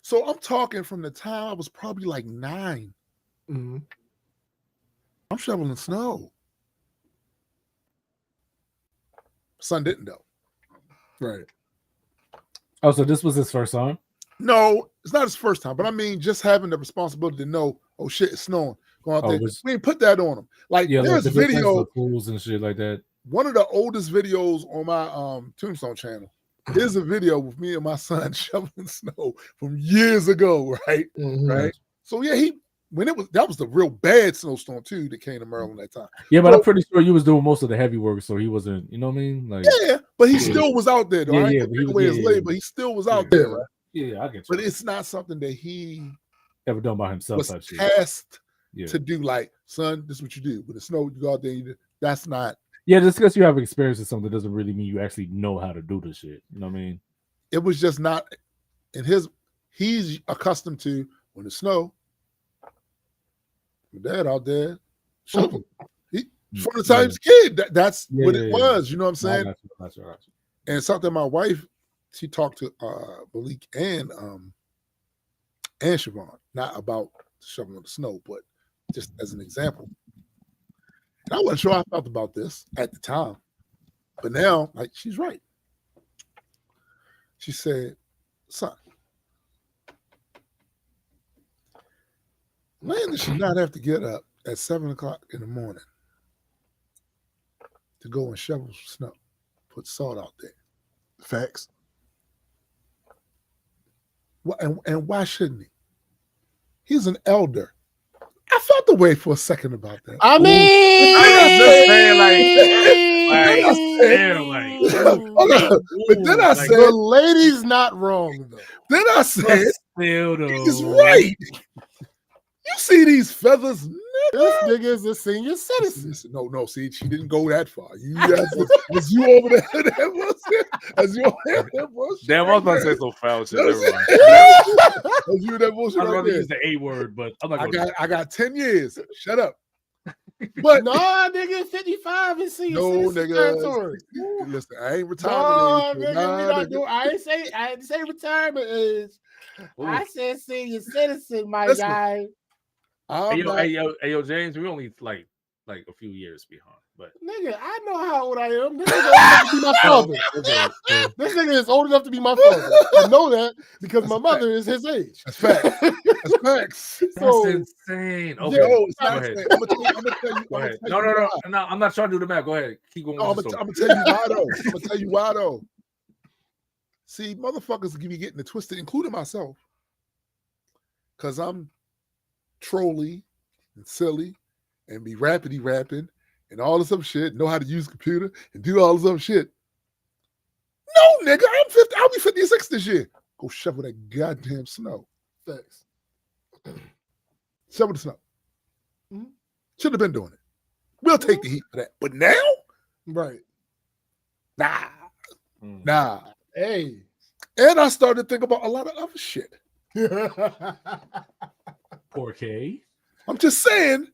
So I'm talking from the time I was probably like 9. I'm shoveling snow. Son didn't though. Right. Oh, so this was his first time? No, it's not his first time, but I mean, just having the responsibility to know, oh shit, it's snowing. Go out there. We ain't put that on him. Like there's like video pools and shit like that. One of the oldest videos on my Tombstone channel is a video with me and my son shoveling snow from years ago, right? Right. So yeah, that was the real bad snowstorm too that came to Maryland that time. Yeah, but I'm pretty sure you was doing most of the heavy work, so he wasn't. You know what I mean? Like yeah, but he still was out there. Though. But he still was out there, right? Yeah, I get you. But it's not something that he ever done by himself. Was tasked to do. Like, son, this is what you do. When it snows, you go out there. And you do. That's not. Yeah, just because you have experience in something doesn't really mean you actually know how to do the shit. You know what I mean? It was just not in his. He's accustomed to when it snow. My dad out there shoveling. From the time he's a kid, that's what it was. You know what I'm saying? That's right. And something my wife, she talked to Malik and Siobhan, not about shoveling the snow, but just as an example. And I wasn't sure how I felt about this at the time, but now, like, she's right. She said, "Son, Landon should not have to get up at 7:00 in the morning to go and shovel snow, put salt out there." Facts. And why shouldn't he? He's an elder. I felt the way for a second about that. I mean, but then I said, the lady's not wrong though. Then I said, he's right. You see these feathers? This nigga is a senior citizen. No. See, she didn't go that far. Was you over there? That was damn, I was about to say some foul shit. Was you that bullshit? I was going to use the A word, but I'm not. I got 10 years. Shut up. But no, nigga, 55 and senior citizen territory. Listen, I ain't retired. I didn't say retirement age. I said senior citizen, my guy. Hey, yo, James, we only like like a few years behind. But nigga, I know how old I am. This nigga old enough to be my father. This nigga is old enough to be my father. I know that because my mother is his age. That's facts. That's facts. That's insane. Okay, Yo, it's go not ahead. insane. I'm gonna tell you. Go ahead. No. I'm not trying to do the math. Go ahead. Keep going. I'm gonna tell you why though. I'm gonna tell you why though. See, motherfuckers be getting it twisted, including myself, because I'm trolly and silly and be rapping and all this other shit. Know how to use a computer and do all this other shit. No, nigga, I'm 50. I'll be 56 this year. Go shovel that goddamn snow. Thanks. Shovel the snow. Mm-hmm. Should have been doing it. We'll take the heat for that. But now, right? Nah. Hey. And I started to think about a lot of other shit. Poor K. I'm just saying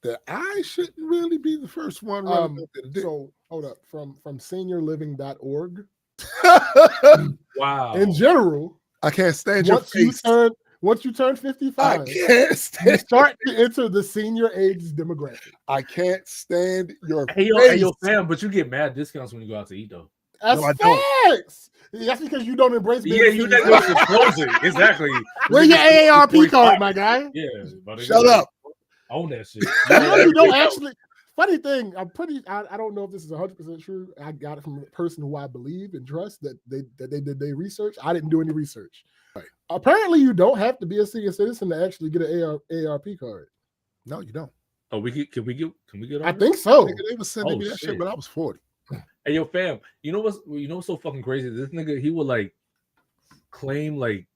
that I shouldn't really be the first one. So hold up. From seniorliving.org. Wow. In general, I can't stand your face. Once you turn 55, I can't stand you start to enter the senior age demographic. I can't stand your hey, face. Yo, fam, but you get mad discounts when you go out to eat, though. That's facts. That's because you don't embrace being you're not going to close it. Exactly. Where's your AARP card, my guy? Yeah. Shut up. Own that shit. You don't actually. Funny thing, I don't know if this is 100% true. I got it from a person who I believe and trust that they did their research. I didn't do any research. Right. Apparently, you don't have to be a senior citizen to actually get an AARP card. No, you don't. Oh, can we get? I think so. They were sending me that shit when I was 40. Hey, yo, fam, you know what's so fucking crazy? This nigga, he would like claim like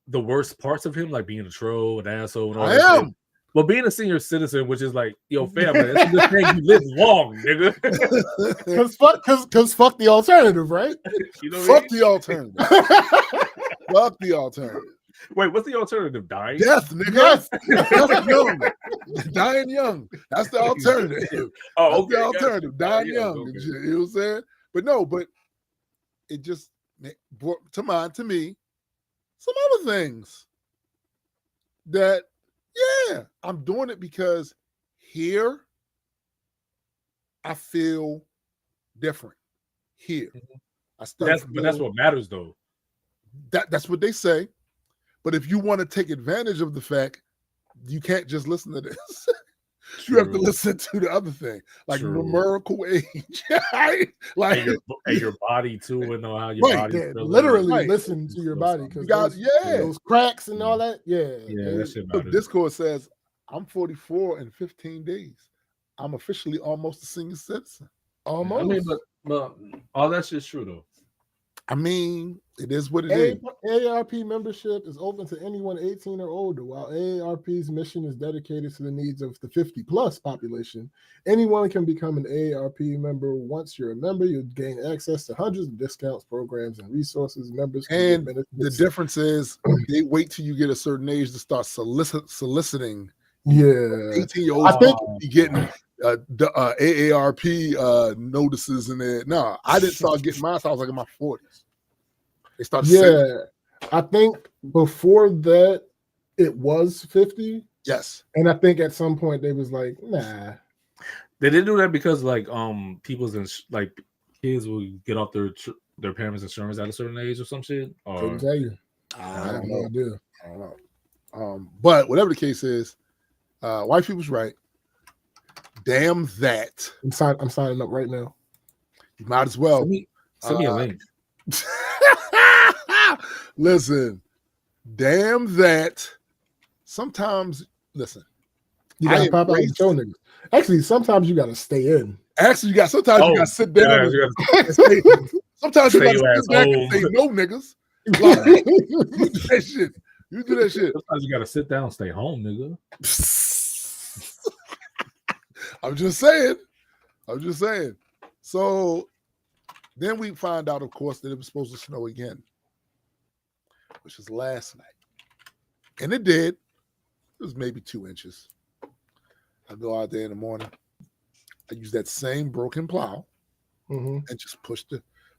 the worst parts of him, like being a troll, an asshole, and all that. I am. But being a senior citizen, which is like, yo, fam, that's a good thing you live long, nigga. Cause fuck the alternative, right? You know fuck the alternative. Fuck the alternative. Wait, what's the alternative? Dying? Death, nigga. Yes. Young. Dying young. That's the alternative. Oh, okay. That's the alternative. Dying young. Okay. You know what I'm saying? But it just brought to me some other things that, yeah, I'm doing it because here I feel different. Here. That's what matters, though. That's what they say. But if you want to take advantage of the fact, you can't just listen to this. You have to listen to the other thing, like numerical age, like and your body too, and know how your body literally listen to your body because those cracks and all that. That shit matters. Discord says I'm 44 in 15 days. I'm officially almost a senior citizen. Almost. I mean, but all that shit's true though. I mean, it is what it is. AARP membership is open to anyone 18 or older. While AARP's mission is dedicated to the needs of the 50-plus population, anyone can become an AARP member. Once you're a member, you'll gain access to hundreds of discounts, programs, and resources. Members and the difference is they wait till you get a certain age to start soliciting. Yeah, 18-year-olds I think be getting AARP notices in there. No, I didn't start getting mine. So I was like in my 40s. They started. Yeah, I think before that it was 50. Yes, and I think at some point they was like, nah. They didn't do that because like people's like kids will get off their parents' insurance at a certain age or some shit. Or... Couldn't tell you. I don't know. I don't know. But whatever the case is, white people's right. Damn that. I'm signing up right now. You might as well. Send me a link. Listen, damn that. Sometimes, listen. You gotta pop out and show niggas. Actually, sometimes you gotta stay in. Actually, you gotta sit down. Sometimes you gotta sit back and say no, niggas. Like, you do that shit. You do that shit. Sometimes you gotta sit down and stay home, nigga. I'm just saying. So then we find out, of course, that it was supposed to snow again, which is last night. And it did. It was maybe 2 inches. I go out there in the morning. I use that same broken plow and just push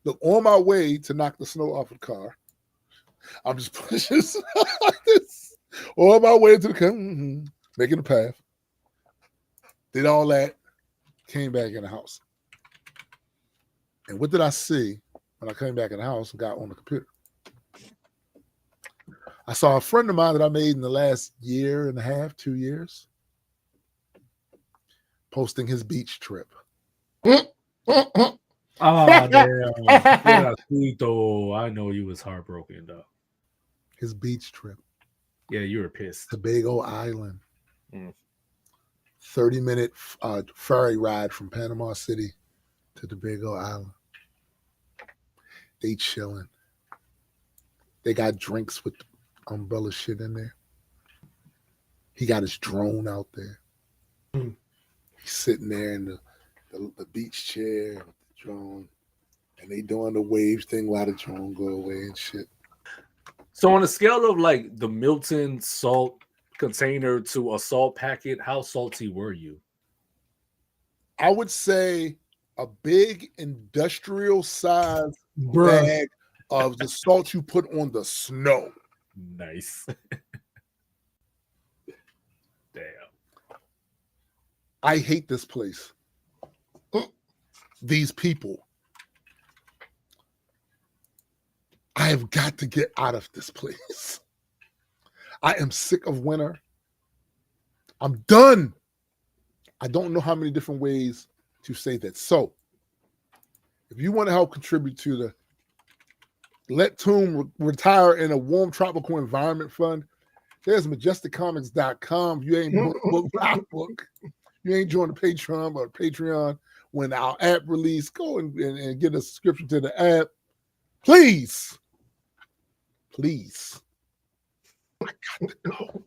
look, on my way to knock the snow off the car. I'm just pushing like this. On my way to the car, making a path. Did all that, came back in the house. And what did I see when I came back in the house and got on the computer? I saw a friend of mine that I made in the last year and a half, 2 years, posting his beach trip. Oh, damn. I know you was heartbroken, though. His beach trip. Yeah, you were pissed. Tobago Island. 30-minute ferry ride from Panama City to Tobago Island. They chilling. They got drinks with umbrella shit in there. He got his drone out there. He's sitting there in the beach chair with the drone, and they doing the wave thing while the drone go away and shit. So on a scale of like the Milton salt container to a salt packet, how salty were you? I would say a big industrial size bag of the salt you put on the snow. Nice. Damn. I hate this place. These people. I have got to get out of this place. I am sick of winter. I'm done. I don't know how many different ways to say that. So, if you want to help contribute to the Let Toon Retire in a Warm Tropical Environment Fund, there's majesticcomics.com. You ain't book our book. You ain't joined the Patreon or Patreon when our app release. Go and get a subscription to the app. Please. Please. I got to go.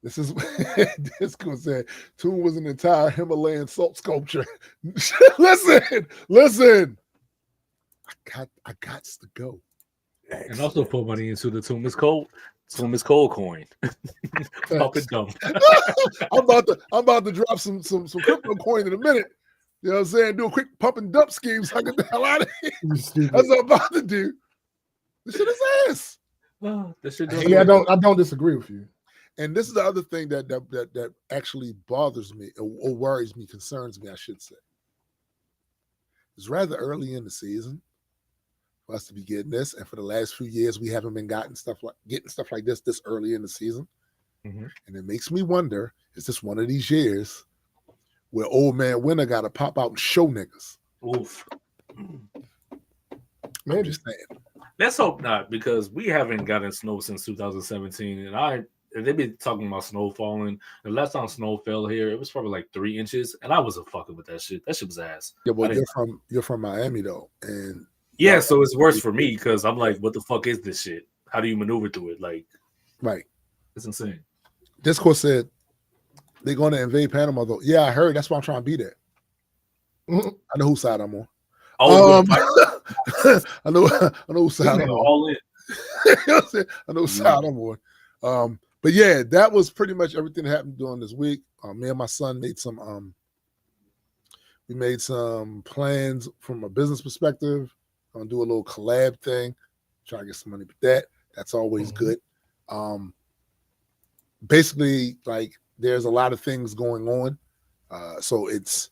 This is Disco said, Toon was an entire Himalayan salt sculpture. Listen. I got to go. And also put money into the Toon is Cold coin. Pump and dump. I'm about to drop some crypto coin in a minute. You know what I'm saying? Do a quick pump and dump scheme so I get the hell out of here. That's what I'm about to do. This shit is ass. I don't disagree with you. And this is the other thing that actually bothers me or worries me, concerns me, I should say. It's rather early in the season for us to be getting this, and for the last few years, we haven't been getting stuff like this early in the season. Mm-hmm. And it makes me wonder: is this one of these years where old man Winter got to pop out and show niggas? Oof. Maybe. I'm just saying. Let's hope not, because we haven't gotten snow since 2017, and they've been talking about snow falling. The last time snow fell here, it was probably like 3 inches, and I wasn't fucking with that shit. That shit was ass. Yeah, well, you're from Miami though, and yeah, so it's worse for me because I'm like, what the fuck is this shit? How do you maneuver through it? Like, right? It's insane. Discourse said they're going to invade Panama though. Yeah, I heard. That's why I'm trying to be there. I know whose side I'm on. Oh, I know whose side I'm on. All in. I know whose side I'm on. But yeah, that was pretty much everything that happened during this week. Me and my son made some plans from a business perspective. I'm gonna do a little collab thing, try to get some money with that's always good. Basically, like there's a lot of things going on. So it's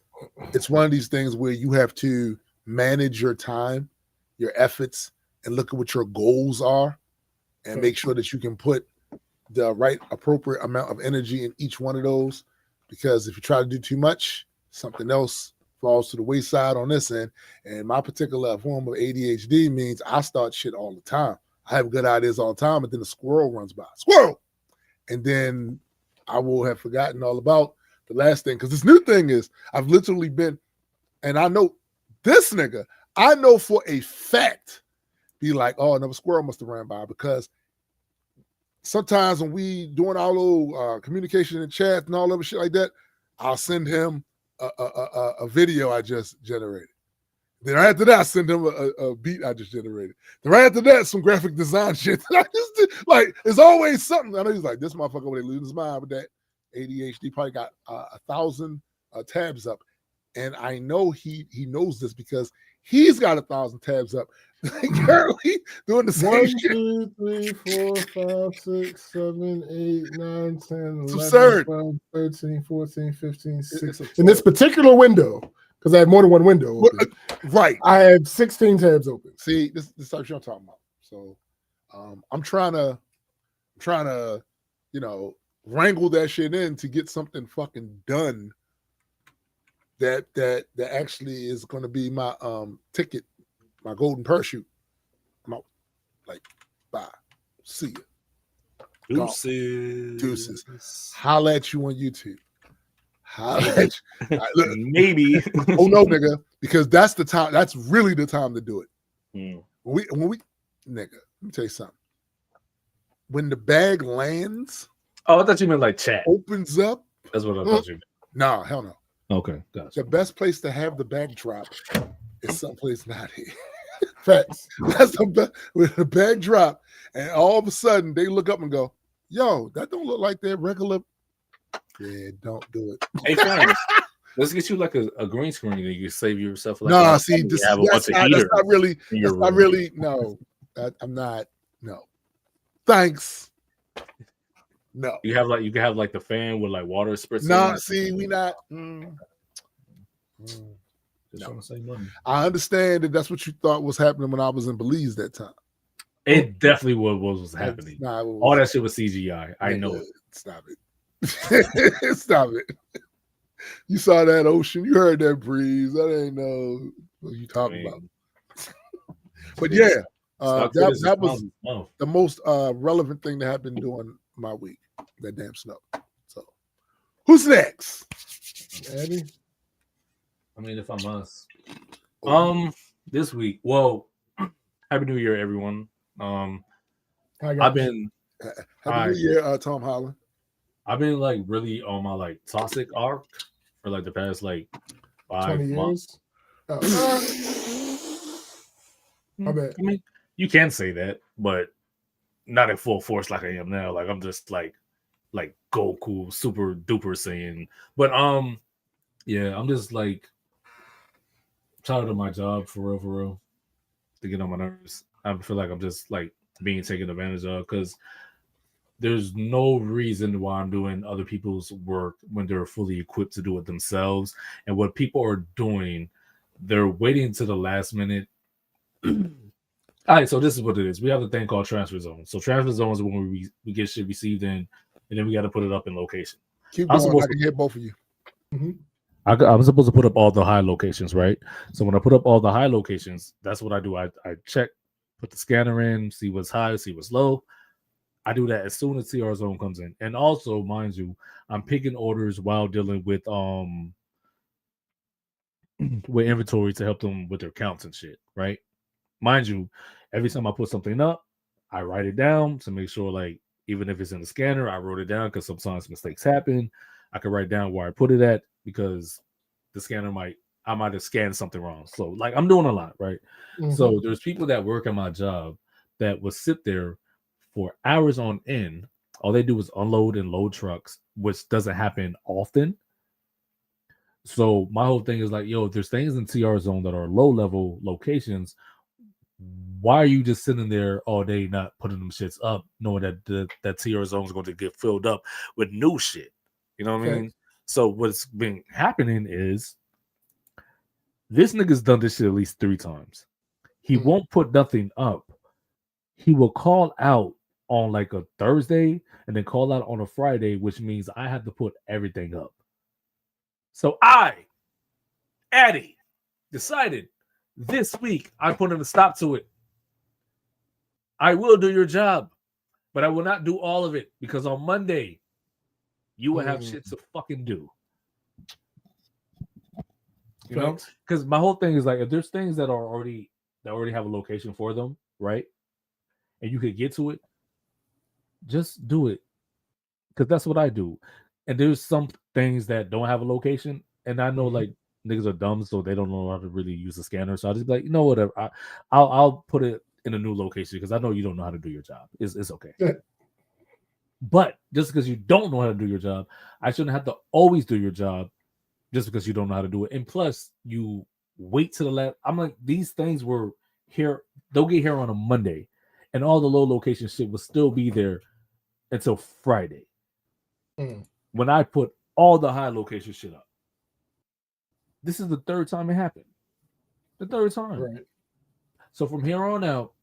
one of these things where you have to manage your time, your efforts, and look at what your goals are and make sure that you can put the right appropriate amount of energy in each one of those, because if you try to do too much, something else falls to the wayside on this end. And my particular form of ADHD means I start shit all the time. I have good ideas all the time, but then a squirrel runs by. Squirrel! And then I will have forgotten all about the last thing. Because this new thing is I've literally been, and I know this nigga, I know for a fact, be like, oh, another squirrel must have ran by, because sometimes when we doing our little communication in chat and all that shit like that, I'll send him a video I just generated. Then right after that, I send him a beat I just generated. Then right after that, some graphic design shit that I just did. Like, it's always something. I know he's like, this motherfucker over there losing his mind with that ADHD. Probably got 1,000 tabs up. and I know he knows this because he's got 1,000 tabs up currently doing the same 1, shit. 2, 3, 4, 5, 6, 7, 8, 9, 10, It's 11, absurd. 12, 13, 14, 15, It's 16. absurd. In this particular window, because I have more than one window open, Right. I have 16 tabs open. See, this type of shit I'm talking about. So I'm trying to, wrangle that shit in to get something fucking done that actually is going to be my ticket, my golden parachute. I'm out. Like, bye. See ya. Deuces. Holla at you on YouTube. Holla at you. Look, Maybe. oh no, nigga, because that's the time. That's really the time to do it. When we, nigga, let me tell you something. When the bag lands, Oh, I thought you meant like chat. opens up. That's what I thought you meant. Nah, hell no. Okay, gotcha. The best place to have the bag drop is someplace not here. Facts. That's the best. With the bag drop, and all of a sudden they look up and go, "Yo, that don't look like their regular." Yeah, don't do it. Hey, fam, let's get you like a green screen and you save yourself. Like No, see, this, have a bunch of that's heaters not really. in That's your not room. really. No, I'm not. No, thanks. No. You can have like the fan with like water spritzing. Nah, see, we not. Just No. trying to save money. I understand that that's what you thought was happening when I was in Belize that time. It definitely was happening. Nah, it was- All that shit was CGI. I know Nigga, it. Stop it. Stop it. You saw that ocean. You heard that breeze. That ain't no what you talking about. But yeah, that was the most relevant thing that happened during my week. That damn snow. So, who's next? Eddie? I mean, if I must. Oh. This week. Well, Happy New Year, everyone. I've been Happy New Year, Tom Holland. I've been like really on my like toxic arc for like the past like 5 20 months. My bad. I mean, you can say that, but not in full force like I am now. Like I'm just like Goku, super duper Saiyan. But yeah, I'm just like tired of my job for real. To get on my nerves. I feel like I'm just like being taken advantage of because there's no reason why I'm doing other people's work when they're fully equipped to do it themselves. And what people are doing, they're waiting to the last minute. All right, so this is what it is. We have a thing called transfer zones. So transfer zones is when we get shit received in, and then we got to put it up in location. Keep going. I can hear both of you. Mm-hmm. I'm supposed to put up all the high locations, right? So when I put up all the high locations, that's what I do. I check, put the scanner in, see what's high, see what's low. I do that as soon as CR zone comes in. And also, mind you, I'm picking orders while dealing with inventory to help them with their counts and shit, right? Mind you, every time I put something up, I write it down to make sure, like, even if it's in the scanner, I wrote it down because sometimes mistakes happen. I can write down where I put it at because the scanner I might have scanned something wrong. So, like, I'm doing a lot, right? Mm-hmm. So there's people that work at my job that will sit there for hours on end. All they do is unload and load trucks, which doesn't happen often. So my whole thing is like, yo, if there's things in TR zone that are low level locations, why are you just sitting there all day not putting them shits up, knowing that that TR zone is going to get filled up with new shit? You know what I mean? So what's been happening is this nigga's done this shit at least 3 times. He won't put nothing up. He will call out on like a Thursday and then call out on a Friday, which means I have to put everything up. So I, Addy, decided this week I'm putting a stop to it. I will do your job, but I will not do all of it because on Monday you will have shit to fucking do. You know, because my whole thing is like, if there's things that already have a location for them, right? And you could get to it, just do it. Because that's what I do. And there's some things that don't have a location. And I know like niggas are dumb, so they don't know how to really use a scanner. So I'll just be like, you know, whatever. I'll put it in a new location because I know you don't know how to do your job. It's okay. Yeah. But just because you don't know how to do your job, I shouldn't have to always do your job just because you don't know how to do it. And plus, you wait to the last. I'm like, these things were here. They'll get here on a Monday, and all the low location shit will still be there until Friday. When I put all the high location shit up. This is the third time it happened. The third time. Right. So from here on out,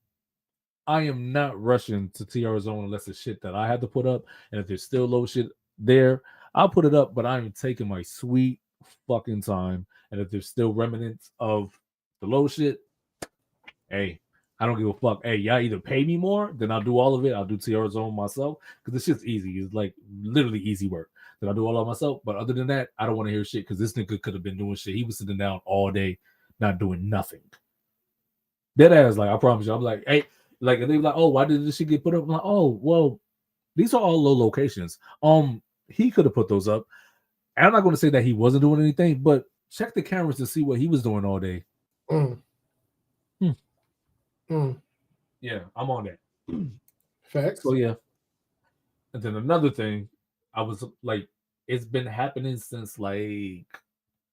I am not rushing to TR Zone unless it's shit that I had to put up. And if there's still low shit there, I'll put it up, but I'm taking my sweet fucking time. And if there's still remnants of the low shit, hey, I don't give a fuck. Hey, y'all either pay me more, then I'll do all of it. I'll do TR Zone myself because this shit's easy. It's like literally easy work. Then I'll do all of myself. But other than that, I don't want to hear shit because this nigga could have been doing shit. He was sitting down all day, not doing nothing. Dead ass, like I promise you. I'm like, hey, like they be like, oh, why did this shit get put up? I'm like, oh, well, these are all low locations. He could have put those up. And I'm not going to say that he wasn't doing anything, but check the cameras to see what he was doing all day. Yeah, I'm on that. Facts. So yeah. And then another thing, I was like, it's been happening since like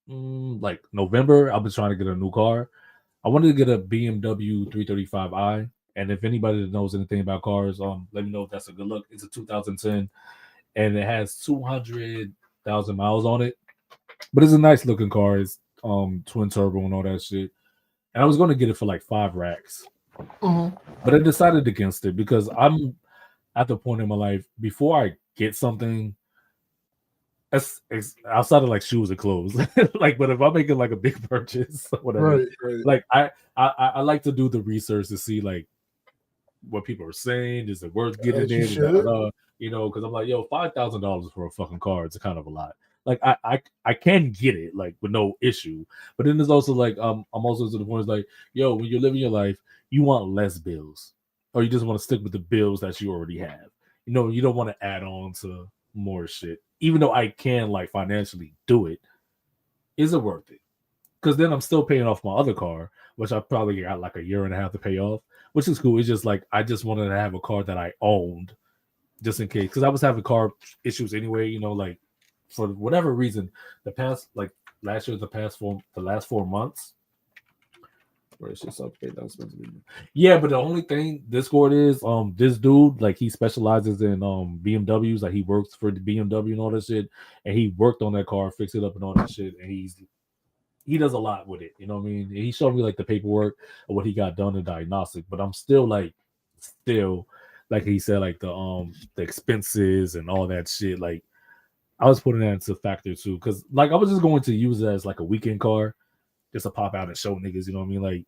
November. I've been trying to get a new car. I wanted to get a BMW 335i. And if anybody knows anything about cars, let me know if that's a good look. It's a 2010 and it has 200,000 miles on it. But it's a nice looking car. It's twin turbo and all that shit. And I was going to get it for like 5 racks. But I decided against it because I'm at the point in my life before I get something it's outside of like shoes and clothes. Like, but if I'm making like a big purchase or whatever, right. like I like to do the research to see like what people are saying. Is it worth getting in? You know, because I'm like, yo, $5,000 for a fucking car is kind of a lot. Like I can get it like with no issue, but then there's also like I'm also to the point like, yo, when you're living your life, you want less bills, or you just want to stick with the bills that you already have. You know, you don't want to add on to more shit. Even though I can like financially do it, is it worth it? Because then I'm still paying off my other car, which I probably got like a year and a half to pay off, which is cool. It's just like I just wanted to have a car that I owned, just in case, because I was having car issues anyway. You know, like. For whatever reason, the past like last year, the last 4 months, where is this upgrade that was supposed to be? Yeah, but the only thing Discord is this dude like he specializes in BMWs, like he works for the BMW and all that shit, and he worked on that car, fixed it up and all that shit, and he does a lot with it. You know what I mean? He showed me like the paperwork of what he got done in diagnostic, but I'm still like he said like the expenses and all that shit like. I was putting that into factor too, because like I was just going to use it as like a weekend car, just to pop out and show niggas, you know what I mean? Like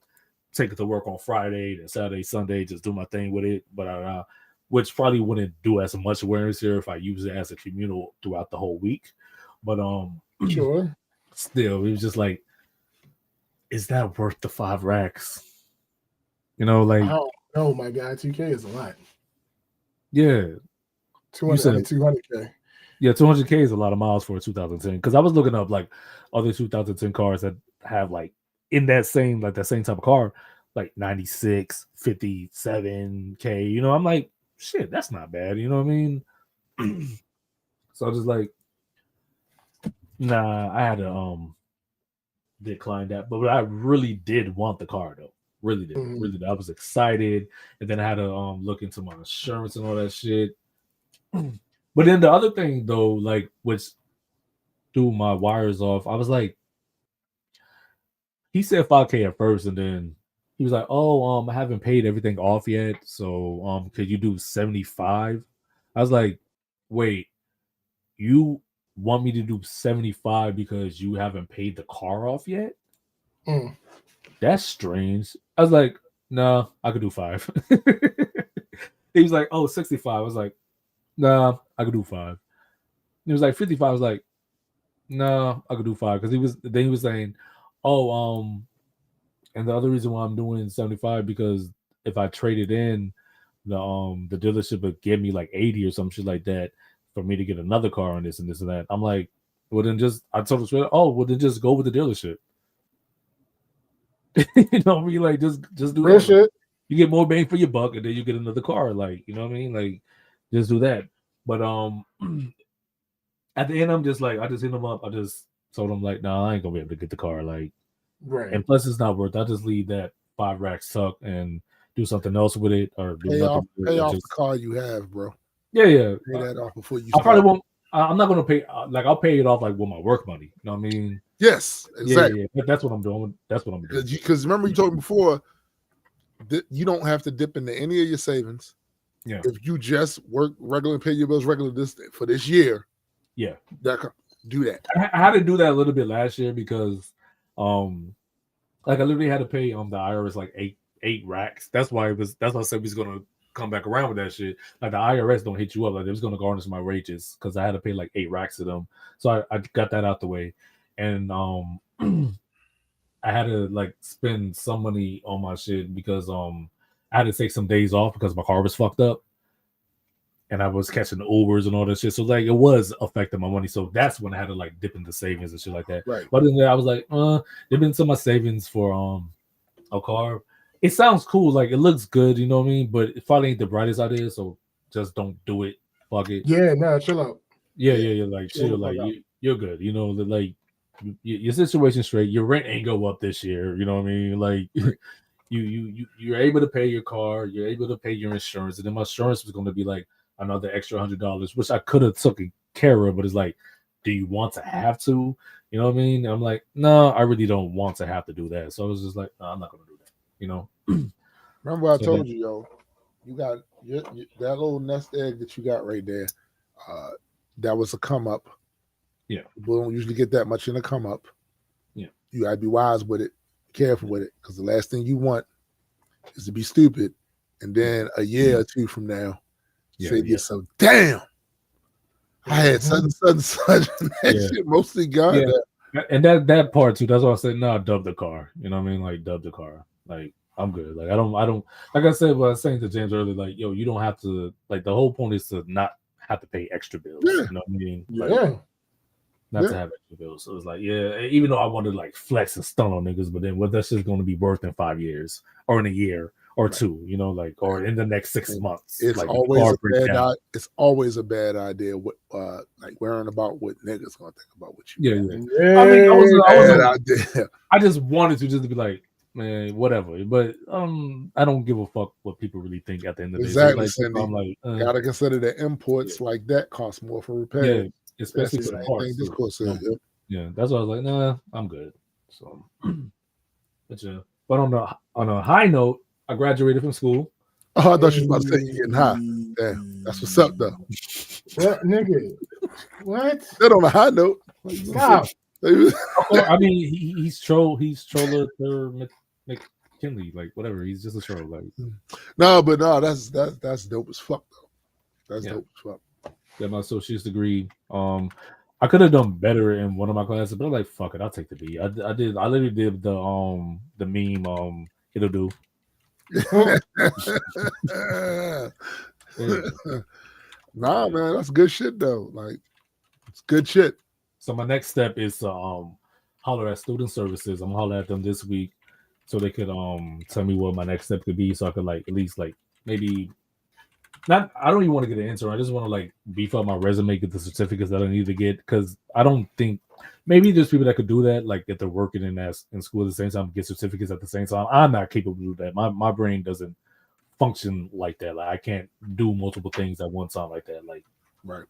take it to work on Friday, then Saturday, Sunday, just do my thing with it. But which probably wouldn't do as much awareness here if I use it as a communal throughout the whole week. But sure. Still, it was just like, is that worth the 5 racks? You know, like oh my god, 2K is a lot. Yeah, 200K. Yeah, 200K is a lot of miles for a 2010. Because I was looking up like other 2010 cars that have like in that same type of car, like 96, 57K. You know, I'm like, shit, that's not bad. You know what I mean? So I was just like, nah, I had to decline that. But I really did want the car though. Really did. Really did. I was excited. And then I had to look into my insurance and all that shit. But then the other thing though, like which threw my wires off, I was like, he said 5K at first, and then he was like, oh, I haven't paid everything off yet, so could you do 75? I was like, wait, you want me to do 75 because you haven't paid the car off yet? That's strange. I was like, no, I could do 5. He was like, oh, 65. I was like, nah, I could do 5. He was like 55. I was like, nah, I could do 5. Because he was saying, oh, and the other reason why I'm doing 75 because if I traded in, the dealership would give me like 80 or some shit like that for me to get another car on this and this and that. I'm like, well then I told him, oh, well then just go with the dealership. You know what I mean? Like just do real shit. You get more bang for your buck, and then you get another car. Like, you know what I mean? Like, just do that. But at the end, I'm just like, I just hit him up. I just told him like, nah, I ain't gonna be able to get the car. Like, Right. and plus it's not worth it. I'll just leave that 5 racks tuck and do something else with it or do nothing with it. Pay off the car you have, bro. Yeah. Pay that off before you. I probably won't. I'm not gonna pay. Like, I'll pay it off like with my work money. You know what I mean? Yes, exactly. Yeah. That's what I'm doing. That's what I'm doing. Because remember you told me before that you don't have to dip into any of your savings. Yeah. If you just work regular and pay your bills regular for this year. Yeah. Do that. I had to do that a little bit last year because, like I literally had to pay the IRS like eight racks. That's why I said we was gonna come back around with that shit. Like the IRS don't hit you up, like they was gonna garnish my wages because I had to pay like 8 racks to them. So I got that out the way, and I had to like spend some money on my shit because I had to take some days off because my car was fucked up. And I was catching Ubers and all that shit. So like it was affecting my money. So that's when I had to like dip into savings and shit like that. Right. But then I was like, there've been some of my savings for a car. It sounds cool, like it looks good, you know what I mean? But it probably ain't the brightest idea, so just don't do it. Fuck it. Yeah, nah, chill out. Yeah. Like chill, like you're good. You know, like your situation's straight. Your rent ain't go up this year. You know what I mean? Like you're able to pay your car, you're able to pay your insurance, and then my insurance was going to be like another extra $100, which I could have taken care of, but it's like, do you want to have to? You know what I mean? And I'm like, no, I really don't want to have to do that. So I was just like, no, I'm not going to do that. You know? Remember I told you, yo, you got that little nest egg that you got right there. That was a come up. Yeah. People don't usually get that much in a come up. Yeah. You got to be wise with it, careful with it, because the last thing you want is to be stupid. And then a year or two from now, say to yourself, damn, I had such. That shit mostly gone. Yeah. And that part too, that's why I said, no, dub the car. You know what I mean? Like, dub the car. Like, I'm good. Like, I don't, like I said, what I was saying to James earlier, like, yo, you don't have to, like, the whole point is to not have to pay extra bills. Yeah. You know what I mean? Yeah. Like, not to have extra bills. So it's like, yeah, even though I wanted to like flex and stun on niggas, but then what that's just going to be worth in 5 years or in a year or two, you know, like, or in the next 6 months. It's like, it's always a bad idea. Like worrying about what niggas gonna think about what you. Yeah. I mean, I just wanted to just be like, man, whatever. But I don't give a fuck what people really think at the end of the day. Exactly. So like, I'm like, gotta consider that imports like that cost more for repair. Yeah, especially for the parts. This course says, yeah, that's why I was like, nah, I'm good. So, but yeah. But on a high note, I graduated from school. Oh, I thought you were about to say you're getting high. Damn, that's what's up though. What, nigga? What? That on a high note. Stop. I mean, he's troller McKinley, like whatever. He's just a troll, like. No, that's dope as fuck though. That's dope as fuck. Got my associate's degree. I could have done better in one of my classes, but I'm like, fuck it, I'll take the B. I literally did the meme. It'll do. Nah, man, that's good shit though. Like, it's good shit. So my next step is to holler at student services. I'm gonna holler at them this week so they could tell me what my next step could be, so I could like at least like maybe not. I don't even want to get an intern. I just want to like beef up my resume, get the certificates that I need to get, because I don't think maybe there's people that could do that, like if they're working in school at the same time, get certificates at the same time. I'm not capable of doing that. My brain doesn't function like that. Like I can't do multiple things at one time like that. Like, right.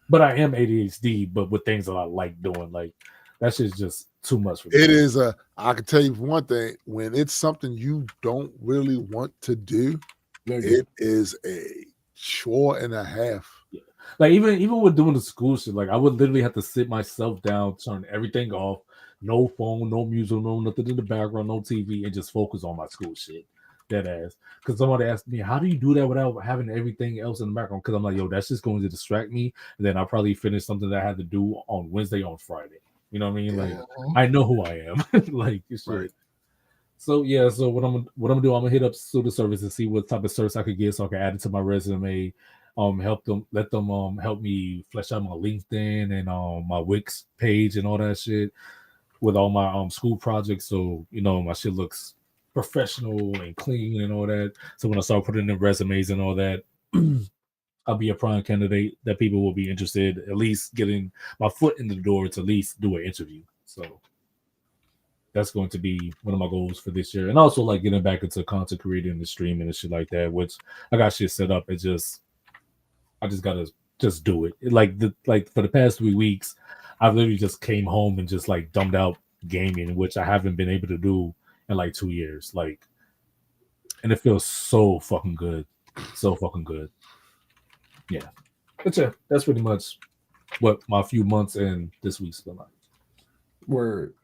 But I am ADHD, but with things that I like doing. Like that shit's just too much for me. It is I can tell you one thing, when it's something you don't really want to do, it is a chore and a half. Yeah. Like even with doing the school shit, like I would literally have to sit myself down, turn everything off, no phone, no music, no nothing in the background, no TV, and just focus on my school shit. Dead ass. Because somebody asked me, how do you do that without having everything else in the background? Because I'm like, yo, that's just going to distract me. And then I'll probably finish something that I had to do on Wednesday, on Friday. You know what I mean? Like I know who I am. Like shit. Right. So yeah, so what I'm gonna do, I'm gonna hit up student service and see what type of certs I could get so I can add it to my resume. Let them help me flesh out my LinkedIn and my Wix page and all that shit with all my school projects. So you know my shit looks professional and clean and all that. So when I start putting in resumes and all that, I'll be a prime candidate that people will be interested, at least getting my foot in the door to at least do an interview. So that's going to be one of my goals for this year. And also like getting back into content creating and streaming and shit like that, which I got shit set up. I just gotta just do it. Like for the past 3 weeks, I've literally just came home and just like dumbed out gaming, which I haven't been able to do in like 2 years. Like, and it feels so fucking good. So fucking good. Yeah. But yeah, that's pretty much what my few months and this week's been like. Word.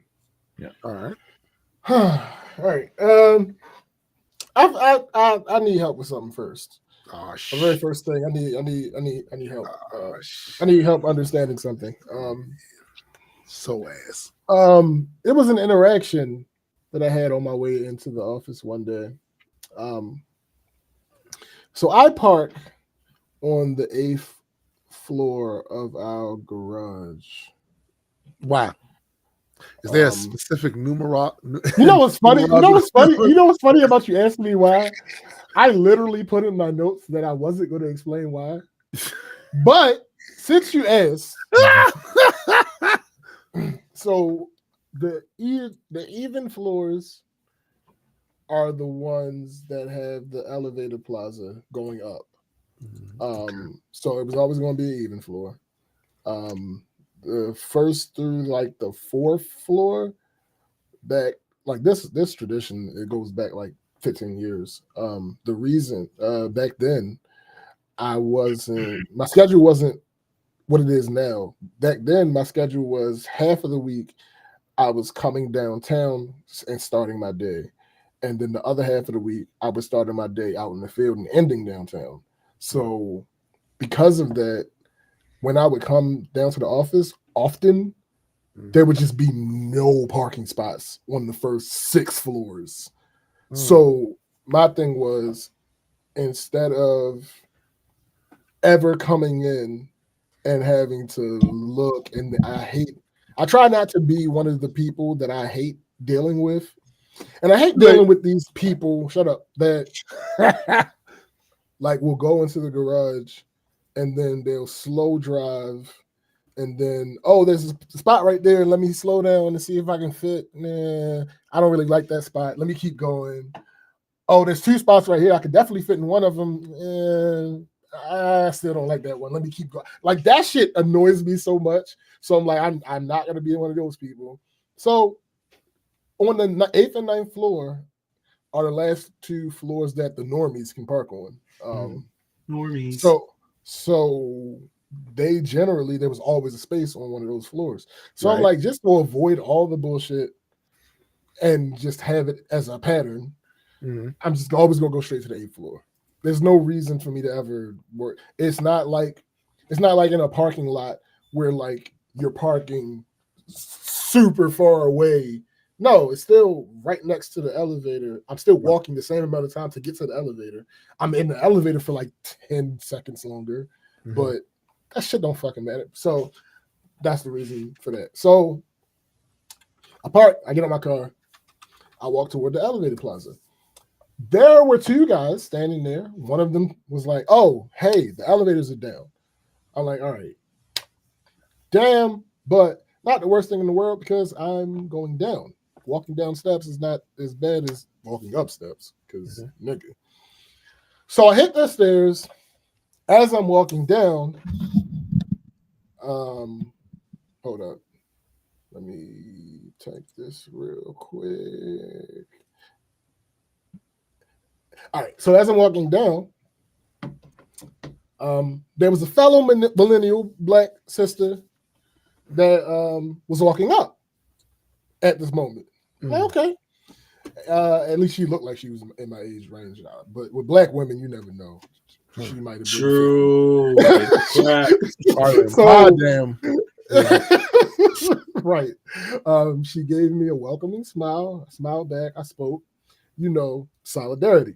Yeah. All right. All right. I need help with something first. Oh, The very first thing I need help. I need help understanding something. So ass. It was an interaction that I had on my way into the office one day. So I park on the 8th floor of our garage. Wow. Is there a specific numeral? You know what's funny? You know what's funny? You know what's funny about you asking me why? I literally put in my notes that I wasn't going to explain why. But since you asked, so the even floors are the ones that have the elevator plaza going up. So it was always going to be an even floor. The first through like the 4th floor, back like this tradition, it goes back like 15 years. The reason back then my schedule wasn't what it is now. Back then my schedule was half of the week I was coming downtown and starting my day, and then the other half of the week I was starting my day out in the field and ending downtown. So because of that, when I would come down to the office, often there would just be no parking spots on the first 6 floors. So my thing was, instead of ever coming in and having to look, and I try not to be one of the people that I hate dealing with. And I hate dealing with these people, that like will go into the garage and then they'll slow drive, and then, there's a spot right there. Let me slow down and see if I can fit. Nah, I don't really like that spot. Let me keep going. There's 2 spots right here. I could definitely fit in one of them. I still don't like that one. Let me keep going. Like, that shit annoys me so much. So I'm like, I'm not going to be one of those people. So on the 8th and 9th floor are the last 2 floors that the normies can park on. Normies. So they generally, there was always a space on one of those floors. So Right. I'm like, just to avoid all the bullshit and just have it as a pattern, I'm just always gonna go straight to the 8th floor. There's no reason for me to ever work. It's not like in a parking lot where like you're parking super far away. No, it's still right next to the elevator. I'm still walking the same amount of time to get to the elevator. I'm in the elevator for like 10 seconds longer, but that shit don't fucking matter. So that's the reason for that. So I park, I get in my car, I walk toward the elevator plaza. There were 2 guys standing there. One of them was like, "Oh, hey, the elevators are down." I'm like, "All right, damn," but not the worst thing in the world because I'm going down. Walking down steps is not as bad as walking up steps because nigga. So I hit the stairs. As I'm walking down, hold up. Let me take this real quick. All right. So as I'm walking down, there was a fellow millennial black sister that was walking up at this moment. Like, okay. At least she looked like she was in my age range. But with black women, you never know. She might have been True. so, damn. Right. She gave me a welcoming smile. I smiled back. I spoke. Solidarity.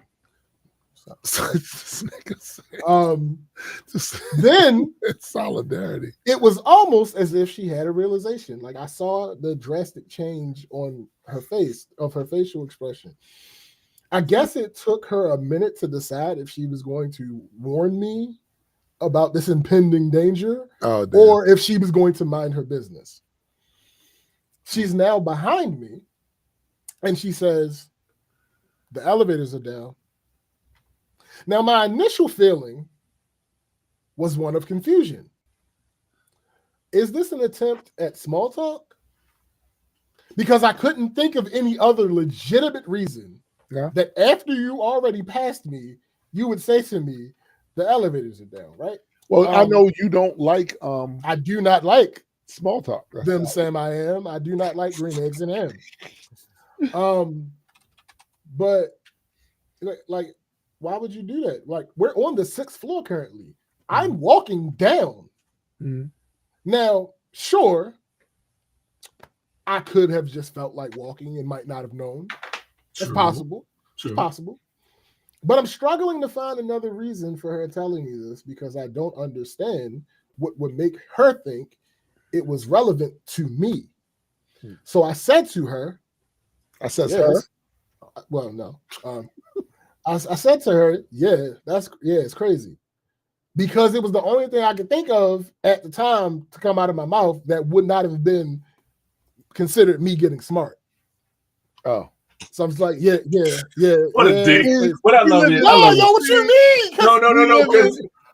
Then solidarity. It was almost as if she had a realization. Like I saw the drastic change on her face, of her facial expression. I guess it took her a minute to decide if she was going to warn me about this impending danger, Oh, damn. or if she was going to mind her business. She's now behind me, and she says, the elevators are down. Now, my initial feeling was one of confusion. Is this an attempt at small talk? Because I couldn't think of any other legitimate reason that after you already passed me, you would say to me, the elevators are down, right? Well, I know you don't like I do not like small talk. them saying I am. I do not like green eggs and ham. But like, why would you do that? Like, we're on the 6th floor currently. I'm walking down. Mm-hmm. Now, sure, I could have just felt like walking and might not have known. It's possible. It's possible. But I'm struggling to find another reason for her telling me this because I don't understand what would make her think it was relevant to me. So I said to her, well, no. I said to her, it's crazy. Because it was the only thing I could think of at the time to come out of my mouth that would not have been considered me getting smart. Oh. So I was like, yeah. What a dick. What I love it. No, yo, what you mean? No.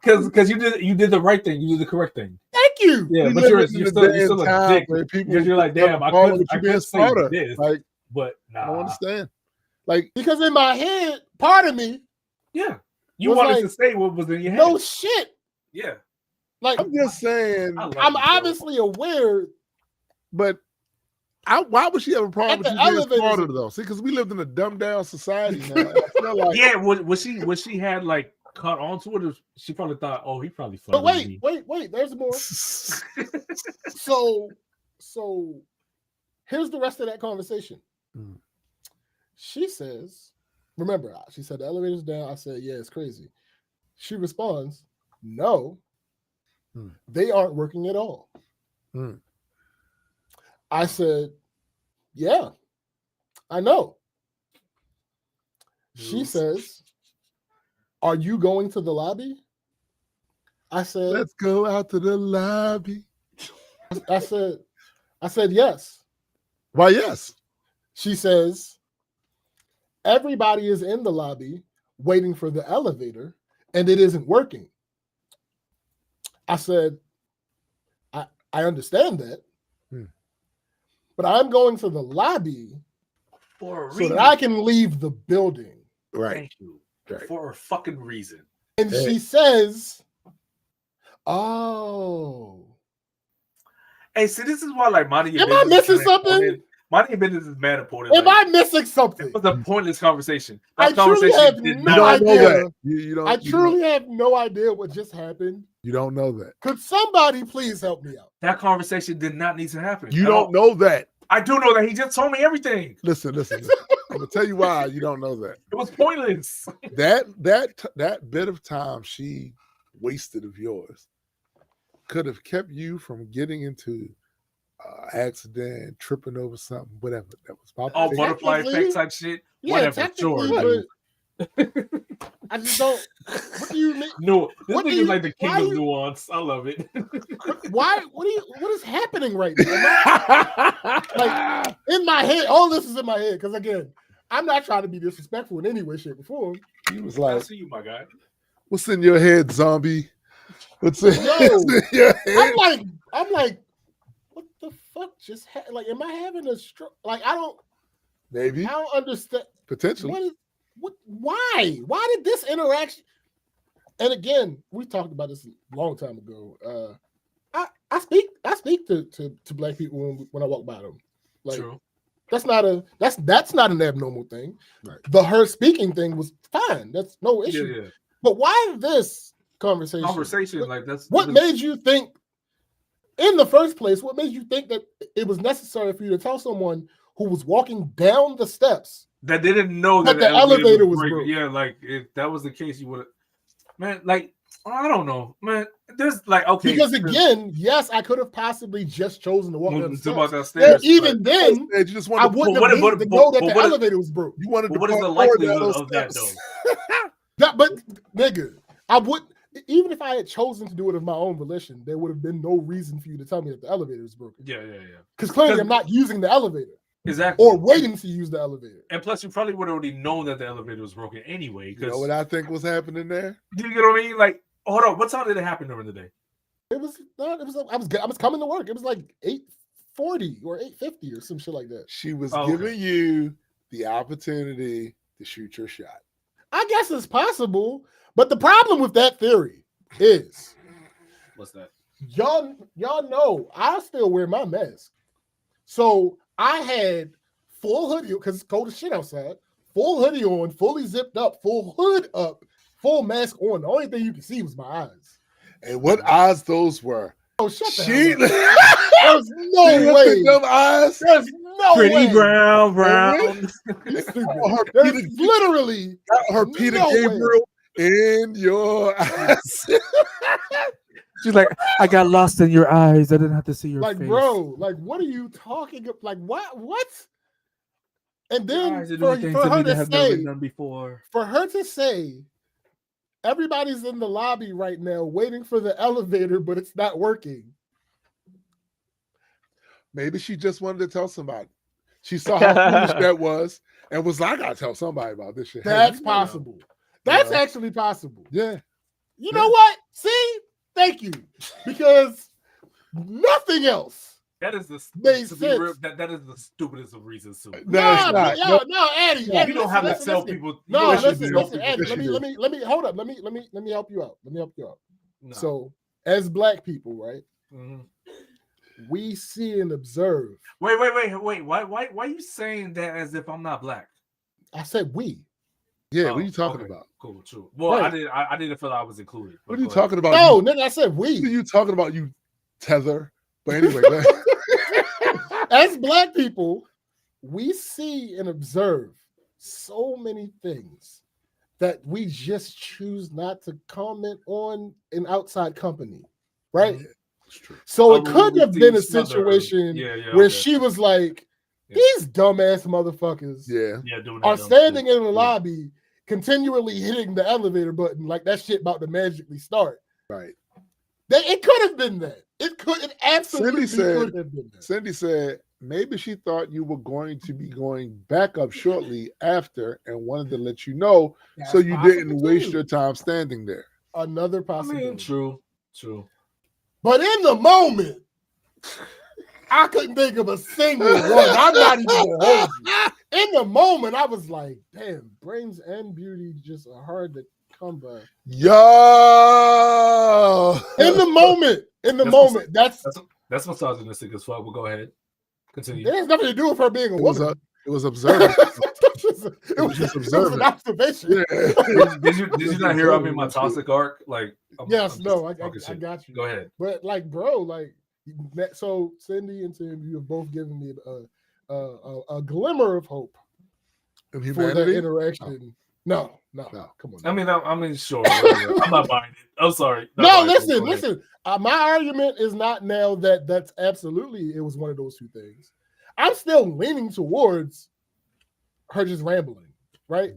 Because you did the right thing. You did the correct thing. Thank you. Yeah, but you're still a dick. Because you're like, damn, I could say this. Like, but nah. I don't understand. Like, because in my head, part of me, you wanted to say what was in your head. No shit. Yeah. Like, I'm just saying. I'm obviously aware, but why would she have a problem with you being smarter though? See, because we lived in a dumbed down society now. I feel like, was she had like caught onto it, or she probably thought, oh, he probably. But wait, there's more. So here's the rest of that conversation. She says, remember, she said the elevator's down. I said, yeah, it's crazy. She responds, no, they aren't working at all. I said, yeah, I know. She says, are you going to the lobby? I said, let's go out to the lobby. I said, yes. Why, yes? She says, everybody is in the lobby waiting for the elevator and it isn't working. I said, I understand that. But I'm going to the lobby so that I can leave the building. Right. Thank you. Right. For a fucking reason. And she says, oh. Hey, see, this is why, like, Monty. Am I missing something? Monty business is mad important. Am I missing something? It was a pointless conversation. I truly have no idea. I truly have no idea what just happened. You don't know that. Could somebody please help me out? That conversation did not need to happen. You don't know that. I do know that. He just told me everything. Listen. I'm gonna tell you why you don't know that. It was pointless. That bit of time she wasted of yours could have kept you from getting into accident, tripping over something, whatever that was about. Oh, butterfly effect type shit. Yeah, whatever. Sure. I just don't. What do you mean? No, this thing is like the king of nuance. I love it. Why? What is happening right now? Like in my head, all this is in my head. Because again, I'm not trying to be disrespectful in any way, shape, or form. He was like, I see you, my guy. What's in your head, zombie? What's in your head? I'm like, what the fuck just happened? Like, am I having a stroke? Like, I don't. Maybe. I don't understand. Potentially. Why? Why did this interaction? And again, we talked about this a long time ago. I speak to black people when I walk by them. Like, true. That's not an abnormal thing. Right. Her speaking thing was fine. That's no issue. Yeah. But why this conversation? What made you think in the first place? What made you think that it was necessary for you to tell someone who was walking down the steps that they didn't know that the elevator was broken? Yeah, like if that was the case, you would have. Man, like I don't know, man. There's like okay, because again, yes, I could have possibly just chosen to walk down the stairs. Stairs, even then, you just wanted I wouldn't have needed to know that the elevator was broken. You wanted to. What is the likelihood of that though? But nigga, I would. even if I had chosen to do it of my own volition, there would have been no reason for you to tell me that the elevator is broken. Yeah. Because clearly I'm not using the elevator. Exactly. Or waiting to use the elevator. And plus, you probably would have already known that the elevator was broken anyway. You know what I think was happening there? Do you get what I mean? Like, hold on, what time did it happen during the day? It was not. It was. I was coming to work. It was like 8:40 or 8:50 or some shit like that. She was giving you the opportunity to shoot your shot. I guess it's possible, but the problem with that theory is, what's that? Y'all know I still wear my mask, so I had full hoodie because it's cold as shit outside. Full hoodie on, fully zipped up, full hood up, full mask on. The only thing you could see was my eyes. And what eyes those were? Oh, shut the hell up. There's no way. Them eyes. There's no Pretty way. brown. There's literally got her Peter Gabriel in your eyes. She's like, I got lost in your eyes. I didn't have to see your like, face. bro, like, what are you talking about? Like, what? And then for her to say, before. for her to say, everybody's in the lobby right now waiting for the elevator, but it's not working. Maybe she just wanted to tell somebody. She saw how foolish that was and was like, I gotta tell somebody about this shit. That's possible. That's actually possible. Yeah. You know what? See? Thank you. Because nothing else. That is the Makes sense. that is the stupidest of reasons too. No, Eddie. You don't have to tell people. No, listen, Eddie. Let me hold up. Let me help you out. No. So, as Black people, right? Mm-hmm. We see and observe. Wait. Why are you saying that as if I'm not Black? I said we. Yeah, what are you talking about? Cool, true. Well, Right. I didn't feel I was included. What are you talking about? No, nigga, I said we. What are you talking about, you tether? But anyway, go ahead. As Black people, we see and observe so many things that we just choose not to comment on in outside company, right? Yeah, that's true. So it could have been a situation where she was like, these dumbass motherfuckers are standing in the lobby continually hitting the elevator button like that shit about to magically start. Right. It could have been that. It absolutely could have been that. Cindy said maybe she thought you were going to be going back up shortly after and wanted to let you know so you didn't waste your time standing there. Another possibility. I mean, true. But in the moment, I couldn't think of a single one. I'm not even gonna hold you. In the moment, I was like, damn, brains and beauty just are hard to come by. Yo! In the moment, that's misogynistic as fuck. But go ahead. Continue. It has nothing to do with her being a woman. It was observant. It was just an observation. Yeah. Did you not hear I'm in my toxic arc? Like, I got you. Go ahead. But like, bro, like, so Cindy and Tim, you have both given me a glimmer of hope for that interaction. No, come on. I mean, sure. I'm not buying it. I'm sorry. Listen. My argument is not now that that's absolutely it was one of those two things. I'm still leaning towards her just rambling, right?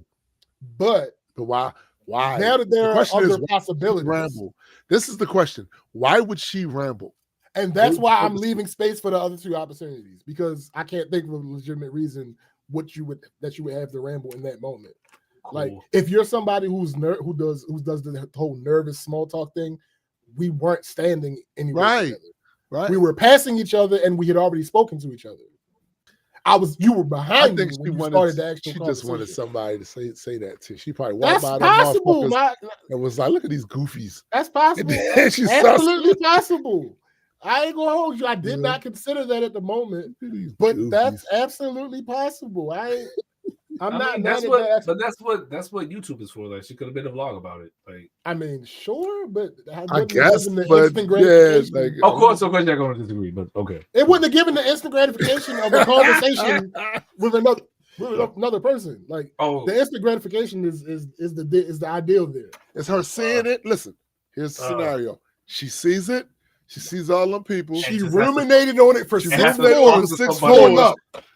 But why? Now that there are other possibilities. Ramble. This is the question. Why would she ramble? And that's why I'm leaving space for the other two opportunities, because I can't think of a legitimate reason that you would have to ramble in that moment. Cool. Like, if you're somebody who does the whole nervous small talk thing, we weren't standing anywhere together. Right. We were passing each other, and we had already spoken to each other. You were behind me when you started the actual conversation. She just wanted somebody to say that too. She probably walked by the and was like, "Look at these goofies." That's possible. Absolutely possible. I ain't gonna hold you. I did not consider that at the moment, but that's absolutely possible. That's what YouTube is for. Like, she could have been a vlog about it. Like, I mean, sure, but I guess, but of course, you're going to disagree, but okay. It wouldn't have given the instant gratification of a conversation with another person. Like, the instant gratification is the ideal there. It's her seeing it. Listen, here's the scenario. She sees it. She sees all them people. She ruminated on it for 6 floors.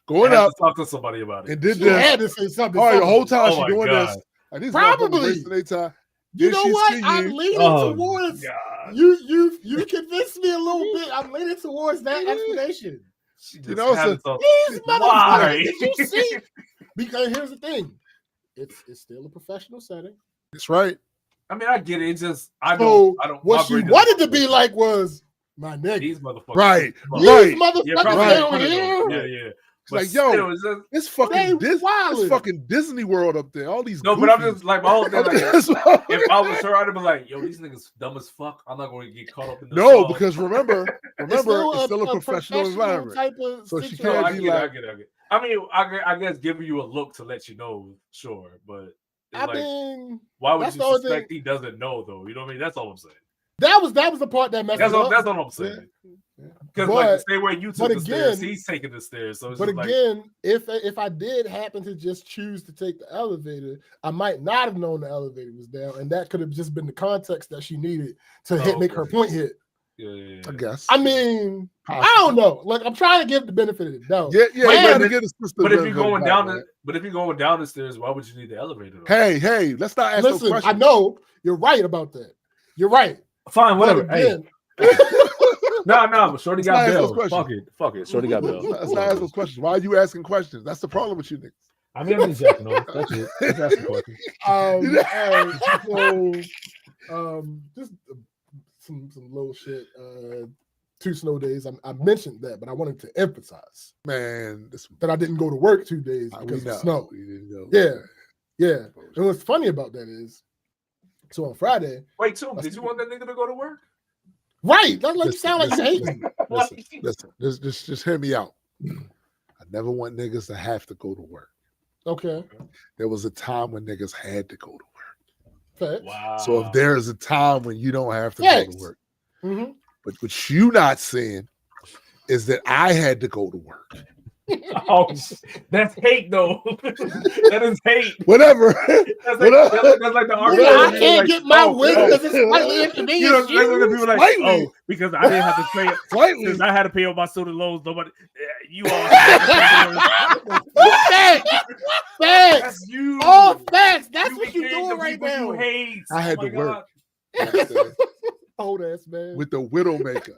Going up, talk to somebody about it. And did this. Had to say something. All right, the whole time she's doing this. Like, these probably wasting their time. You Did know she what? see I'm you? leaning Oh, towards God. you convinced me a little bit. I'm leaning towards that explanation. She You just know, had so- it on- These Why? motherfuckers, did you see? Because here's the thing. It's still a professional setting. That's right. I mean, I get it. It's just I So don't. what my she brain doesn't wanted to work be like like was my nigga. these motherfuckers. Right. These Right. motherfuckers Yeah, probably Right. down one of those. here. Yeah. It's But like, yo, still, it's just, it's They fucking it's wildin'. fucking Disney World up there. All these no, but I'm goofies. just like my whole thing. Like, That's what- if I was her, I'd be like, "Yo, these niggas dumb as fuck. I'm not going to get caught up in the No, sauce." because remember, it's still a professional environment. type of So she situation. No, can't I be get it. I like- get it. I mean, I guess giving you a look to let you know, sure, but it's I like, mean, why would that's you the only suspect thing- he doesn't know though? You know what I mean? That's all I'm saying. that was the part that messed That's it all. up. That's all I'm saying. Yeah. Because But- like the same way you took but the stairs, again- he's taking the stairs. So it's But just like, again, if I did happen to just choose to take the elevator, I might not have known the elevator was down, and that could have just been the context that she needed to make her okay. point hit. yeah. I guess. I mean, Possibly. I don't know. Like I'm trying to give the benefit of the doubt. Yeah, But you gotta then- get a sister. But if benefit you're of going the down doubt, the, but if you're going down the stairs, why would you need the elevator? Though? hey, let's not ask those Listen, questions. I know you're right about that. You're right. Fine, But whatever. Hey, again, no, but Shorty Let's got not ask those bills. questions. Fuck it. Shorty got bills. Let's not ask those questions. Why are you asking questions? That's the problem with you niggas. I mean, I'm just jacking off. That's it. Just ask the question. all right, so just some little shit. 2 snow days. I mentioned that, but I wanted to emphasize Man, this that I didn't go to work 2 days we because know. of snow. We didn't go. Yeah. And what's funny about that is, so on Friday, Wait, too. Did you want that nigga to go to work? right? That's like you sound like you hate me. Listen, just hear me out. I never want niggas to have to go to work. Okay. There was a time when niggas had to go to work. Facts. Wow. So if there is a time when you don't have to go Facts. to work, Mhm. but what you not saying is that I had to go to work. Oh, that's hate though. That is hate. Whatever. That's like the argument. I where can't like, get my way oh, because it's slightly You know, inconvenient. that's when the people like, Slightly. oh, because I didn't have to pay. Slightly. Since I had to pay all my student loans, nobody, you all. Facts. That's you. All facts. That's You what you're became doing the right people now. You hate. I had Oh my to work. God. Old ass man. With the Widowmaker.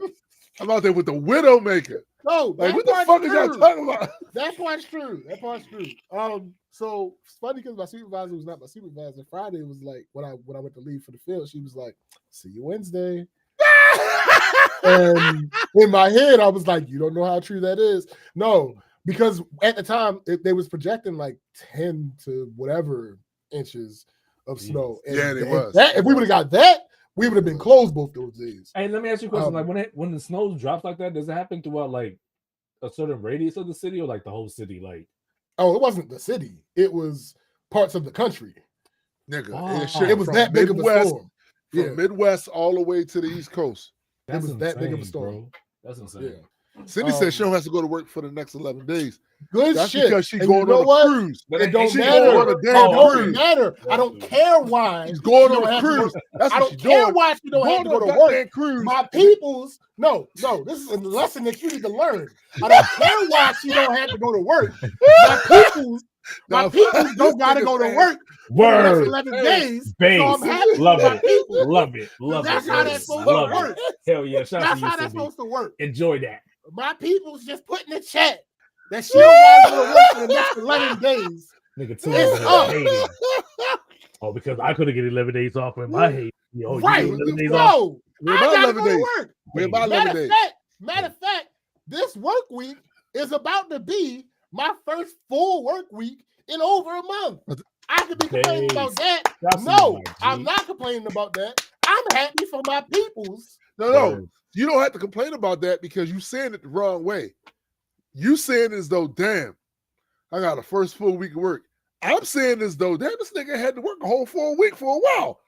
I'm out there with the Widowmaker. No, Like, that what the part's fuck is y'all true. talking about? That part's true. That part's true. So it's funny because my supervisor was not my supervisor. Friday was like when I went to leave for the field, she was like, "See you Wednesday." And in my head, I was like, "You don't know how true that is." No, because at the time they was projecting like 10 to whatever inches of snow. And Yeah, it was. That, if we would have got that, we would have been closed both those days. Hey, let me ask you a question. Um, Like when the snow drops like that, does it happen throughout like a certain radius of the city or like the whole city? Like, Oh, it wasn't the city; it was parts of the country. Nigga, Wow. It was from that big of a Midwest, storm. From Yeah. Midwest all the way to the East Coast. It was that big of a storm. bro. That's insane. Yeah. Cindy said she don't have to go to work for the next 11 days. Good That's shit. because she's And going you know on a what? cruise. But It don't she matter. going on a It damn don't cruise. matter. I don't care why. She's going she on don't a have to cruise. work. That's I what don't she's care doing. why she don't have to go to Going on a work. goddamn cruise. My peoples, no, this is a lesson that you need to learn. I don't care why she don't have to go to work. My peoples don't gotta go to work for the next Word. 11 days. Base. So I'm happy Love for my it. people. Love it. Love That's it. how Love that's it. supposed to Love it. work. Hell yeah. Shout out That's to how you, that's Cindy. supposed to work. Enjoy that. My people's just put in the chat that she don't gotta go to work for the next 11 days. Nigga, too. It's over up. there hating. Oh, because I could have get 11 days off in my hate. Oh, Right. you get 11 days off. No, We're I about gotta 11 go to days. work. We're about 11 Matter days. of fact, this work week is about to be my first full work week in over a month. I could be complaining about that. That's No, my G. I'm not complaining about that. I'm happy for my peoples. No. You don't have to complain about that because you saying it the wrong way. You saying as though, damn, I got a first full week of work. I'm saying as though, damn, this nigga had to work a whole full week for a while.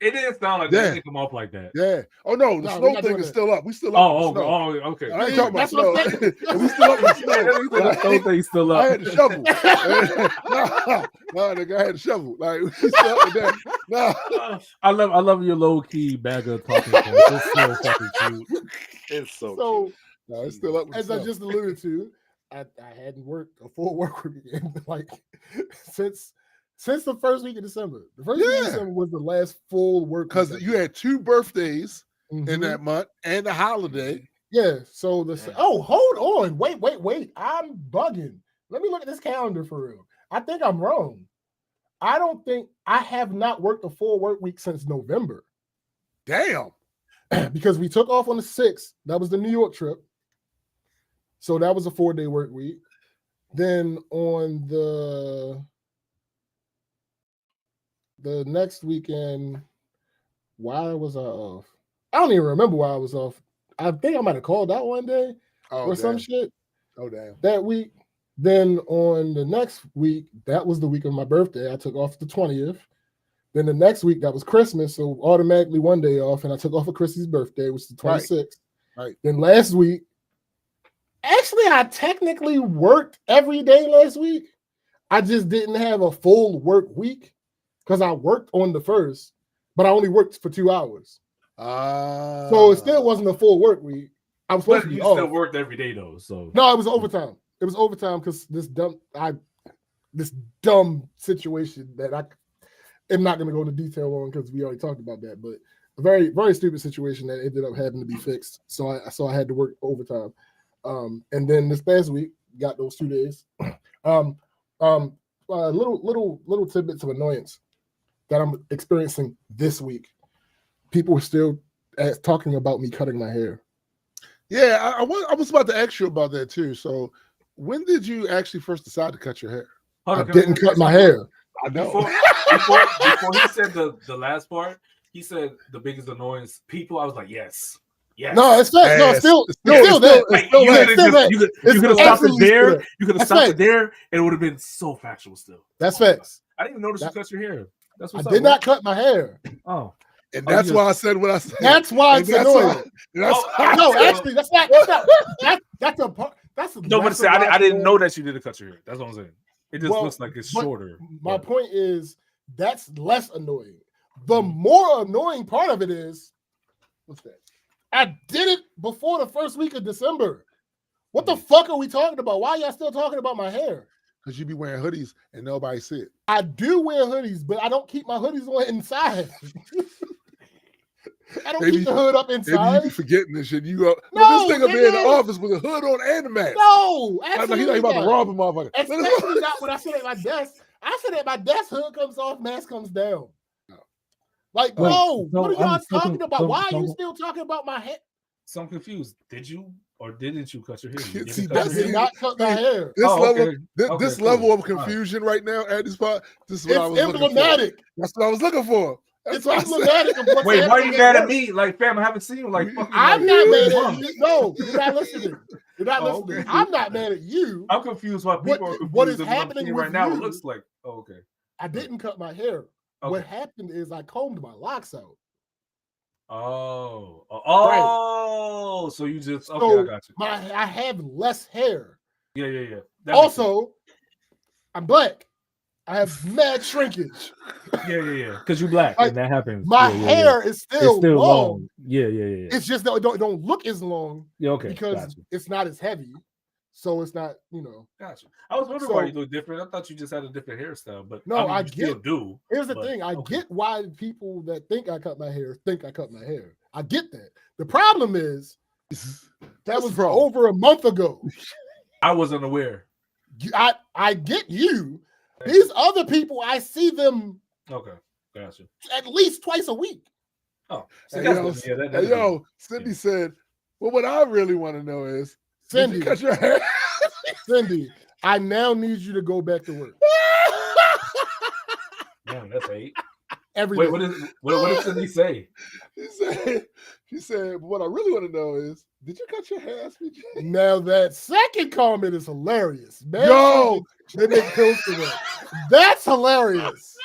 It didn't sound like Yeah. that. It didn't come off like that. Yeah. Oh no, the No, we're snow not thing doing is that. still up. We still up. Oh, with the snow. okay. I ain't talking about That's snow. what I'm saying. We still up with the snow. The whole thing's still I up. had to shovel. no, nigga, I had to shovel. Like we still up with that. No. I love your low key bag of talking points. It's so fucking cute. It's so So, No, it's still up with as the I snow. just alluded to, I hadn't worked a full work week in like since since the first week of December. The first week of December was the last full work because you had 2 birthdays in Mhm. that month and a holiday. Yeah. So hold on. Wait. I'm bugging. Let me look at this calendar for real. I think I'm wrong. I don't think I have not worked a full work week since November. Damn. Because we took off on the 6th. That was the New York trip. So that was a 4-day work week. Then on the next weekend, why was I off? I don't even remember why I was off. I think I might have called out one day or some shit. Oh, damn. That week. Then on the next week, that was the week of my birthday. I took off the 20th. Then the next week, that was Christmas. So automatically one day off. And I took off for Chrissy's birthday, which is the 26th. Right. Then last week, actually, I technically worked every day last week. I just didn't have a full work week because I worked on the 1st, but I only worked for 2 hours. So it still wasn't a full work week. I was supposed to be off. Still worked every day though. So no, it was overtime. It was overtime because this dumb situation that I am not going to go into detail on because we already talked about that, but a very, very stupid situation that ended up having to be fixed. So I had to work overtime. And then this past week, got those 2 days. Little tidbits of annoyance that I'm experiencing this week. People were still talking about me cutting my hair. Yeah, I was about to ask you about that too. So when did you actually first decide to cut your hair? I didn't cut my hair. I know. Before he said the last part, he said the biggest annoyance people. I was like, yes. No, it's not. No, still that. You could have stopped it there. You could have stopped it there, and it would have been so factual still. That's facts. I didn't even notice you cut your hair. That's what's I did not cut my hair. Oh. And that's why I said what I said. That's why it's annoying. Actually, that's not. That's a part. That's no, but say I didn't know that you didn't cut your hair. That's what I'm saying. It just looks like it's shorter. My point is that's less annoying. The more annoying part of it is, what's that? I did it before the first week of December. What the fuck are we talking about? Why are y'all still talking about my hair? Because you be wearing hoodies and nobody see it. I do wear hoodies, but I don't keep my hoodies on inside. I don't keep the hood up inside. Maybe you be forgetting this shit. This nigga be in the office with a hood on and a mask. No, absolutely he's about to rob a motherfucker. Especially not when I sit at my desk. I sit at my desk, hood comes off, mask comes down. Like, bro, what are y'all talking about? Why are you still talking about my hair? So I'm confused. Did you or didn't you cut your hair? I did not cut my hair. This level of confusion right now at this part, this is what I was emblematic. Looking for. That's what I was looking for. It's emblematic of what's Wait, why are you mad at me? Like, fam, I haven't seen you like fucking. I'm not mad at you. No, you're not listening. You're not listening. Okay. I'm not mad at you. I'm confused why people are confused. What is happening right now? It looks like okay. I didn't cut my hair. Okay. What happened is I combed my locks out. Oh, right. So you just I got you. I have less hair. Yeah. Also, I'm black. I have mad shrinkage. Yeah. Because you're black, and that happens. My hair is still long. Yeah. It's just that it don't look as long. Yeah, okay. Because it's not as heavy, so it's not. Gotcha. I was wondering why you look different. I thought you just had a different hairstyle, but no, I still do. Here's the thing: I get why people that think I cut my hair think I cut my hair. I get that. The problem is that was over a month ago. I wasn't aware. I get you. These other people, I see them. Okay, gotcha. At least twice a week. Oh, so Cindy said, "Well, what I really want to know is, Cindy, did you cut your hair?" Cindy, I now need you to go back to work. Damn, that's 8. Wait, what did Cindy say? She said, "What I really want to know is, did you cut your hair, SPG?" Now that second comment is hilarious. Man, yo, that's hilarious.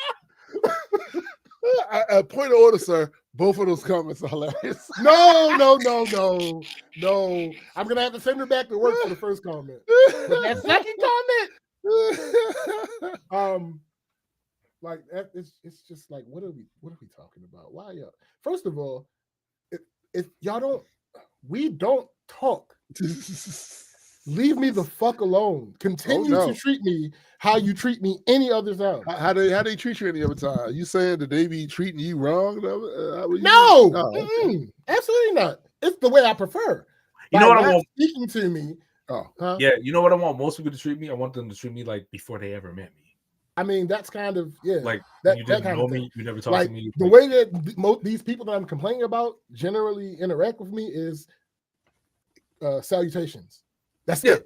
A point of order, sir. Both of those comments are hilarious. No. I'm gonna have to send her back to work for the first comment. But that second comment, like it's just like, what are we talking about? Why y'all? First of all, if y'all don't, we don't talk. Leave me the fuck alone. Continue to treat me how you treat me any other time. How they treat you any other time? You saying that they be treating you wrong? No, absolutely not. It's the way I prefer. You know what I want? Speaking to me. Yeah, you know what I want most people to treat me? I want them to treat me like before they ever met me. I mean, that's kind of like that, you didn't that kind know of thing. me, you never talked to me. The way that these people that I'm complaining about generally interact with me is salutations. That's it.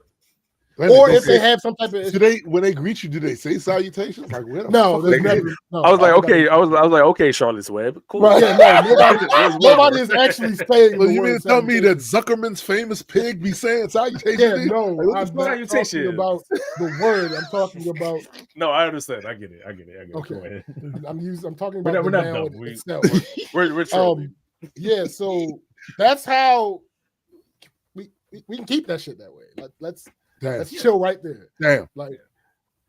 Or if they have some type of when they greet you, do they say salutations? Like there's never. No, I was like, okay, I was like, okay, Charlotte's Web, cool. Right, yeah, no, nobody is actually saying. Well, you mean to tell me that Zuckerman's famous pig be saying salutations? Yeah, no, I'm not talking about the word. I'm talking about. No, I understand. I get it. Okay, I'm talking about we're not noun done. itself. We're trolling. Yeah, so that's how we can keep that shit that way. Let's chill right there. Damn. Like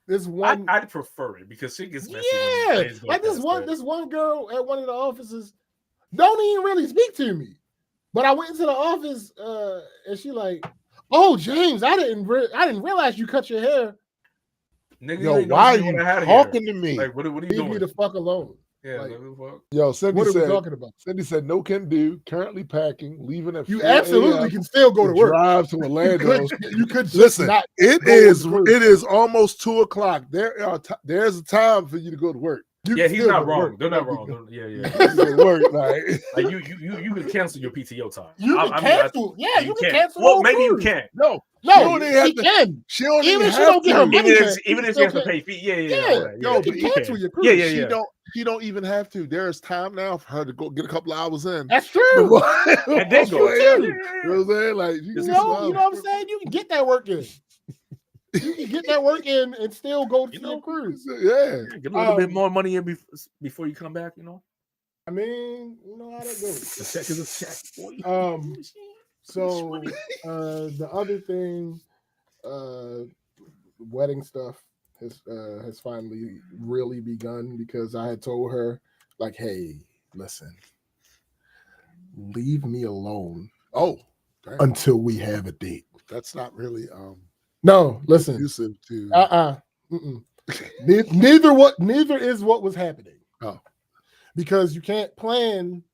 this one, I'd prefer it because she gets messy. Yeah, like this one girl at one of the offices don't even really speak to me, but I went into the office and she like, "Oh, James, I didn't realize you cut your hair." Nigga, yo, why are you talking to me? Like, what are you doing? Leave me the fuck alone. Yeah, like, yo, Cindy what are said, we talking about? Cindy said, no can do, currently packing, leaving at you absolutely can still go to work. Drive to Orlando. You could listen, it is almost 2:00. There's a time for you to go to work. He's not wrong. They're not wrong. Yeah. Work, like you can cancel your PTO time. You can cancel. You can cancel. Well, maybe you can. No, she can. She don't even have to. Even if she has to pay fee. Yeah. No, but you cancel your cruise. She don't even have to. There's time now for her to go get a couple hours in. That's true. And then go. You know what I'm saying? Like you know what I'm saying? You can get that work in. You can get that work in and still go to your cruise. Yeah. Get a little bit more money in before you come back, you know? I mean, you know how that goes. The check is a check, boy. So the other thing, wedding stuff has finally really begun because I had told her, like, hey, listen, leave me alone. Until we have a date. That's not really no, listen. Conducive to Neither is what was happening. Oh. Because you can't plan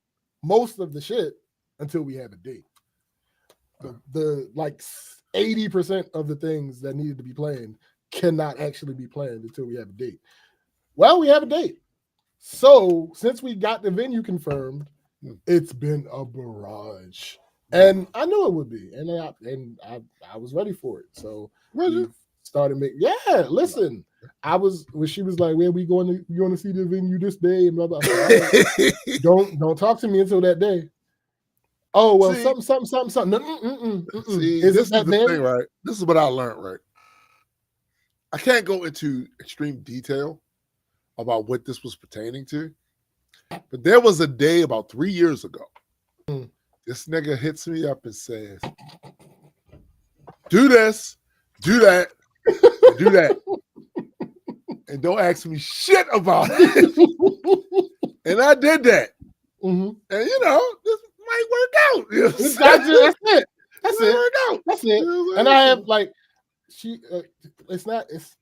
most of the shit until we have a date. The like 80% of the things that needed to be planned cannot actually be planned until we have a date. Well, we have a date. So since we got the venue confirmed, it's been a barrage. And I knew it would be, and I was ready for it. So we started making. Yeah, listen, when she was like, "Where we going to see the venue this day?" And blah blah. Don't talk to me until that day. Oh well, something. See, this is the thing, right? This is what I learned, right? I can't go into extreme detail about what this was pertaining to, but there was a day about 3 years ago. This nigga hits me up and says, do this, do that, do that. And don't ask me shit about it. And I did that. Mm-hmm. And this might work out. You know that's it. That's it. Work out. That's it. And I have like it's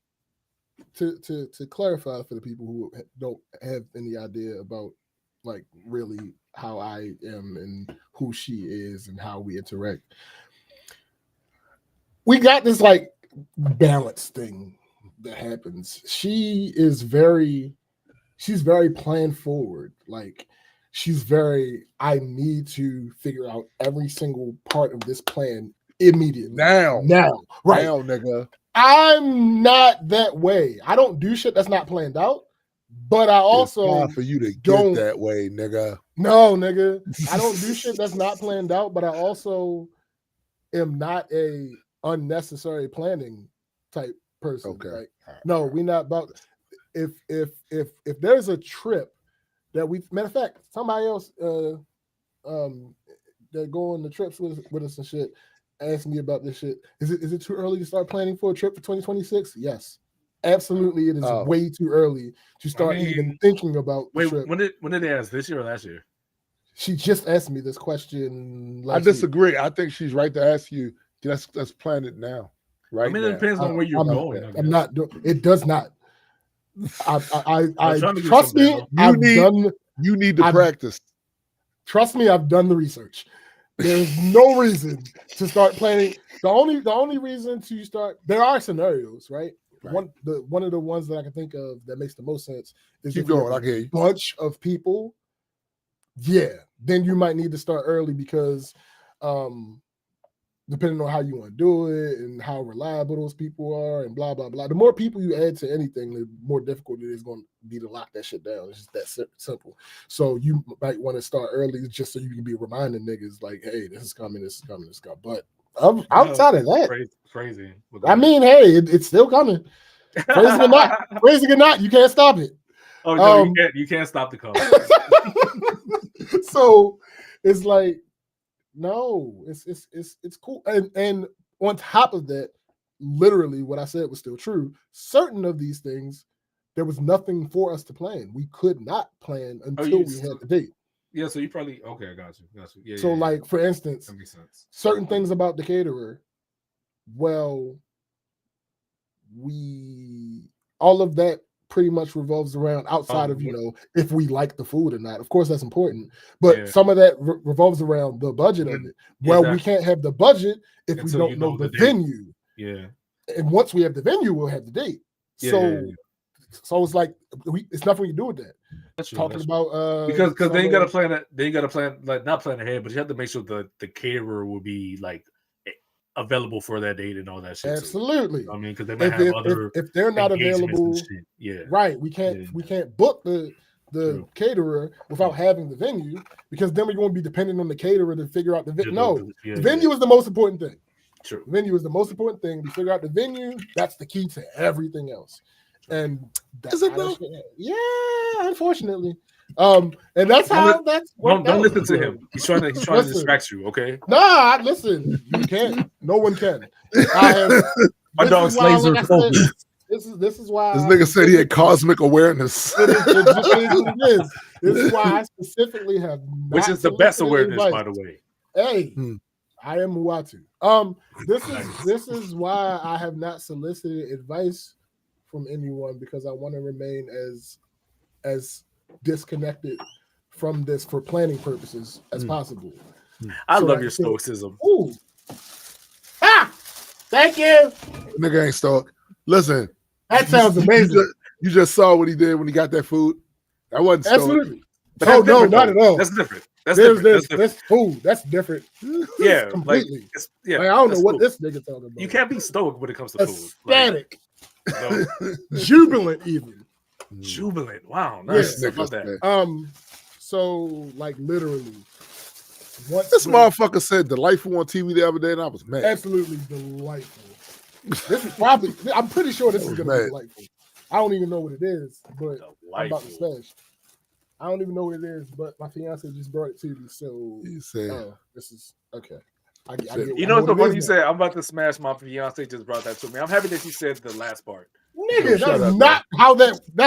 to clarify for the people who don't have any idea about like really how I am and who she is and how we interact. We got this like balance thing that happens. She's very plan forward. Like I need to figure out every single part of this plan immediately. Now, right. Now, nigga. I'm not that way. I don't do shit that's not planned out. But I also it's time for you to get that way, nigga. No, nigga. I don't do shit that's not planned out, but I also am not a unnecessary planning type person. Okay. Like, no, we not about if there's a trip that matter of fact, somebody else that go on the trips with us and shit asked me about this shit. Is it too early to start planning for a trip for 2026? Yes. Absolutely, it is way too early to start even thinking about. Wait, when did they ask? This year or last year? She just asked me this question. I disagree. I think she's right to ask you Let's plan it now. Right. I mean, now. it depends on where you're going. I'm not doing. It does not. I trying to get trust some me. down. You need to practice. Trust me, I've done the research. There's no reason to start planning. The only reason to start, there are scenarios, right? One of the ones that I can think of that makes the most sense is keep going. I hear you. Bunch of people. Yeah, then you might need to start early because, depending on how you want to do it and how reliable those people are and blah blah blah. The more people you add to anything, the more difficult it is going to be to lock that shit down. It's just that simple. So you might want to start early just so you can be reminding niggas like, hey, this is coming, this is coming, this is coming. But outside of that, crazy. I mean, hey, it's still coming. Crazy or not, you can't stop it. Oh no, you can't stop the call. So it's like, no, it's cool. And on top of that, literally what I said was still true. Certain of these things, there was nothing for us to plan. We could not plan until we had the date. Yeah, so you probably I got you. Yeah. So like for instance, that makes sense. Certain things about the caterer, all of that pretty much revolves around outside of, if we like the food or not. Of course, that's important. But some of that revolves around the budget of it. Well, we can't have the budget if we don't know the venue. Yeah. And once we have the venue, we'll have the date. So it's like, it's nothing we can do with that. That's true, talking about because they ain't got to plan it. They ain't got to plan, like, not plan ahead, but you have to make sure the caterer will be like available for that date and all that shit. Absolutely. Too. I mean, because they might have other if they're not available. Right. We can't book the caterer without having the venue, because then we're going to be dependent on the caterer to figure out the venue. The venue is the most important thing. True. The venue is the most important thing. We figure out the venue. That's the key to everything else. And that's unfortunately. And that's how that's don't listen to him. He's trying to distract you, okay? Nah, listen. You can't. No one can. My dog's laser focused. This is why this nigga said he had cosmic awareness. This is why I specifically have not, which is the best awareness, by the way. Hey, I am Muatu. This is why I have not solicited advice from anyone, because I want to remain as disconnected from this for planning purposes as possible. I love your stoicism. Ooh. Thank you. Nigga ain't stoic. Listen, that sounds amazing. You just saw what he did when he got that food. That wasn't stoic. Absolutely. Oh no, not at all. That's different. That's different. Yeah, completely. Like, I don't know what this nigga talking about. You can't be stoic when it comes to food. Static. Jubilant even. Jubilant. Wow. Nice. Yeah. I love that. So like literally, this motherfucker said delightful on TV the other day, and I was mad. Absolutely delightful. This is probably, I'm pretty sure this is gonna be delightful. I don't even know what it is, but I'm about to smash. I don't even know what it is, but my fiance just brought it to me. So you said, this is okay. You know what's the funny you said? I'm about to smash. My fiance just brought that to me. I'm happy that she said the last part. Nigga, that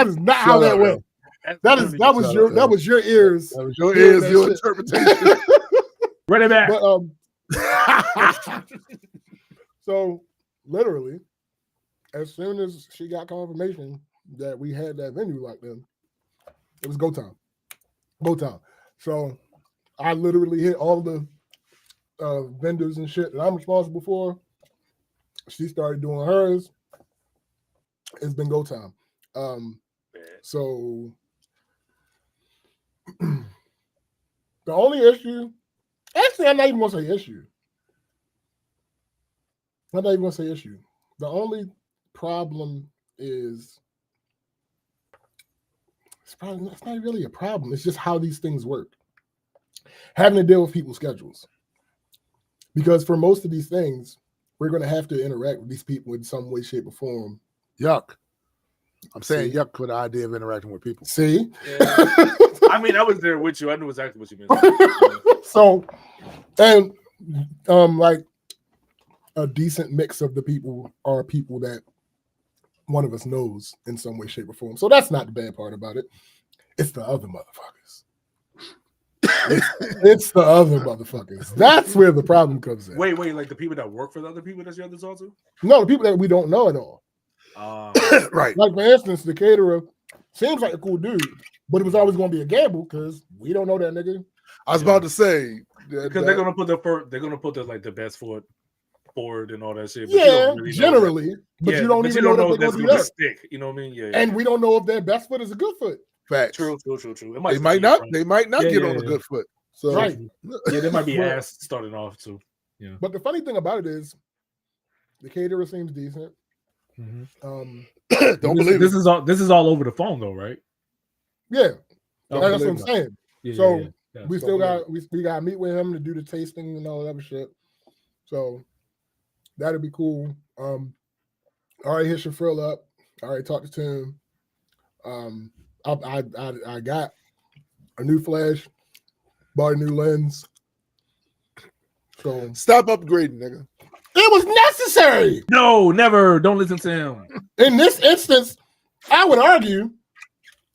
is not how that went. That was your ears. That was your ears, your interpretation. Run it back. But so literally, as soon as she got confirmation that we had that venue locked in, it was go time. Go time. So I literally hit all the vendors and shit that I'm responsible for. She started doing hers. It's been go time. So the only issue, actually, I'm not even gonna say issue. I'm not even gonna say issue. The only problem is it's not really a problem. It's just how these things work. Having to deal with people's schedules. Because for most of these things, we're going to have to interact with these people in some way, shape, or form. Yuck. I'm saying yuck for the idea of interacting with people. See? Yeah. I mean, I was there with you. I knew exactly what you meant. So, and like a decent mix of the people are people that one of us knows in some way, shape, or form. So that's not the bad part about it. It's the other motherfuckers. It's the other motherfuckers. That's where the problem comes in. Wait, like the people that work for the other people that you have to talk to? No, the people that we don't know at all. Right. Like, for instance, the caterer seems like a cool dude, but it was always going to be a gamble because we don't know that nigga. I was about to say because they're gonna put the best foot forward and all that shit. But yeah, really generally, but you don't even know if they're going to do that. Stick, you know what I mean? Yeah, and we don't know if their best foot is a good foot. Facts. True. They might not get on a good foot. So right. Yeah, they might be ass starting off too. Yeah. But the funny thing about it is, the caterer seems decent. Don't believe this is all over the phone though, right? Yeah, that's what I'm saying. Yeah, so we still got we got to meet with him to do the tasting and all that other shit. So that'd be cool. I already hit Shafrill up. I already talked to Tim. I got a new flash, bought a new lens. So stop upgrading, nigga. It was necessary. No, never. Don't listen to him. In this instance, I would argue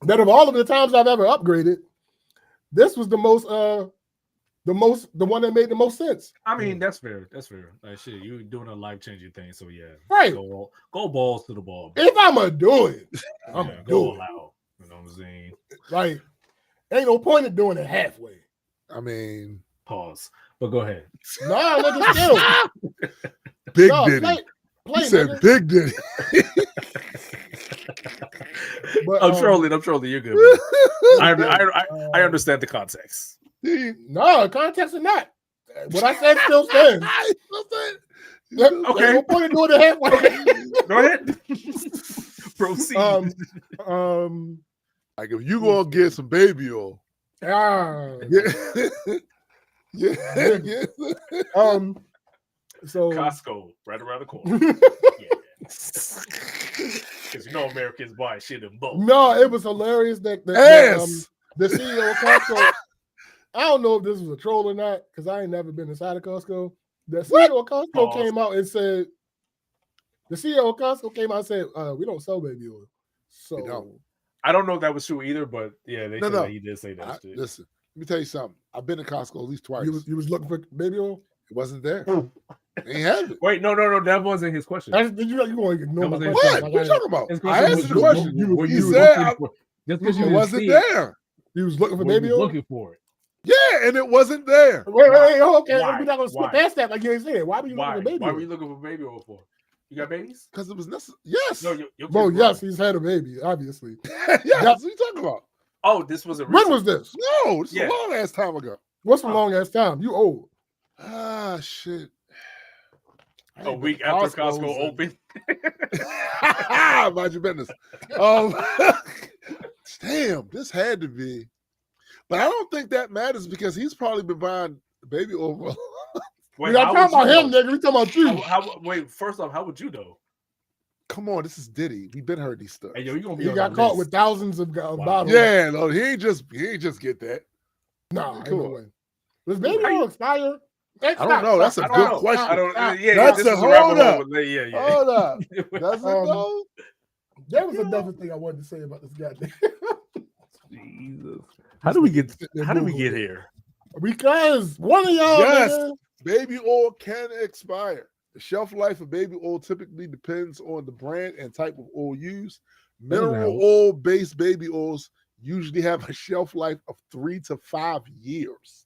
that of all of the times I've ever upgraded, this was the one that made the most sense. I mean, that's fair. Like shit, you're doing a life-changing thing, so yeah. Right. Go balls to the ball. If I'ma do it, I'm gonna go do it. out. You know what I'm saying? Like, ain't no point in doing it halfway. I mean, pause. But go ahead. No, nigga, still. Big Diddy. Play, he said nigga. Big Diddy. But, I'm trolling. You're good. I understand the context. No, context or not. What I said still stands. Okay. No point in doing it halfway. Go ahead. Proceed. Like if you gonna get some baby oil. Yeah. So Costco right around the corner. Because you know Americans buy shit in bulk. No, it was hilarious that the CEO of Costco. I don't know if this was a troll or not because I ain't never been inside of Costco. The CEO of Costco came out and said, we don't sell baby oil. So I don't know if that was true either, but yeah, they said that he did say that shit. Listen, let me tell you something. I've been to Costco at least twice. You was looking for baby oil? It wasn't there. They ain't have it. Wait, no, that wasn't his question. Did you going to ignore my question? What? What you talking about? I answered the question. You said just because it wasn't there. You was looking for baby oil? Looking for it. Yeah, and it wasn't there. Wait, okay. We're not going to skip past that like you ain't saying. Why were you looking for baby oil? Why were you looking for baby oil for? You got babies? Because it was necessary. Yes. No, yes, he's had a baby, obviously. Yes, what are you talking about? Oh, this was when was this? No, this is a long ass time ago. What's a long ass time? You old. Ah, shit. A week after Costco opened. Mind your business. Damn, this had to be. But I don't think that matters because he's probably been buying baby oil. We're not talking about him, nigga. We talking about you. Wait, first off, how would you know? Come on, this is Diddy. We've been heard these stuff. Hey, yo, you gonna be he got caught with thousands of bottles. Yeah, no, he ain't just get that. Nah, ain't no way. Does baby oil expire? I don't know. That's a good question. That's a hold up. Yeah. Hold up. That's a There was another thing I wanted to say about this goddamn. Jesus. How do we get here? Because one of y'all. Yes, baby oil can expire. The shelf life of baby oil typically depends on the brand and type of oil used. Mineral oil-based baby oils usually have a shelf life of 3 to 5 years.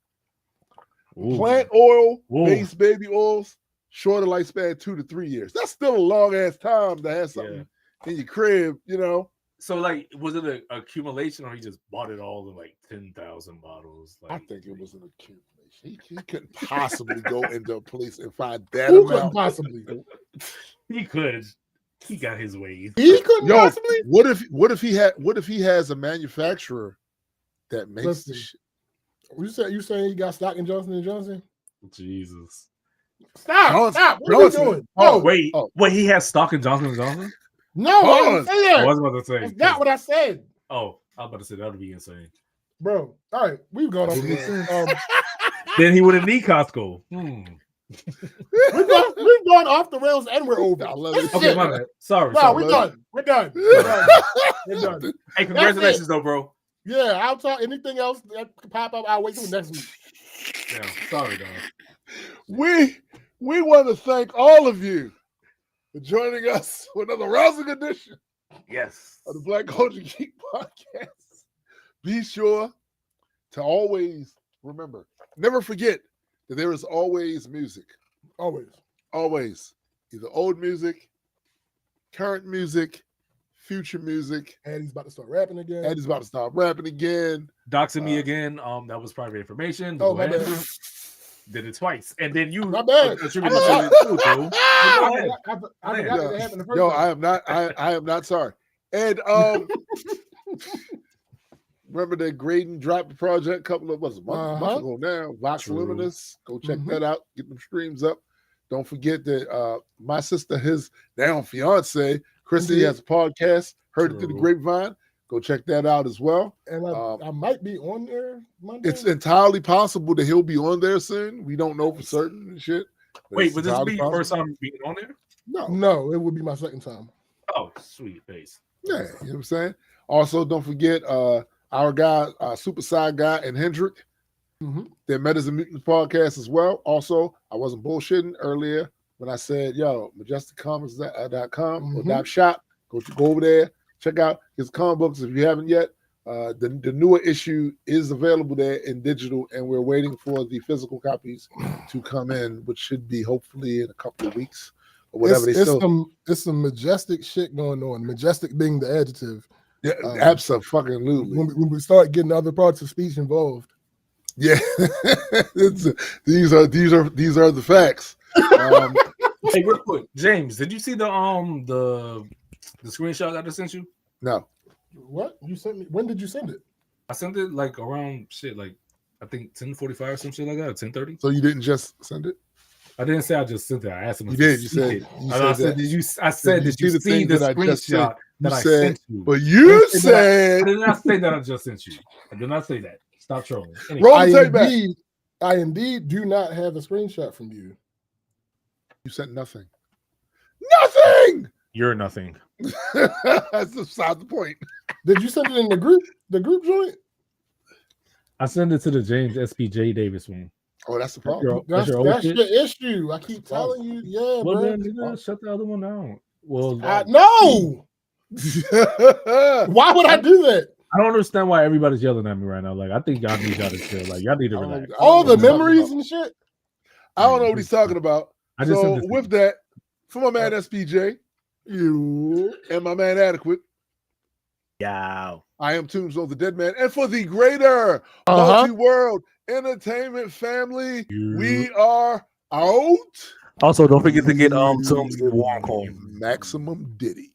Ooh. Plant oil-based baby oils, shorter lifespan, 2 to 3 years. That's still a long-ass time to have something in your crib, you know? So, like, was it an accumulation or he just bought it all in, like, 10,000 bottles? Like, I think it was an accumulation. He couldn't possibly go into a place and find that Who amount. couldn't possibly? He could. He got his ways. He couldn't possibly? What if he has a manufacturer that makes this shit? You saying he got stock in Johnson & Johnson? Jesus. Stop. What are you doing? Wait, he has stock in Johnson & Johnson? No, I didn't say that. I was about to say. That's not what I said. Oh, I was about to say that would be insane. Bro, all right, we've gone off this. Then he wouldn't need Costco. We've gone off the rails and we're over. Okay, my bad. Sorry. No, we're done. We're done. Hey, congratulations though, bro. Yeah, I'll talk. Anything else that could pop up, I'll wait till next week. Yeah, sorry, dog. We want to thank all of you for joining us for another rousing edition Yes. of the Black Culture Geek Podcast. Be sure to always remember, never forget that there is always music. Always. Either old music, current music, future music. And he's about to start rapping again. Doxing me again. That was private information. Oh, my bad. Did it twice. And then you My bad. attributed to it too, bro. I forgot that it happened the first Yo, time. I am not sorry. And remember that Graydon dropped the project a couple of months ago now. Vox Luminous. Go check that out. Get them streams up. Don't forget that my sister, his now fiance, Chrissy, has a podcast. Heard it through the grapevine. Go check that out as well. And I might be on there Monday. It's entirely possible that he'll be on there soon. We don't know for certain and shit. Wait, would this be your first time being on there? No, it would be my second time. Oh, sweet face. Yeah, you know what I'm saying? Also, don't forget our guy, Super Side Guy and Hendrick. Their Metas and Mutants podcast as well. Also, I wasn't bullshitting earlier when I said, yo, majesticcomics.com or .shop. Go over there. Check out his comic books if you haven't yet. The newer issue is available there in digital, and we're waiting for the physical copies to come in, which should be hopefully in a couple of weeks or whatever. It's some majestic shit going on. Majestic being the adjective. Yeah, absolutely. When we start getting other parts of speech involved. Yeah, these are the facts. Hey, real quick, James, did you see the screenshot I just sent you? No. What you sent me? When did you send it? I sent it like around I think 10:45 or some shit like that, or 10:30. So you didn't just send it? I didn't say I just sent it. I asked him. You did. You said. I said, did you see the screenshot that I sent you? But you said. I did not say that I just sent you. I did not say that. Stop trolling. Anyway, I indeed do not have a screenshot from you. You sent nothing. Nothing. You're nothing. That's beside the point. Did you send it in the group joint? I sent it to the James SPJ Davis one. Oh, that's the problem. That's your issue. I keep telling you, yeah, well, bro. then nigga, shut the other one down. Well, no. Why would I do that? I don't understand why everybody's yelling at me right now. Like, I think y'all need y'all to chill. Like, y'all need to relax. All the memories and shit. I don't know what he's talking about. So with that, for my man SPJ, you and my man Adequate. Yeah. I am Tombstone the Dead Man. And for the greater multi-world entertainment family, we are out. Also, don't forget to get Tombs get warm coin. Maximum Diddy.